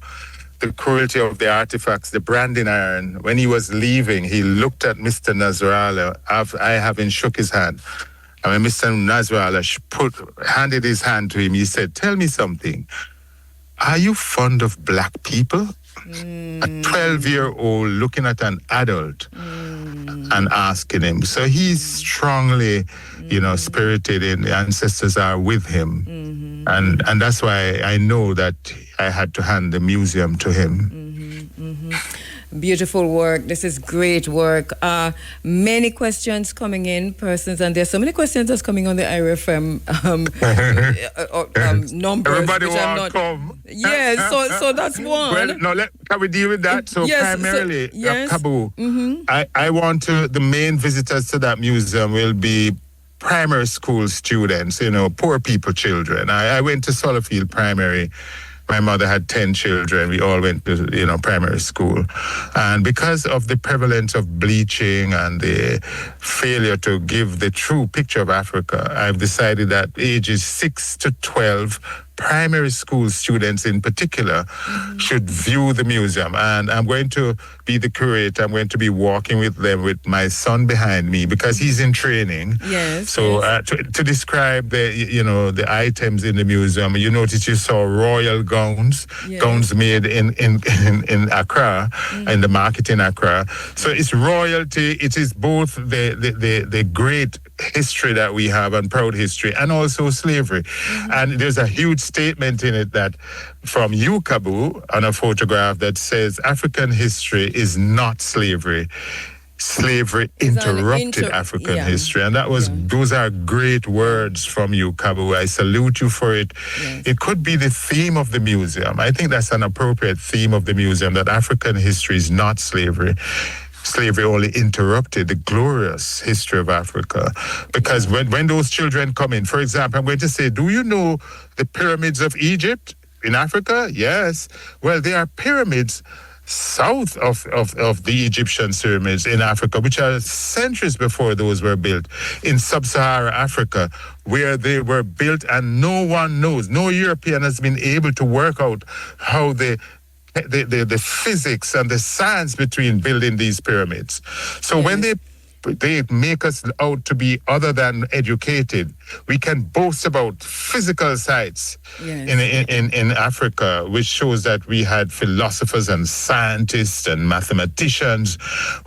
S9: the cruelty of the artifacts, the branding iron. When he was leaving, he looked at Mr. Nasrallah. I having shook his hand. And when Mr. Nasrallah handed his hand to him, he said, "Tell me something. Are you fond of black people?" A 12-year-old looking at an adult and asking him. So he's strongly, spirited, and the ancestors are with him. And that's why I know that I had to hand the museum to him.
S1: Beautiful work. This is great work. Many questions coming in, persons, and there's so many questions that's coming on the IRFM numbers.
S9: Everybody
S1: which I'm not.
S9: come.
S1: Yes, so that's one.
S9: Well, no, can we deal with that? So
S1: yes,
S9: primarily, Kabu,
S1: Mm-hmm.
S9: I want the main visitors to that museum will be primary school students, poor people children. I went to Solofield Primary. My mother had 10 children. We all went to, primary school. And because of the prevalence of bleaching and the failure to give the true picture of Africa, I've decided that ages 6 to 12, primary school students in particular, should view the museum. And I'm going to be the curator. I'm going to be walking with them with my son behind me because he's in training.
S1: Yes.
S9: So to describe the items in the museum, you notice you saw royal gowns, gowns made in Accra, in the market in Accra. So it's royalty. It is both the great history that we have and proud history, and also slavery. And there's a huge statement in it that from you, Kabu, on a photograph that says African history is not slavery. Slavery interrupted African history. And those are great words from you, Kabu. I salute you for it. Yes. It could be the theme of the museum. I think that's an appropriate theme of the museum, that African history is not slavery. Slavery only interrupted the glorious history of Africa. Because when those children come in, for example, I'm going to say, do you know the pyramids of Egypt in Africa? Yes. Well, there are pyramids south of the Egyptian pyramids in Africa, which are centuries before those were built, in sub-Saharan Africa, where they were built, and no one knows, no European has been able to work out how the physics and the science between building these pyramids. So when they make us out to be other than educated, we can boast about physical sites in Africa, which shows that we had philosophers and scientists and mathematicians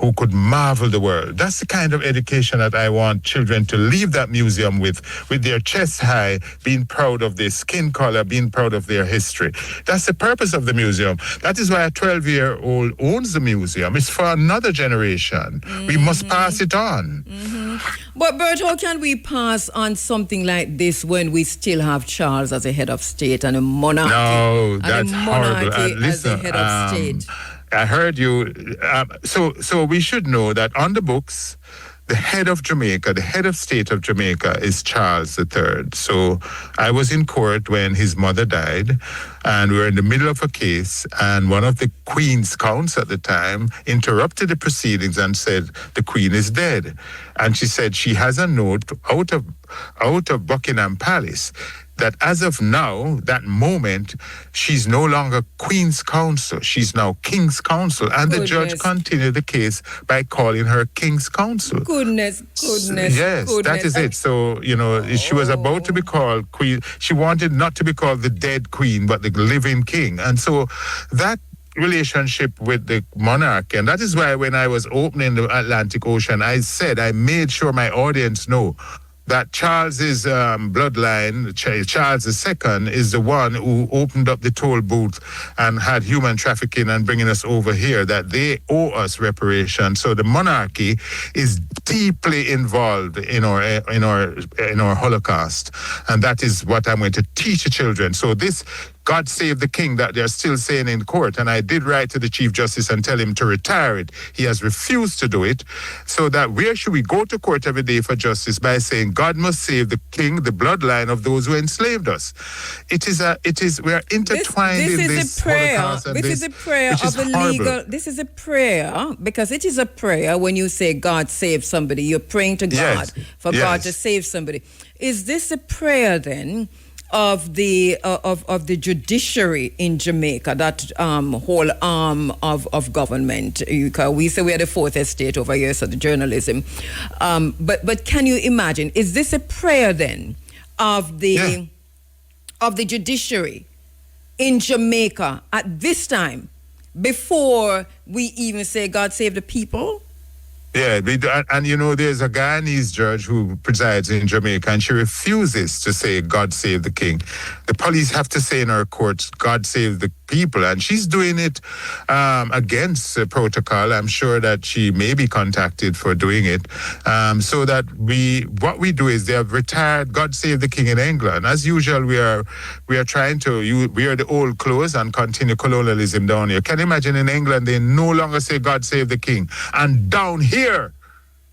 S9: who could marvel the world. That's the kind of education that I want children to leave that museum with their chest high, being proud of their skin color, being proud of their history. That's the purpose of the museum. That is why a 12-year-old owns the museum. It's for another generation. We must pass it on.
S1: But Bert, how can we pass on something like this when we still have Charles as a head of state and a monarchy?
S9: No, that's horrible.
S1: As a head of state.
S9: I heard you. So we should know that on the books, the head of Jamaica, the head of state of Jamaica is Charles III. So I was in court when his mother died, and we were in the middle of a case, and one of the Queen's counts at the time interrupted the proceedings and said, the Queen is dead. And she said she has a note out of Buckingham Palace that as of now, that moment, she's no longer Queen's Counsel. She's now King's Counsel. And the judge continued the case by calling her King's Counsel.
S1: Goodness.
S9: Yes, that is it. So, she was about to be called Queen. She wanted not to be called the dead Queen, but the living King. And so that relationship with the monarch, and that is why when I was opening the Atlantic Ocean, I made sure my audience know that Charles's bloodline, Charles II, is the one who opened up the toll booth and had human trafficking and bringing us over here, that they owe us reparations. So the monarchy is deeply involved in our Holocaust. And that is what I'm going to teach the children. So this God save the king that they're still saying in court. And I did write to the Chief Justice and tell him to retire it. He has refused to do it. So that where should we go to court every day for justice? By saying God must save the king, the bloodline of those who enslaved us. We are intertwined in this Holocaust.
S1: This is a prayer of a legal. This is a prayer because it is a prayer when you say God save somebody. You're praying to God for God to save somebody. Is this a prayer then of the judiciary in Jamaica, that whole arm of government. We say we are the fourth estate over here, so the journalism. But can you imagine? Is this a prayer then of the judiciary in Jamaica at this time, before we even say God save the people?
S9: Yeah, and you know, there's a Guyanese judge who presides in Jamaica, and she refuses to say, God save the king. The police have to say in our courts, God save the people, and she's doing it against protocol. I'm sure that she may be contacted for doing it. So that what we do is they have retired God save the king in England. As usual, we are trying to wear the old clothes and continue colonialism down here. Can you imagine in England, they no longer say God save the king. And down here,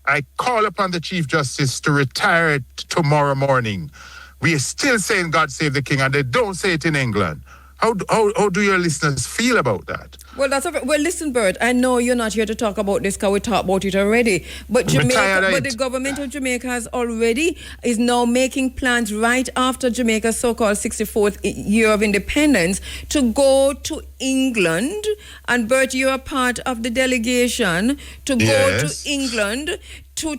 S9: I call upon the Chief Justice to retire it tomorrow morning. We are still saying God save the king, and they don't say it in England. How do your listeners feel about that?
S1: Well, well, listen, Bert, I know you're not here to talk about this because we talked about it already. But the government of Jamaica is now making plans right after Jamaica's so-called 64th year of independence to go to England. And Bert, you're a part of the delegation to go to England to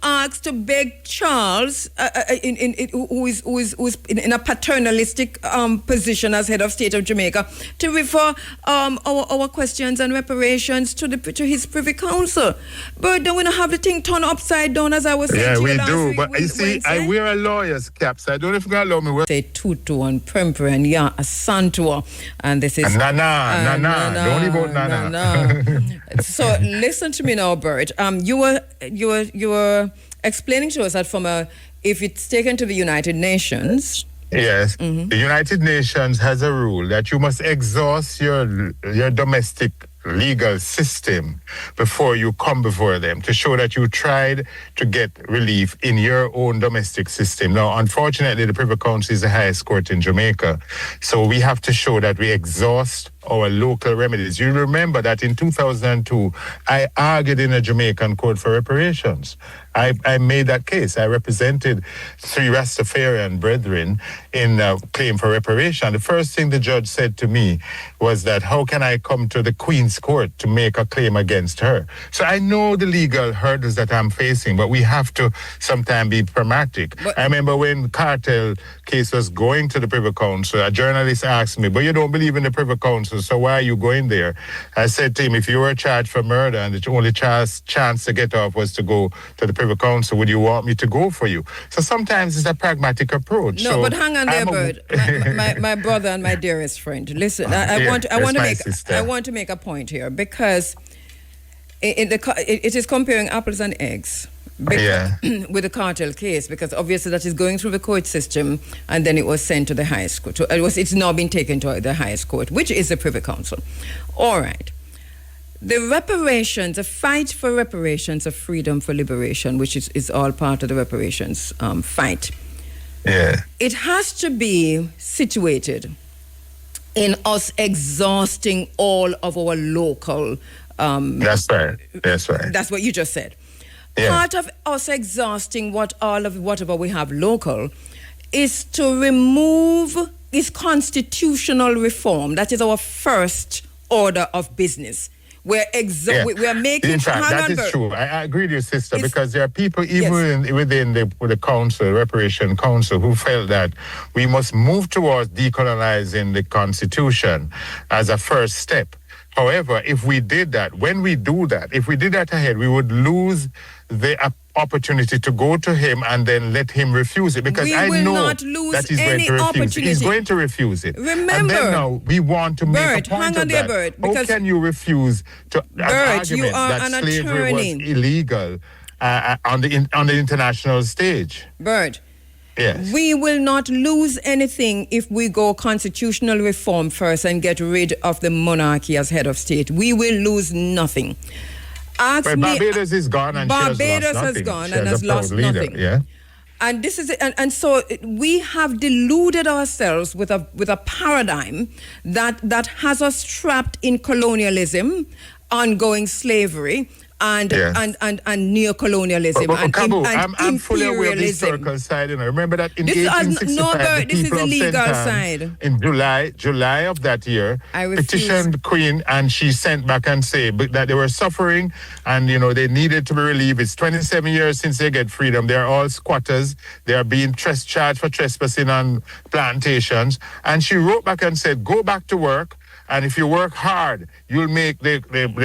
S1: ask, to beg Charles, who is in a paternalistic position as head of state of Jamaica, to refer our questions and reparations to his Privy Council. But then we don't have the thing turned upside down, as I was saying.
S9: Yeah, we do. But you see, I wear a lawyer's cap, so I don't know if you're going to allow me.
S1: Say tutu and premper and a santua, and this is
S9: Nana. Don't leave out Nana.
S1: So listen to me now, Bert. You were explaining to us that if it's taken to the United Nations.
S9: Yes, the United Nations has a rule that you must exhaust your domestic legal system before you come before them to show that you tried to get relief in your own domestic system. Now, unfortunately, the Privy Council is the highest court in Jamaica, so we have to show that we exhaust our local remedies. You remember that in 2002, I argued in a Jamaican court for reparations. I made that case. I represented 3 Rastafarian brethren in a claim for reparation. The first thing the judge said to me was that, how can I come to the Queen's Court to make a claim against her? So I know the legal hurdles that I'm facing, but we have to sometimes be pragmatic. I remember when cartel case was going to the Privy Council, a journalist asked me, but you don't believe in the Privy Council, so why are you going there? I said to him, if you were charged for murder and the only chance to get off was to go to the Privy Council, would you want me to go for you? So sometimes it's a pragmatic approach.
S1: No,
S9: so
S1: but hang on there, Bert. My brother and my dearest friend. Listen, I want to make a point here, because it is comparing apples and eggs. With the cartel case, because obviously that is going through the court system, and then it was sent to the highest court. It's now been taken to the highest court, which is the Privy Council. All right. The fight for reparations of freedom for liberation, which is all part of the reparations fight.
S9: Yeah.
S1: It has to be situated in us exhausting all of our local.
S9: That's right.
S1: That's what you just said.
S9: Yeah.
S1: Part of us exhausting whatever we have local is to remove this constitutional reform. That is our first order of business. We are making.
S9: In fact, that is true. I agree with your sister, because there are people even within the council, reparation council, who felt that we must move towards decolonizing the constitution as a first step. However, if we did that ahead, we would lose the opportunity to go to him and then let him refuse it, because I know that he's going to refuse it. He's going to refuse it.
S1: Remember,
S9: and then now we want to make
S1: Bert,
S9: a point
S1: hang on
S9: of
S1: there,
S9: that.
S1: Bert,
S9: How can you refuse to an argument that slavery was illegal on the international stage?
S1: Bert,
S9: yes.
S1: We will not lose anything if we go constitutional reform first and get rid of the monarchy as head of state. We will lose nothing.
S9: Barbados is gone, and
S1: Barbados has gone and has lost nothing.
S9: Yeah.
S1: And this is and so we have deluded ourselves with a paradigm that has us trapped in colonialism, ongoing slavery, and neo-colonialism
S9: I'm fully aware of the historical side. Remember that in 1865, the people of St. Anne, in July of that year, petitioned the Queen, and she sent back and said that they were suffering, and they needed to be relieved. It's 27 years since they get freedom. They're all squatters. They are being charged for trespassing on plantations. And she wrote back and said, go back to work. And if you work hard, you'll make the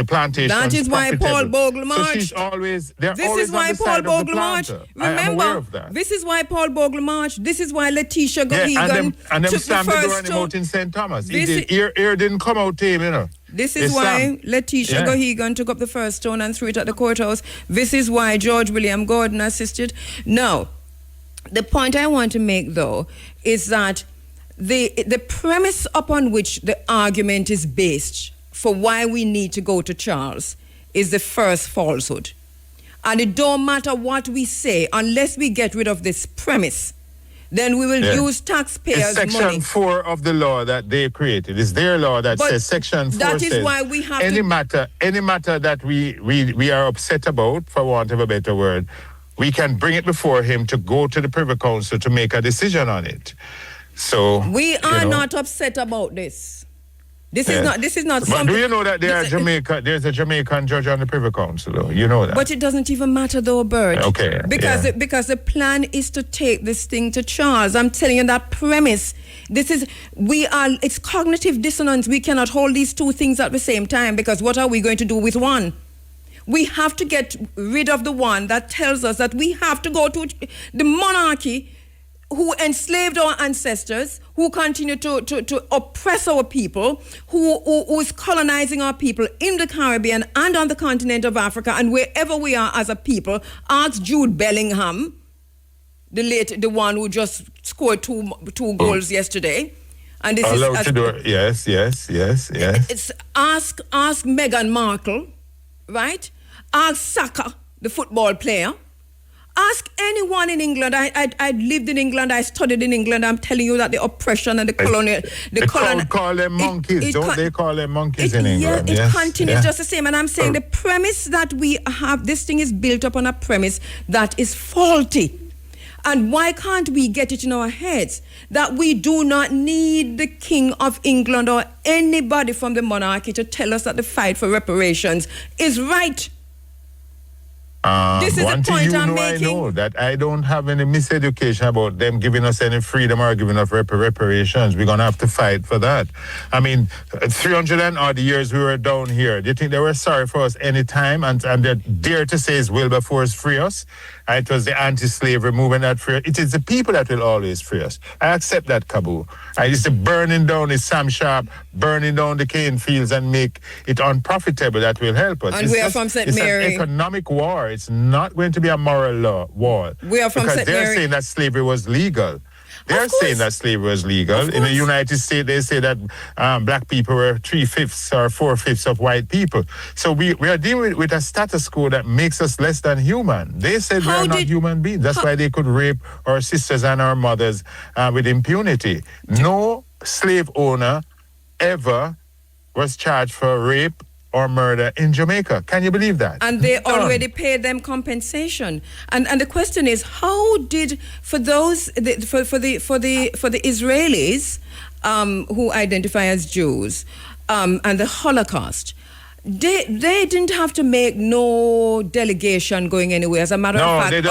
S9: plantations
S1: That is why Paul Bogle marched.
S9: So she's always, they're
S1: this
S9: always
S1: is why
S9: on the
S1: Paul
S9: side
S1: Bogle
S9: of the
S1: marched.
S9: planter.
S1: Remember,
S9: I'm aware of that.
S1: This is why Paul Bogle marched. This is why Letitia Gohegan
S9: and them
S1: took
S9: slammed
S1: the
S9: the door
S1: first
S9: and him
S1: stone.
S9: out in St. Thomas. Ear didn't come out to him,
S1: This is why Letitia Gohegan took up the first stone and threw it at the courthouse. This is why George William Gordon assisted. Now, the point I want to make, though, is that the premise upon which the argument is based for why we need to go to Charles is the first falsehood. And it don't matter what we say, unless we get rid of this premise, then we will use taxpayers'
S9: money. It's Section 4 of the law that they created. It's their law that says Section 4
S1: that
S9: says
S1: is why we have
S9: any matter that we are upset about, for want of a better word, we can bring it before him to go to the Privy Council to make a decision on it. So
S1: we are not upset about this. This is not
S9: but
S1: something.
S9: do you know that there's a Jamaican judge on the Privy Council, though? You know that.
S1: But it doesn't even matter, though, Bert.
S9: Okay.
S1: Because the plan is to take this thing to Charles. I'm telling you that premise. It's cognitive dissonance. We cannot hold these two things at the same time, because what are we going to do with one? We have to get rid of the one that tells us that we have to go to the monarchy who enslaved our ancestors, who continue to oppress our people, who is colonizing our people in the Caribbean and on the continent of Africa and wherever we are as a people. Ask Jude Bellingham, the one who just scored two goals yesterday. And this
S9: allowed to do it. Yes.
S1: It's ask Meghan Markle, right? Ask Saka, the football player. Ask anyone in England. I lived in England. I studied in England. I'm telling you that the oppression and the colonial...
S9: The call them monkeys. Don't they call them monkeys in England?
S1: It continues just the same. And I'm saying the premise that we have, this thing is built upon a premise that is faulty. And why can't we get it in our heads that we do not need the King of England or anybody from the monarchy to tell us that the fight for reparations is right? This is the point I'm making.
S9: I know that I don't have any miseducation about them giving us any freedom or giving us reparations. We're going to have to fight for that. I mean, 300 and odd years we were down here. Do you think they were sorry for us any time? And they dare to say it's Wilberforce free us? It was the anti-slavery movement that free us. It is the people that will always free us. I accept that, Kabu. It's the burning down, it's Sam Sharp, burning down the cane fields and make it unprofitable that will help us.
S1: And we are from St. Mary.
S9: It's an economic war. It's not going to be a moral war.
S1: We are from St. Mary.
S9: Because they're saying that slavery was legal. They're saying that slavery was legal. In the United States, they say that black people were 3/5 or 4/5 of white people. So we are dealing with a status quo that makes us less than human. They said we're not human beings. That's why they could rape our sisters and our mothers with impunity. No slave owner ever was charged for rape or murder in Jamaica. Can you believe that?
S1: And they already paid them compensation. And the question is, how did for the Israelis who identify as Jews and the Holocaust, they didn't have to make no delegation going anywhere. As a matter of fact,
S9: they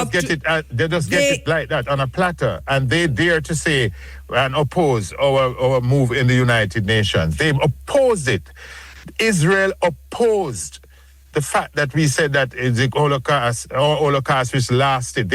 S9: just get it like that on a platter, and they dare to say and oppose our move in the United Nations. They opposed it. Israel opposed the fact that we said that the Holocaust which lasted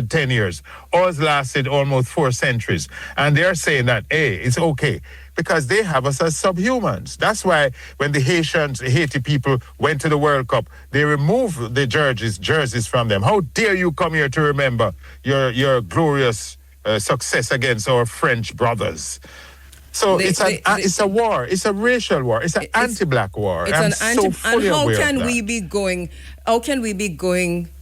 S9: 10 years, ours lasted almost 4 centuries. And they're saying that, hey, it's okay, because they have us as subhumans. That's why when the Haiti people went to the World Cup, they removed the jerseys from them. How dare you come here to remember your glorious success against our French brothers? So it's a war. It's a racial war. It's an anti-black war.
S1: How can we be going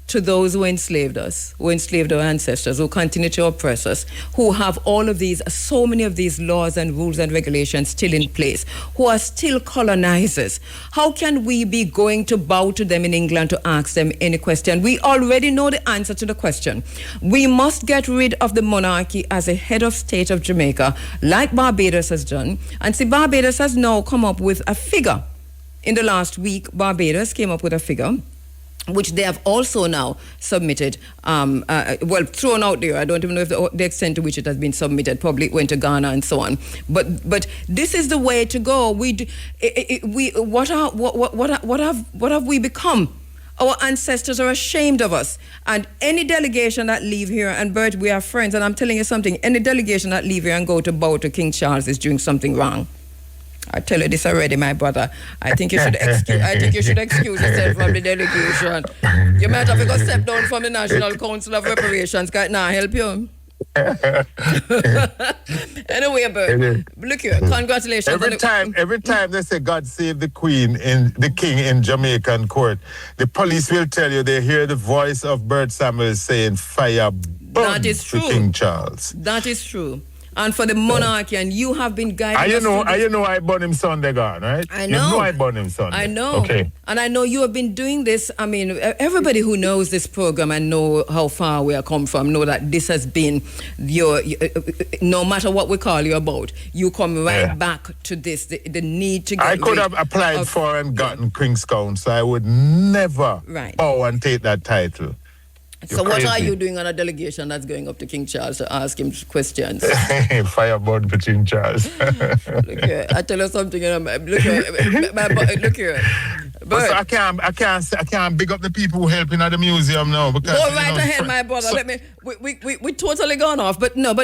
S1: to those who enslaved us, who enslaved our ancestors, who continue to oppress us, who have all of these, so many of these laws and rules and regulations still in place, who are still colonizers. How can we be going to bow to them in England to ask them any question? We already know the answer to the question. We must get rid of the monarchy as a head of state of Jamaica, like Barbados has done. And see, Barbados has now come up with a figure. In the last week, Barbados came up with a figure which they have also now submitted, thrown out there. I don't even know if the extent to which it has been submitted. Probably went to Ghana and so on. But this is the way to go. What have we become? Our ancestors are ashamed of us. And any delegation that leave here, and Bert, we are friends, and I'm telling you something, any delegation that leave here and go to bow to King Charles is doing something wrong. I tell you this already, my brother. I think you should excuse yourself from the delegation. You might have to go step down from the National Council of Reparations. Can I help you? Anyway, Bert, look here. Congratulations.
S9: Every time they say God save the Queen in the King in Jamaican court, the police will tell you they hear the voice of Bert Samuels saying fire burn to King Charles.
S1: That is true. And for the monarchy, and you have been guiding us.
S9: You know I born him Sunday gone, right?
S1: I know.
S9: You know I born him Sunday.
S1: I know.
S9: Okay.
S1: And I know you have been doing this. I mean, everybody who knows this program and know how far we have come from, know that this has been your no matter what we call you about, you come right back to this, the need to get
S9: I could have applied for and gotten King's Counsel. I would never bow and take that title.
S1: So what are you doing on a delegation that's going up to King Charles to ask him questions?
S9: Fireborn for King Charles.
S1: Look here, I tell you something. Look here.
S9: But so I can't big up the people who helping at the museum now. Because,
S1: go right ahead, my brother. We totally gone off. But no,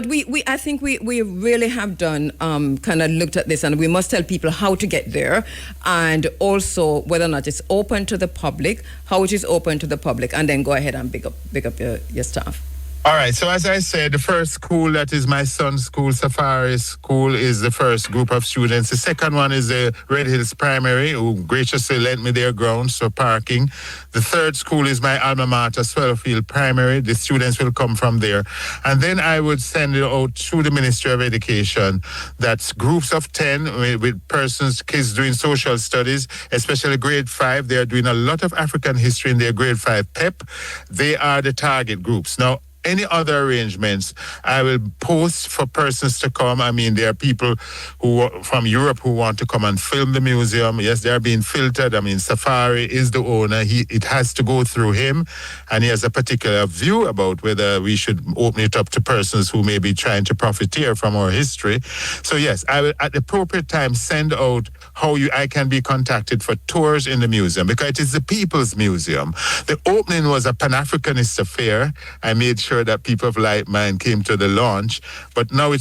S1: I think we really have done, kind of looked at this, and we must tell people how to get there, and also whether or not it's open to the public, how it is open to the public, and then go ahead and big up your staff.
S9: All right, so as I said, the first school, that is my son's school, Safari School, is the first group of students. The second one is the Red Hills Primary, who graciously lent me their grounds for parking. The third school is my alma mater, Swellfield Primary. The students will come from there. And then I would send it out through the Ministry of Education. That's groups of 10 with persons, kids doing social studies, especially grade 5. They are doing a lot of African history in their grade 5 PEP. They are the target groups. Now, any other arrangements, I will post for persons to come. I mean, there are people who from Europe who want to come and film the museum. Yes, they are being filtered. I mean, Safari is the owner. It has to go through him, and he has a particular view about whether we should open it up to persons who may be trying to profiteer from our history. So yes, I will at the appropriate time send out how I can be contacted for tours in the museum, because it is the People's Museum. The opening was a Pan-Africanist affair. I made sure that people of like mind came to the launch, but now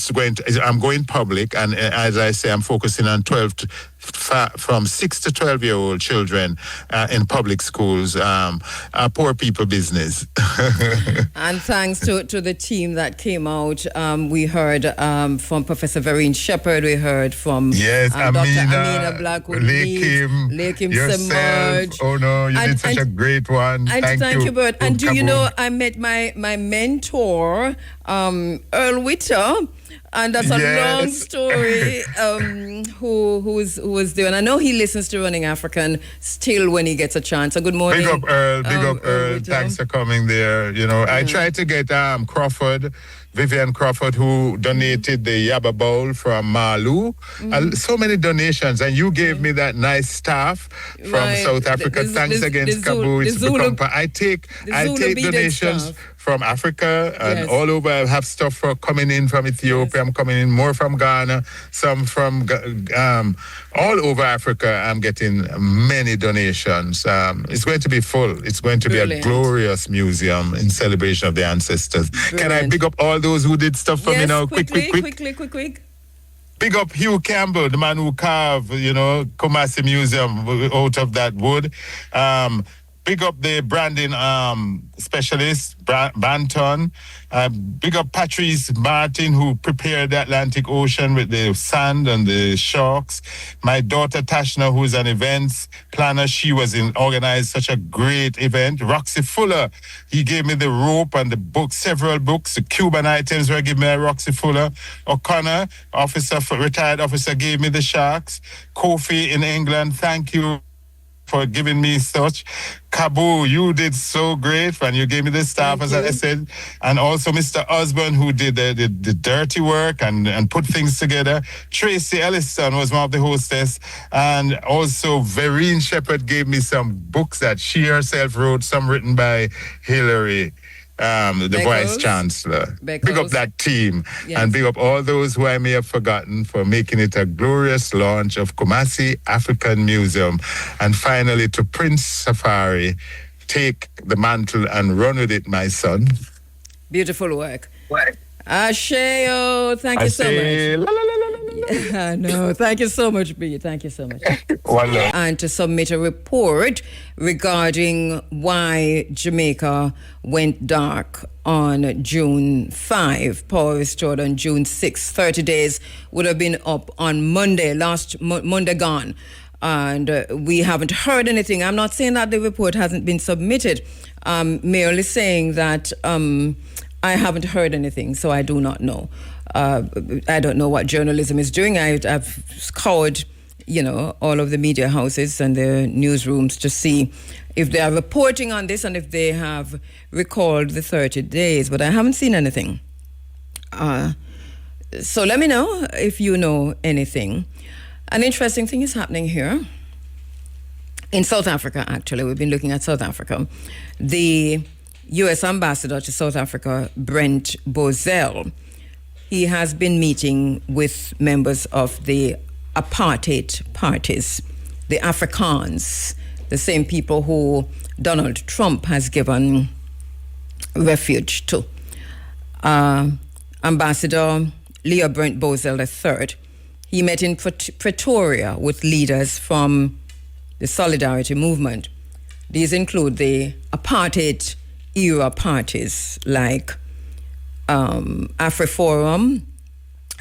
S9: I'm going public, and as I say, I'm focusing on from 6 to 12-year-old children in public schools, poor people business.
S1: And thanks to the team that came out. We heard from Professor Vereen Shepherd. We heard from Dr. Amina Blackwood, Lakim Semerge.
S9: Oh no, you did such a great one.
S1: Thank you, Bert. And do you know, I met my mentor, Earl Witter. And that's a long story. Who was doing? I know he listens to Running African still when he gets a chance. So good morning.
S9: Big up Earl. Thanks for coming there. You know, I tried to get Vivian Crawford, who donated the Yaba Bowl from Malu. So many donations, and you gave me that nice staff from South Africa. Thanks again, Kabu. I take donations from Africa and all over. I have stuff coming in from Ethiopia. I'm coming in more from Ghana, some from all over Africa. I'm getting many donations. It's going to be full. It's going to be a glorious museum in celebration of the ancestors. Brilliant. Can I big up all those who did stuff for me now? Quick. Big up Hugh Campbell, the man who carved, Kumasi Museum out of that wood. big up the branding specialist, Banton. Big up Patrice Martin, who prepared the Atlantic Ocean with the sand and the sharks. My daughter Tashna, who is an events planner, she was organized such a great event. Roxy Fuller, he gave me the rope and the book, several books. The Cuban items were given by Roxy Fuller. O'Connor, retired officer, gave me the sharks. Kofi in England, thank you for giving me such. Kabu, you did so great and you gave me the staff, as I said. And also Mr. Osborne, who did the dirty work and put things together. Tracy Ellison was one of the hostess. And also Vereen Shepherd gave me some books that she herself wrote, some written by Hillary. The Vice Chancellor. Big up that team. Yes. And big up all those who I may have forgotten for making it a glorious launch of Kumasi African Museum. And finally to Prince Safari, take the mantle and run with it, my son.
S1: Beautiful work. Asheo, thank you so much. No, thank you so much, B. Thank you so much. And to submit a report regarding why Jamaica went dark on June 5. Power restored on June 6. 30 days would have been up on Monday, last Monday gone. And we haven't heard anything. I'm not saying that the report hasn't been submitted. I'm merely saying that I haven't heard anything, so I do not know. I don't know what journalism is doing. I've scoured, all of the media houses and the newsrooms to see if they are reporting on this and if they have recalled the 30 days, but I haven't seen anything. So let me know if you know anything. An interesting thing is happening here in South Africa, actually. We've been looking at South Africa. The U.S. ambassador to South Africa, Bert Bogle, he has been meeting with members of the apartheid parties, the Afrikaans, the same people who Donald Trump has given refuge to. Ambassador Leo Brent Bogle III, he met in Pretoria with leaders from the Solidarity Movement. These include the apartheid era parties like AfriForum,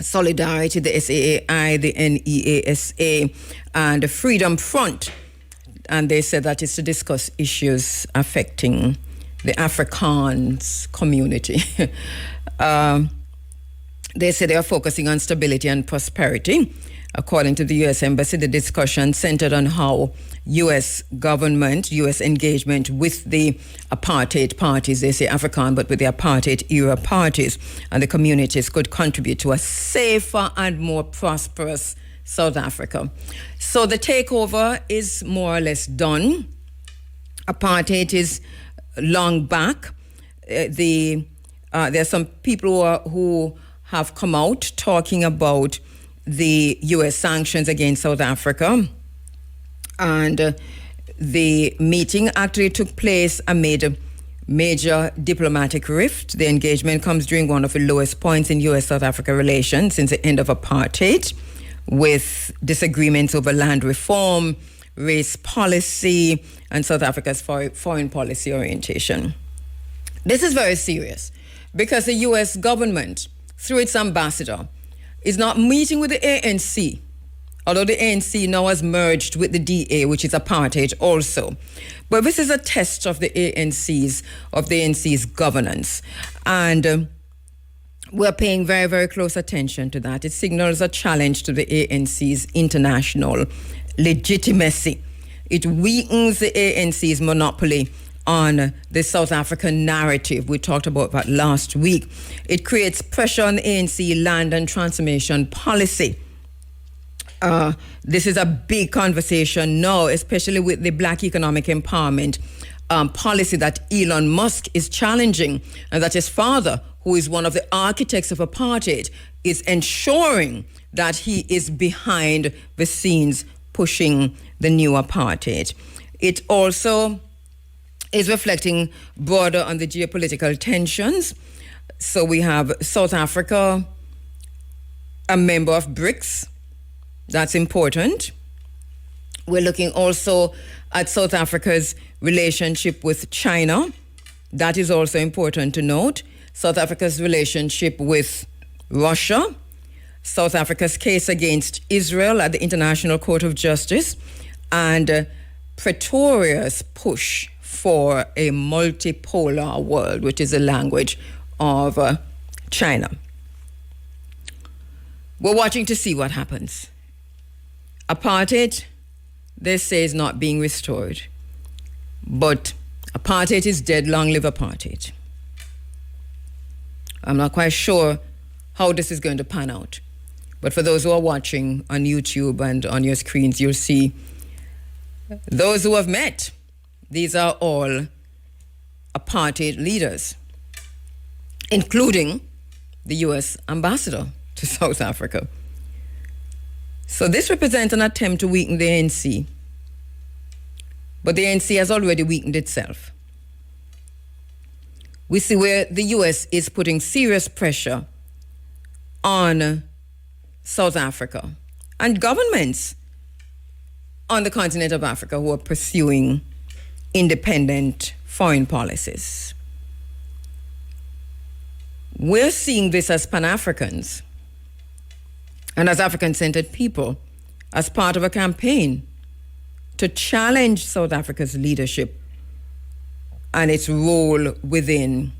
S1: Solidarity, the SAAI, the NEASA, and the Freedom Front. And they said that it's to discuss issues affecting the Afrikaans community. They say they are focusing on stability and prosperity. According to the U.S. Embassy, the discussion centered on how U.S. government, U.S. engagement with the apartheid parties, they say Afrikaan, but with the apartheid-era parties and the communities could contribute to a safer and more prosperous South Africa. So the takeover is more or less done. Apartheid is long back. There are some people who have come out talking about the U.S. sanctions against South Africa. And the meeting actually took place amid a major diplomatic rift. The engagement comes during one of the lowest points in U.S.-South Africa relations since the end of apartheid, with disagreements over land reform, race policy, and South Africa's foreign policy orientation. This is very serious because the U.S. government, through its ambassador, is not meeting with the ANC, although the ANC now has merged with the DA, which is apartheid also. But this is a test of the ANC's governance. And we're paying very, very close attention to that. It signals a challenge to the ANC's international legitimacy. It weakens the ANC's monopoly on the South African narrative. We talked about that last week. It creates pressure on the ANC land and transformation policy. This is a big conversation now, especially with the Black economic empowerment policy that Elon Musk is challenging, and that his father, who is one of the architects of apartheid, is ensuring that he is behind the scenes pushing the new apartheid. It also is reflecting broader on the geopolitical tensions. So we have South Africa, a member of BRICS. That's important. We're looking also at South Africa's relationship with China. That is also important to note. South Africa's relationship with Russia, South Africa's case against Israel at the International Court of Justice, and Pretoria's push for a multipolar world, which is the language of China. We're watching to see what happens. Apartheid, they say, is not being restored. But apartheid is dead. Long live apartheid. I'm not quite sure how this is going to pan out. But for those who are watching on YouTube and on your screens, you'll see those who have met. These are all apartheid leaders, including the U.S. ambassador to South Africa. So this represents an attempt to weaken the ANC. But the ANC has already weakened itself. We see where the U.S. is putting serious pressure on South Africa and governments on the continent of Africa who are pursuing independent foreign policies. We're seeing this as Pan-Africans and as African-centered people as part of a campaign to challenge South Africa's leadership and its role within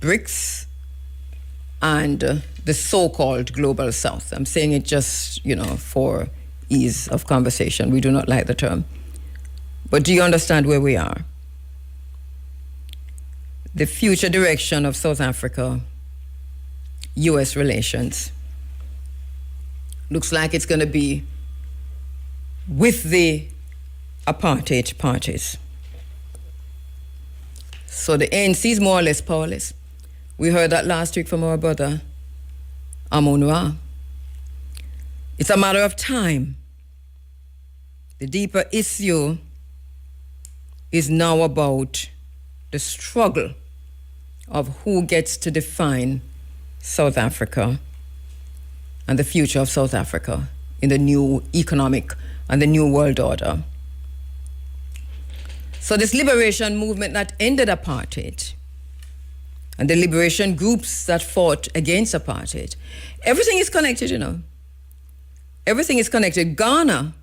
S1: BRICS and the so-called Global South. I'm saying it just, for ease of conversation. We do not like the term. But do you understand where we are? The future direction of South Africa-U.S. relations looks like it's going to be with the apartheid parties. So the ANC is more or less powerless. We heard that last week from our brother, Amonwa. It's a matter of time. The deeper issue is now about the struggle of who gets to define South Africa and the future of South Africa in the new economic and the new world order. So this liberation movement that ended apartheid and the liberation groups that fought against apartheid, everything is connected, Everything is connected. Ghana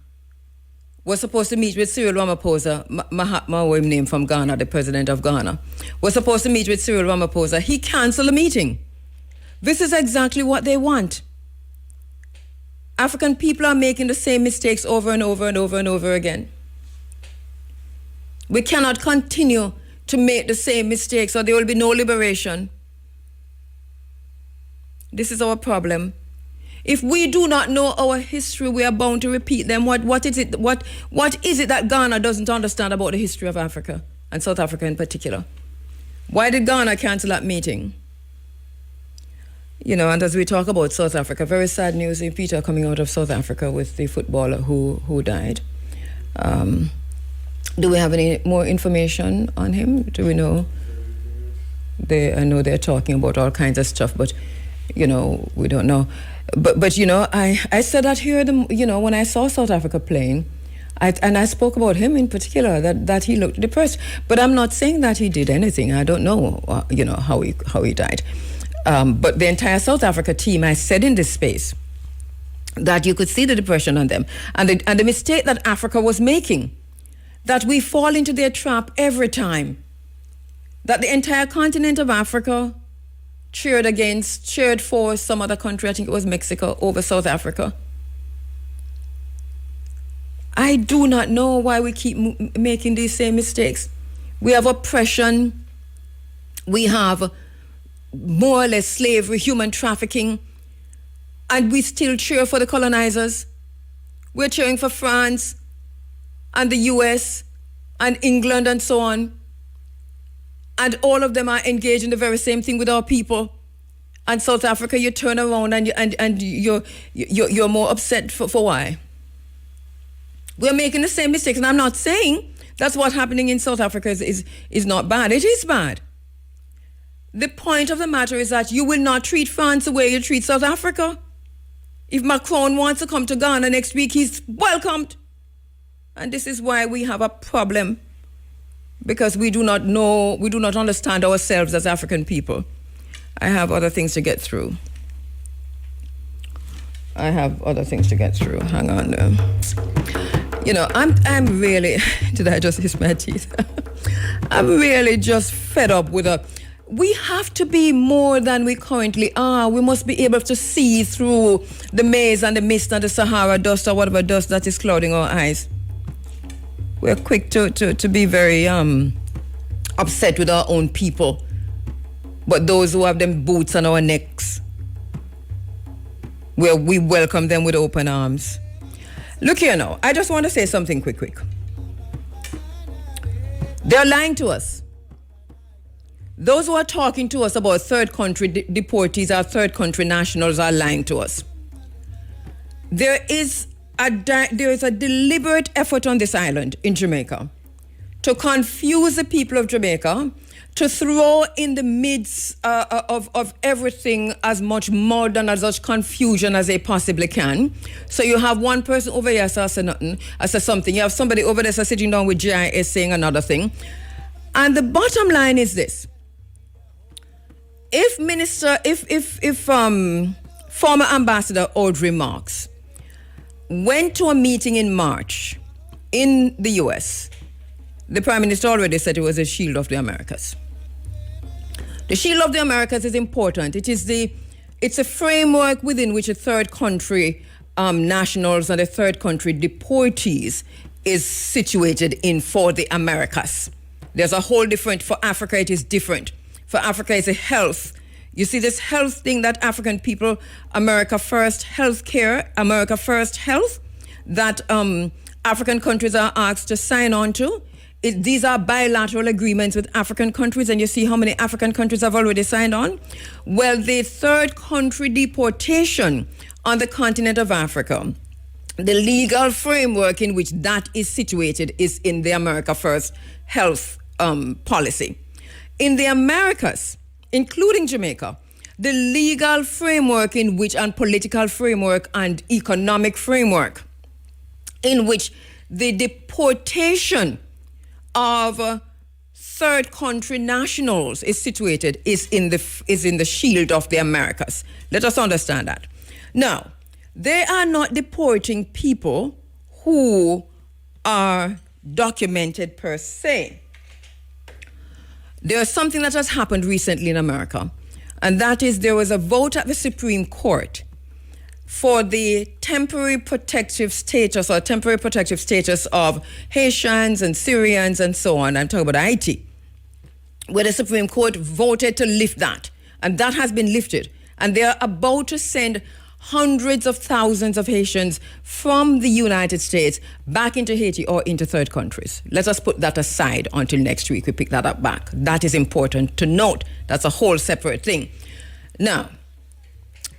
S1: was supposed to meet with Cyril Ramaphosa, Mahatma, his name from Ghana, the president of Ghana, was supposed to meet with Cyril Ramaphosa. He canceled the meeting. This is exactly what they want. African people are making the same mistakes over and over and over and over again. We cannot continue to make the same mistakes or there will be no liberation. This is our problem. If we do not know our history, we are bound to repeat them. What is it that Ghana doesn't understand about the history of Africa and South Africa in particular? Why did Ghana cancel that meeting? And as we talk about South Africa, very sad news in Peter coming out of South Africa with the footballer who died. Do we have any more information on him? Do we know? I know they're talking about all kinds of stuff, but we don't know. But I said that here, when I saw South Africa playing, I spoke about him in particular, that he looked depressed. But I'm not saying that he did anything. I don't know, how he died. But the entire South Africa team, I said in this space that you could see the depression on them and the mistake that Africa was making, that we fall into their trap every time, that the entire continent of Africa cheered for some other country, I think it was Mexico, over South Africa. I do not know why we keep making these same mistakes. We have oppression, we have more or less slavery, human trafficking, and we still cheer for the colonizers. We're cheering for France and the US and England and so on. And all of them are engaged in the very same thing with our people. And South Africa, you turn around and you're more upset for why? We're making the same mistakes. And I'm not saying that's what's happening in South Africa is not bad. It is bad. The point of the matter is that you will not treat France the way you treat South Africa. If Macron wants to come to Ghana next week, he's welcomed. And this is why we have a problem, because we do not know, we do not understand ourselves as African people. I have other things to get through. Hang on. You know, I'm really, did I just hiss my teeth? I'm really just fed up with we have to be more than we currently are. We must be able to see through the maze and the mist and the Sahara dust or whatever dust that is clouding our eyes. We're quick to be very upset with our own people. But those who have them boots on our necks, we welcome them with open arms. Look here now, I just want to say something quick. They're lying to us. Those who are talking to us about third country deportees or third country nationals are lying to us. There is a deliberate effort on this island in Jamaica to confuse the people of Jamaica, to throw in the midst of everything as much mud and as much confusion as they possibly can. So you have one person over here saying nothing, something. You have somebody over there sitting down with GIS saying another thing. And the bottom line is this. If former Ambassador Audrey Marks went to a meeting in March in the US, the Prime Minister already said it was a shield of the Americas. The shield of the Americas is important. It's a framework within which a third country nationals and a third country deportees is situated in for the Americas. There's a whole different, for Africa it is different. For Africa it's a health. You see this health thing that African people, America First Healthcare, America First Health, that African countries are asked to sign on to. These are bilateral agreements with African countries, and you see how many African countries have already signed on? Well, the third country deportation on the continent of Africa, the legal framework in which that is situated is in the America First Health policy. In the Americas, including Jamaica, the legal framework in which, and political framework and economic framework in which the deportation of third country nationals is situated is in the shield of the Americas. Let us understand that. Now, they are not deporting people who are documented per se. There's something that has happened recently in America, and that is there was a vote at the Supreme Court for the temporary protective status of Haitians and Syrians and so on. I'm talking about Haiti, where the Supreme Court voted to lift that, and that has been lifted. And they're about to send hundreds of thousands of Haitians from the United States back into Haiti or into third countries. Let us put that aside until next week. We pick that up back. That is important to note. That's a whole separate thing. Now,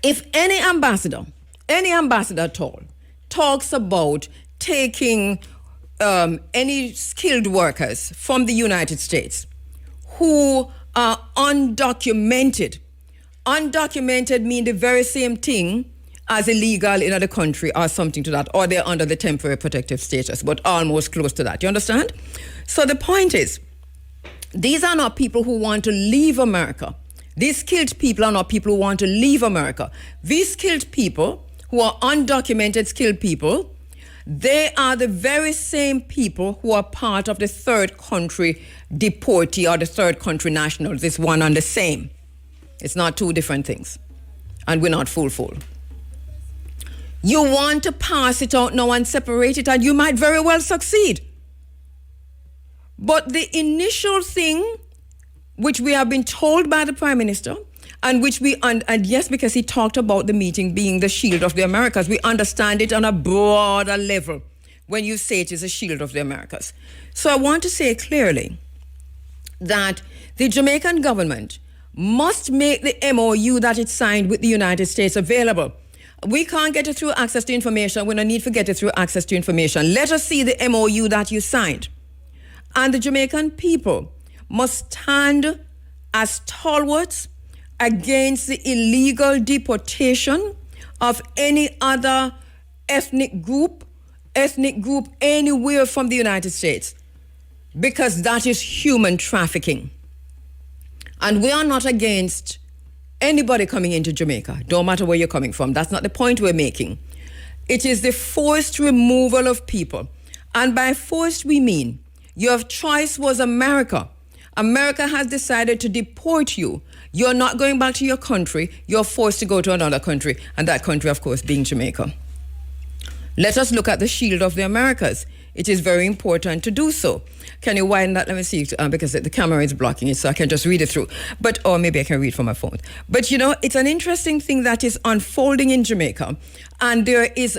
S1: if any ambassador at all talks about taking any skilled workers from the United States who are undocumented mean the very same thing as illegal in other country or something to that, or they're under the temporary protective status, but almost close to that. You understand? So the point is, these are not people who want to leave America. These skilled people are not people who want to leave America. These skilled people, who are undocumented skilled people, they are the very same people who are part of the third country deportee or the third country nationals. It's one and the same. It's not two different things. And we're not fool. You want to pass it out now and separate it, and you might very well succeed. But the initial thing, which we have been told by the Prime Minister, and which and yes, because he talked about the meeting being the shield of the Americas, we understand it on a broader level when you say it is a shield of the Americas. So I want to say clearly that the Jamaican government must make the MOU that it signed with the United States available. We can't get it through access to information. We don't need to get it through access to information. Let us see the MOU that you signed. And the Jamaican people must stand as stalwarts against the illegal deportation of any other ethnic group, ethnic group anywhere from the United States, because that is human trafficking. And we are not against anybody coming into Jamaica, don't matter where you're coming from. That's not the point we're making. It is the forced removal of people. And by forced, we mean your choice was America. America has decided to deport you. You're not going back to your country. You're forced to go to another country, and that country, of course, being Jamaica. Let us look at the shield of the Americas. It is very important to do so. Can you widen that? Let me see, because the camera is blocking it, so I can just read it through. Or maybe I can read from my phone. But, it's an interesting thing that is unfolding in Jamaica. And there is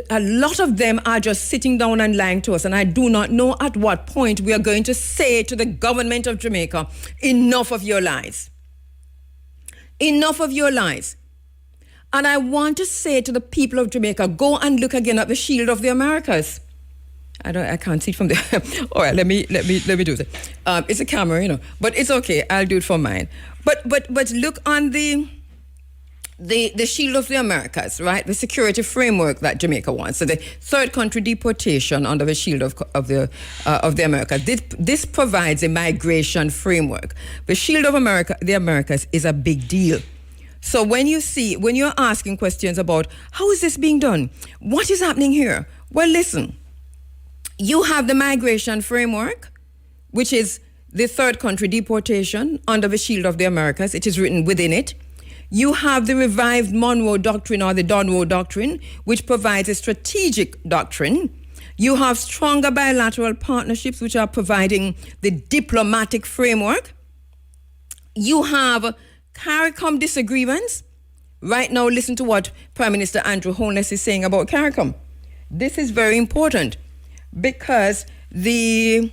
S1: a lot of them are just sitting down and lying to us. And I do not know at what point we are going to say to the government of Jamaica, enough of your lies. Enough of your lies. And I want to say to the people of Jamaica, go and look again at the shield of the Americas. I can't see it from there. All right, let me do it. It's a camera, but it's okay. I'll do it for mine. But look on the shield of the Americas, right? The security framework that Jamaica wants. So the third country deportation under the shield of the Americas. This provides a migration framework. The shield of the Americas is a big deal. So when you're asking questions about how is this being done, what is happening here? Well, listen. You have the migration framework, which is the third country deportation under the shield of the Americas. It is written within it. You have the revived Monroe Doctrine or the Donroe Doctrine, which provides a strategic doctrine. You have stronger bilateral partnerships, which are providing the diplomatic framework. You have CARICOM disagreements. Right now, listen to what Prime Minister Andrew Holness is saying about CARICOM. This is very important, because the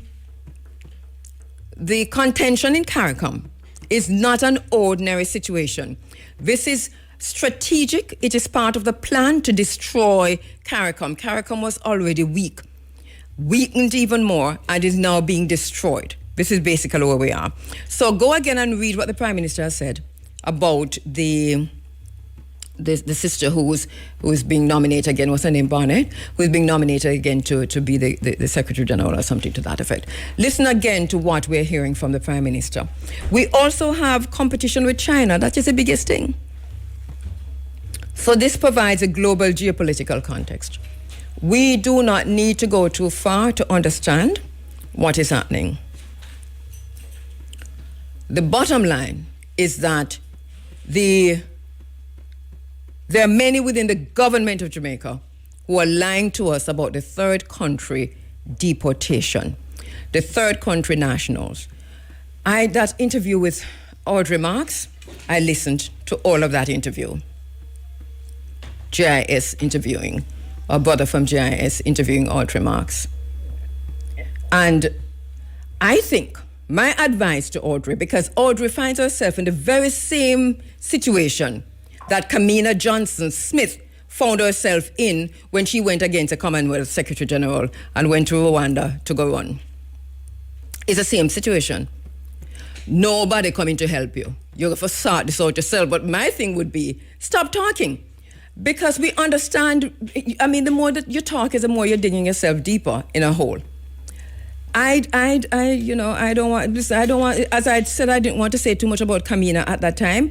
S1: contention in CARICOM is not an ordinary situation. This is strategic. It is part of the plan to destroy CARICOM. CARICOM was already weakened even more, and is now being destroyed. This is basically where we are. So go again and read what the Prime Minister has said about the sister who was being nominated again, what's her name, Barnett, who is being nominated again to be the Secretary General or something to that effect. Listen again to what we're hearing from the Prime Minister. We also have competition with China. That is the biggest thing. So this provides a global geopolitical context. We do not need to go too far to understand what is happening. The bottom line is that there are many within the government of Jamaica who are lying to us about the third country deportation, the third country nationals. That interview with Audrey Marks, I listened to all of that interview. GIS interviewing, a brother from GIS interviewing Audrey Marks. And I think my advice to Audrey, because Audrey finds herself in the very same situation that Kamina Johnson-Smith found herself in when she went against the Commonwealth Secretary General and went to Rwanda to go run. It's the same situation. Nobody coming to help you. You're going to sort this out yourself. But my thing would be, stop talking. Because we understand, the more that you talk is the more you're digging yourself deeper in a hole. I don't want, as I said, I didn't want to say too much about Kamina at that time,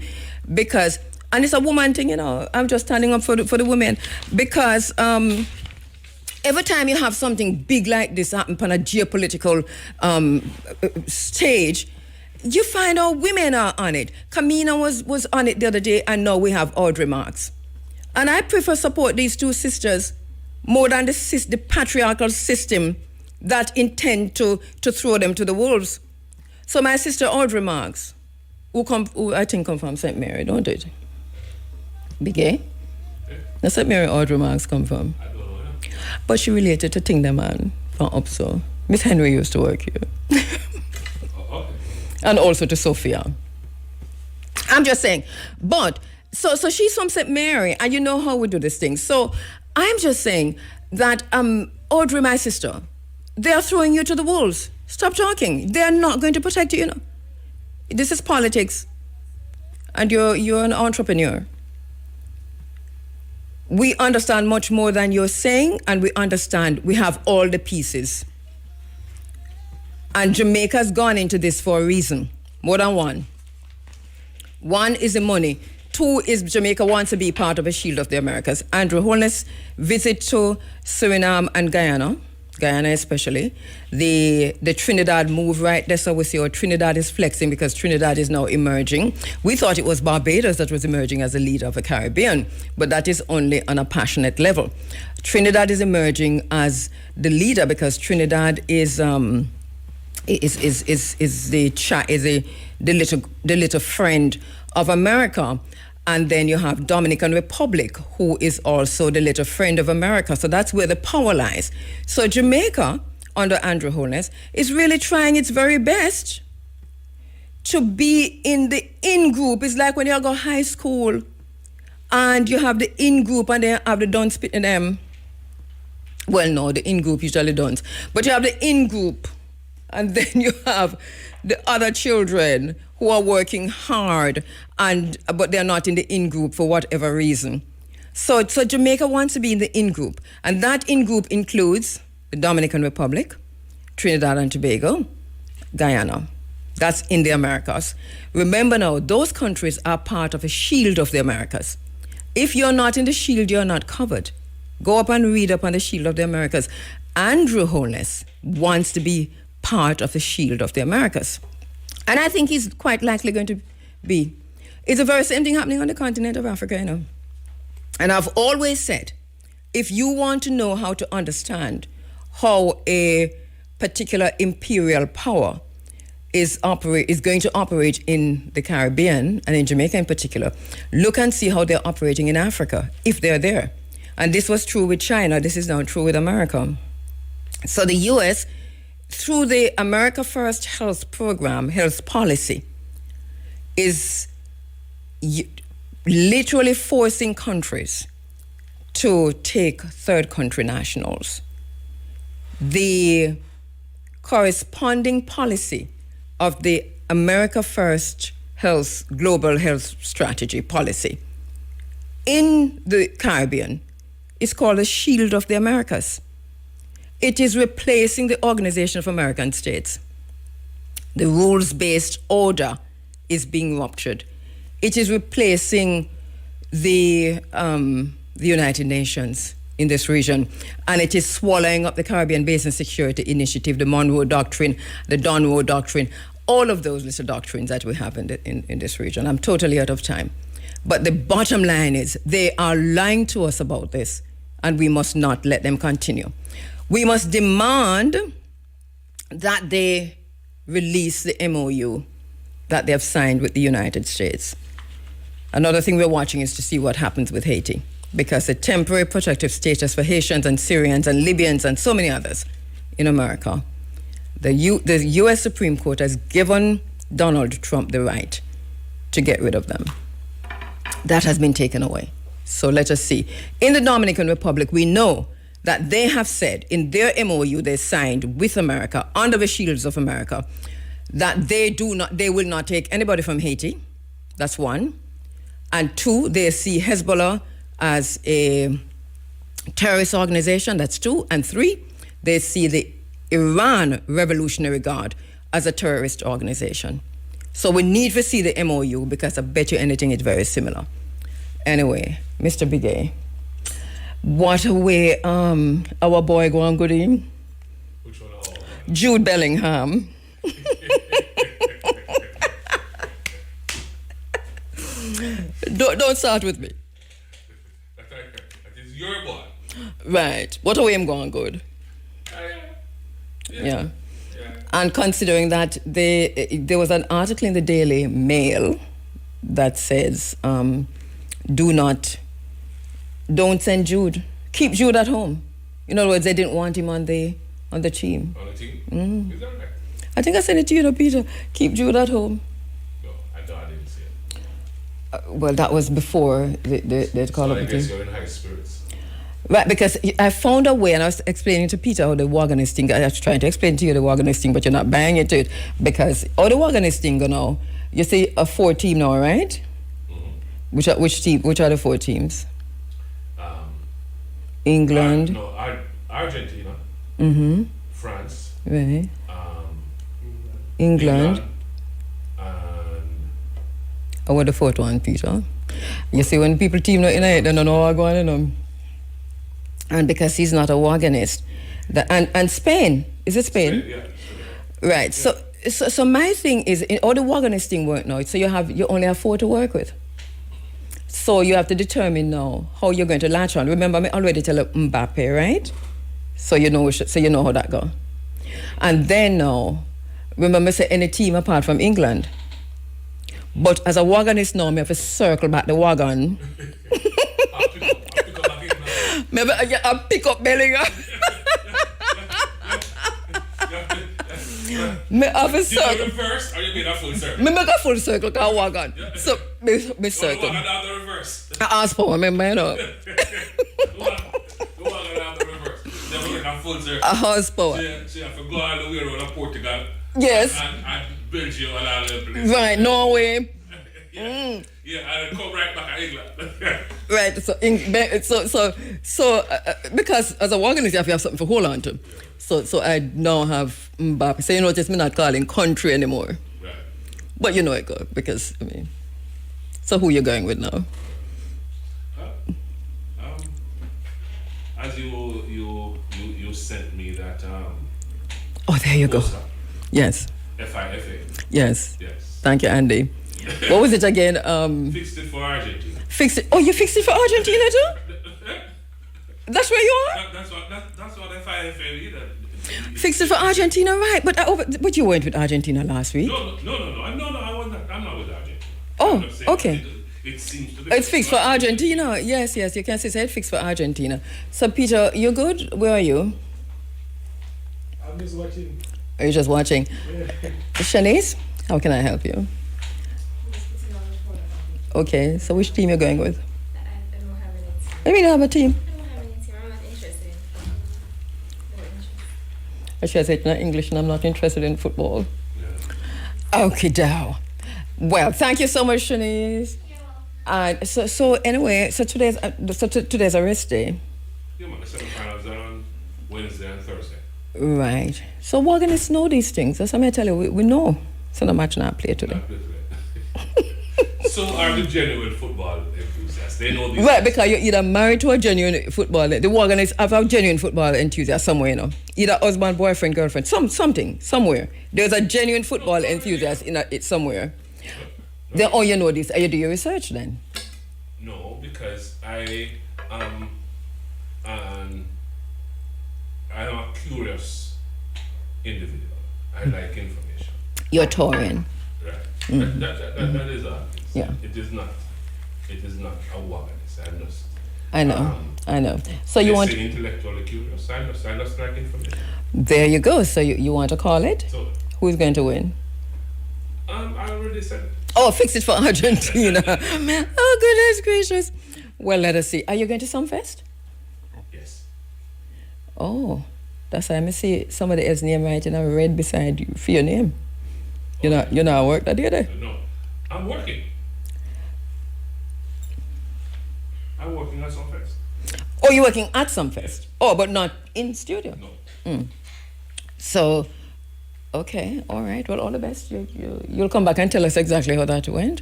S1: because, and it's a woman thing, I'm just standing up for the women, because every time you have something big like this happen on a geopolitical stage, you find out women are on it. Kamina was on it the other day, and now we have Audrey Marks. And I prefer support these two sisters more than the patriarchal system that intend to throw them to the wolves. So my sister Audrey Marks, who I think come from St. Mary, don't it? Big A? Now St. Mary Audrey Marks come from. I don't know. But she related to Ting the man from up so. Miss Henry used to work here. Okay. And also to Sophia. I'm just saying. But, so she's from St. Mary, and you know how we do this thing. So I'm just saying that Audrey, my sister, they are throwing you to the wolves. Stop talking. They are not going to protect you, This is politics. And you're an entrepreneur. we understand much more than you're saying, and we understand we have all the pieces. And Jamaica's gone into this for a reason, more than one. One is the money. Two is Jamaica wants to be part of a shield of the Americas. Andrew Holness visit to Suriname and Guyana especially. The Trinidad move right there, so we see how Trinidad is flexing because Trinidad is now emerging. We thought it was Barbados that was emerging as a leader of the Caribbean, but that is only on a passionate level. Trinidad is emerging as the leader because Trinidad is the little friend of America. And then you have Dominican Republic, who is also the little friend of America. So that's where the power lies. So Jamaica, under Andrew Holness, is really trying its very best to be in the in-group. It's like when you go high school and you have the in-group and they have the dunce in them. Well, no, the in-group usually don't. But you have the in-group and then you have the other children who are working hard, but they're not in the in-group for whatever reason. So Jamaica wants to be in the in-group, and that in-group includes the Dominican Republic, Trinidad and Tobago, Guyana. That's in the Americas. Remember now, those countries are part of a shield of the Americas. If you're not in the shield, you're not covered. Go up and read up on the shield of the Americas. Andrew Holness wants to be part of the shield of the Americas. And I think he's quite likely going to be. It's the very same thing happening on the continent of Africa, you know. And I've always said, if you want to know how to understand how a particular imperial power is going to operate in the Caribbean, and in Jamaica in particular, look and see how they're operating in Africa, if they're there. And this was true with China. This is now true with America. So the U.S., through the America First Health Program, health policy, is literally forcing countries to take third country nationals. The corresponding policy of the America First Health Global Health Strategy policy in the Caribbean is called the Shield of the Americas. It is replacing the Organization of American States. The rules-based order is being ruptured. It is replacing the United Nations in this region, and it is swallowing up the Caribbean Basin Security Initiative, the Monroe Doctrine, the Donroe Doctrine, all of those little doctrines that we have in this region. I'm totally out of time. But the bottom line is they are lying to us about this, and we must not let them continue. We must demand that they release the MOU that they have signed with the United States. Another thing we're watching is to see what happens with Haiti, because the temporary protective status for Haitians and Syrians and Libyans and so many others in America, the U.S. Supreme Court has given Donald Trump the right to get rid of them. That has been taken away. So let us see. In the Dominican Republic, we know that they have said in their MOU they signed with America, under the shields of America, that they will not take anybody from Haiti. That's one. And two, they see Hezbollah as a terrorist organization. That's two. And three, they see the Iran Revolutionary Guard as a terrorist organization. So we need to see the MOU, because I bet you anything it's very similar. Anyway, Mr. Bigay, what a way our boy go on good in?
S15: Which one?
S1: Jude Bellingham. Don't start with me.
S15: That is your boy.
S1: Right. What a way I'm going good. Yeah. And considering that there was an article in the Daily Mail that says, don't send Jude. Keep Jude at home. In other words, they didn't want him on the team.
S15: On the team?
S1: Mm.
S15: Is that right?
S1: I think I said it to you, Peter. Keep Jude at home.
S15: No, I didn't say it.
S1: Well, that was before they call up the
S15: I guess
S1: team.
S15: you're in high spirits.
S1: Right, because I found a way, and I was explaining to Peter how the Wagonist thing, I was trying to explain to you the Wagonist thing, but you're not buying into it, because how the Wagonist thing go now, you say a 4-team now, right?
S15: Mm-hmm.
S1: Which are the 4 teams? England.
S15: No, Argentina.
S1: Mm-hmm.
S15: France.
S1: Right. England.
S15: And
S1: Oh, what the fourth one, Peter? You see, when people team not in it, they don't know what's going on. And because he's not a wagonist. And Spain. Is it Spain?
S15: yeah.
S1: Right. Yeah. So my thing is, all the wagonist thing work now. So you only have 4 to work with. So you have to determine now how you're going to latch on. Remember, I already tell Mbappe, right? So you know how that go. And then now, remember, say any team apart from England. But as a wagonist now, I have to circle back the wagon. Maybe I'll pick up Bellingham. Me have a circle.
S15: You reverse or you mean a full circle?
S1: Me make a full circle called wagon. So me circle.
S15: Wagon down the reverse.
S1: I ask for one, remember, you know.
S15: Wagon down the reverse. Never make a full circle.
S1: A horsepower.
S15: So you have to go all the way around Portugal.
S1: Yes.
S15: And Belgium and all the places.
S1: Right, Norway.
S15: Yeah, and come right back to England.
S1: Right, so because as a wagonist you have to have something to hold on to. So I now have Mbappe. So you notice me not calling country anymore.
S15: Right.
S1: But you know it go because so who you going with now?
S15: As you sent me that
S1: Oh, there you go. Yes.
S15: FIFA.
S1: Yes.
S15: Yes.
S1: Thank you, Andy. What was it again?
S15: Fixed it for Argentina.
S1: Fixed it. Oh, you fixed it for Argentina too? That's where you are?
S15: That's what FIFA did.
S1: Fixed it for Argentina, right? But you weren't with Argentina last week.
S15: No, I wasn't. I'm not with Argentina.
S1: Oh, okay.
S15: It seems to be.
S1: It's fixed for Argentina. Yes. You can say it's fixed for Argentina. So Peter, you good? Where are you?
S11: I'm just watching.
S1: Are you just watching?
S11: Yeah.
S1: Shanice, how can I help you? Okay, so which team you're going with?
S16: I don't have any team.
S1: I mean, you have a team.
S16: I don't have any team. I'm not interested in
S1: I should say it's not English and I'm not interested in football. Yeah. Okay, Dow. Well, thank you so much, Shanice. So anyway, today's a rest day.
S15: Yeah, man, the semifinals are on Wednesday and Thursday.
S1: Right. So we're going to know these things. That's what I tell you. We know. So the match not play today.
S15: So are the genuine football enthusiasts? They know these
S1: Right,
S15: things.
S1: because you're either married to a genuine football. The organist have a genuine football enthusiast somewhere, you know. Either husband, boyfriend, girlfriend, something, somewhere. There's a genuine football enthusiast it's somewhere. Then you know this. You do your research then.
S15: No, because I am a curious individual. I like information.
S1: You're Taurian.
S15: Right.
S1: Mm.
S15: That is all.
S1: Yeah.
S15: It is not a wagonist.
S1: I know. So you want
S15: intellectually curious. I just like information.
S1: There you go. So you want to call it?
S15: So,
S1: who's going to win?
S15: I already said it.
S1: Oh, fix it for Argentina. Oh, goodness gracious. Well, let us see. Are you going to Sumfest?
S15: Yes.
S1: Oh, that's why I see somebody else's name right in a red beside you for your name. You're not at work that day?
S15: No, I'm working. I'm working at Sumfest.
S1: Oh, you're working at Sumfest? Yes. Oh, but not in studio?
S15: No.
S1: So, okay, all right. Well, all the best. You'll come back and tell us exactly how that went.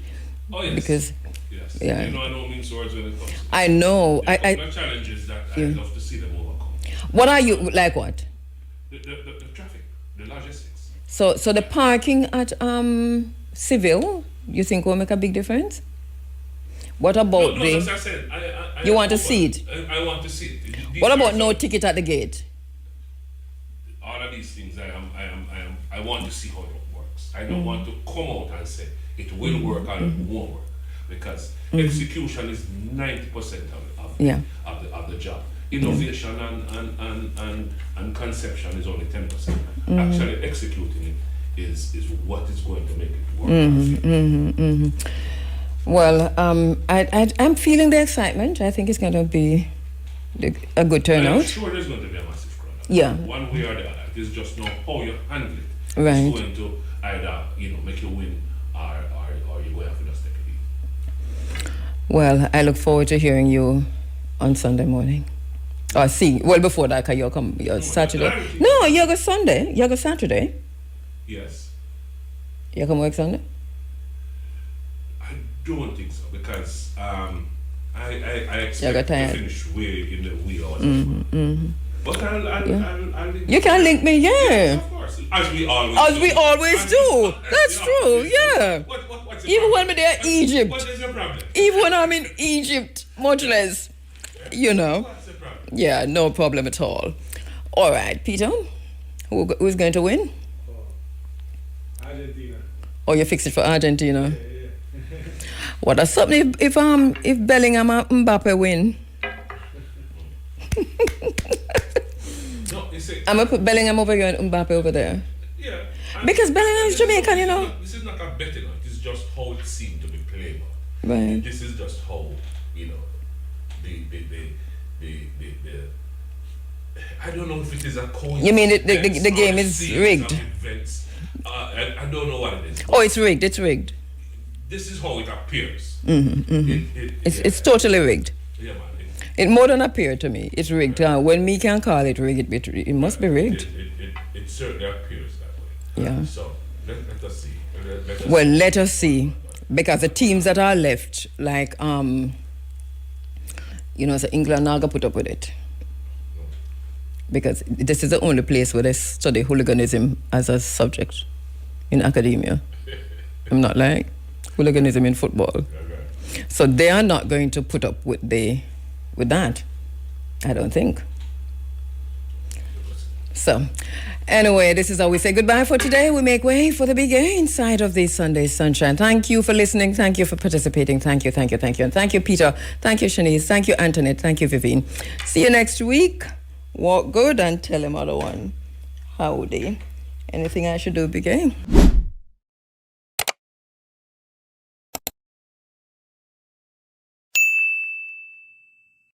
S15: Oh, yes.
S1: Because,
S15: yes.
S1: Yeah.
S15: You know, I don't mean swords when it comes to
S1: I know.
S15: There are challenges that I love to see them overcome.
S1: What are you, like what?
S15: The traffic, the logistics.
S1: So the parking at Civil, you think will make a big difference? What about
S15: no, as I said,
S1: you want to see it?
S15: I want to see it.
S1: What about no ticket at the gate?
S15: All of these things, I want to see how it works. I don't want to come out and say it will work or it won't work, because execution is 90% of the job. Innovation and conception is only 10%. Actually executing it is what is going to make it work.
S1: Well, I'm feeling the excitement. I think it's going to be a good turnout.
S15: I'm sure there's going to be a massive crowd.
S1: Yeah.
S15: One way or the other. It is just now how you handle it.
S1: Right.
S15: It's going to either make you win or you will have to just take a lead.
S1: Well, I look forward to hearing you on Sunday morning. See, well, before that, because you're Saturday. No, you go Sunday. You go Saturday.
S15: Yes.
S1: You come work Sunday?
S15: I don't think so, because I expect to finish way in the wee hours. But I'll
S1: you can link me, yeah.
S15: Yes, of course. As we always
S1: do. That's true, yeah. Even when we're there in Egypt.
S15: What is your problem?
S1: Even when I'm in Egypt, much less, you know.
S15: What's the problem?
S1: Yeah, no problem at all. All right, Peter, who's going to win?
S11: Argentina.
S1: Oh, you fix it for Argentina? Yeah. What does something if Bellingham and Mbappe win? I'm going to put Bellingham over here and Mbappe over there.
S15: Yeah.
S1: Because Bellingham is Jamaican, you know.
S15: This is not a betting on. It's just how it seemed to be played.
S1: Right.
S15: This is just how, you know, the I don't know if it is a coincidence.
S1: You mean the game is rigged?
S15: I don't know what it is.
S1: Oh, it's rigged. It's rigged.
S15: This is how it appears.
S1: It's totally rigged.
S15: Yeah, man.
S1: It more than appear to me. It's rigged. When me can call it rigged, it must be rigged.
S15: It certainly appears that way.
S1: Yeah.
S15: So let us see.
S1: Let us see. Because the teams that are left, like so England not gonna put up with it. Because this is the only place where they study hooliganism as a subject in academia. I'm not lying. Hooliganism in football. Okay. So they are not going to put up with that, I don't think. So, anyway, this is how we say goodbye for today. We make way for the big A inside of this Sunday Sunshine. Thank you for listening. Thank you for participating. Thank you. And thank you, Peter. Thank you, Shanice. Thank you, Antoinette. Thank you, Vivian. See you next week. Walk good and tell him other one. Howdy. Anything I should do, big A?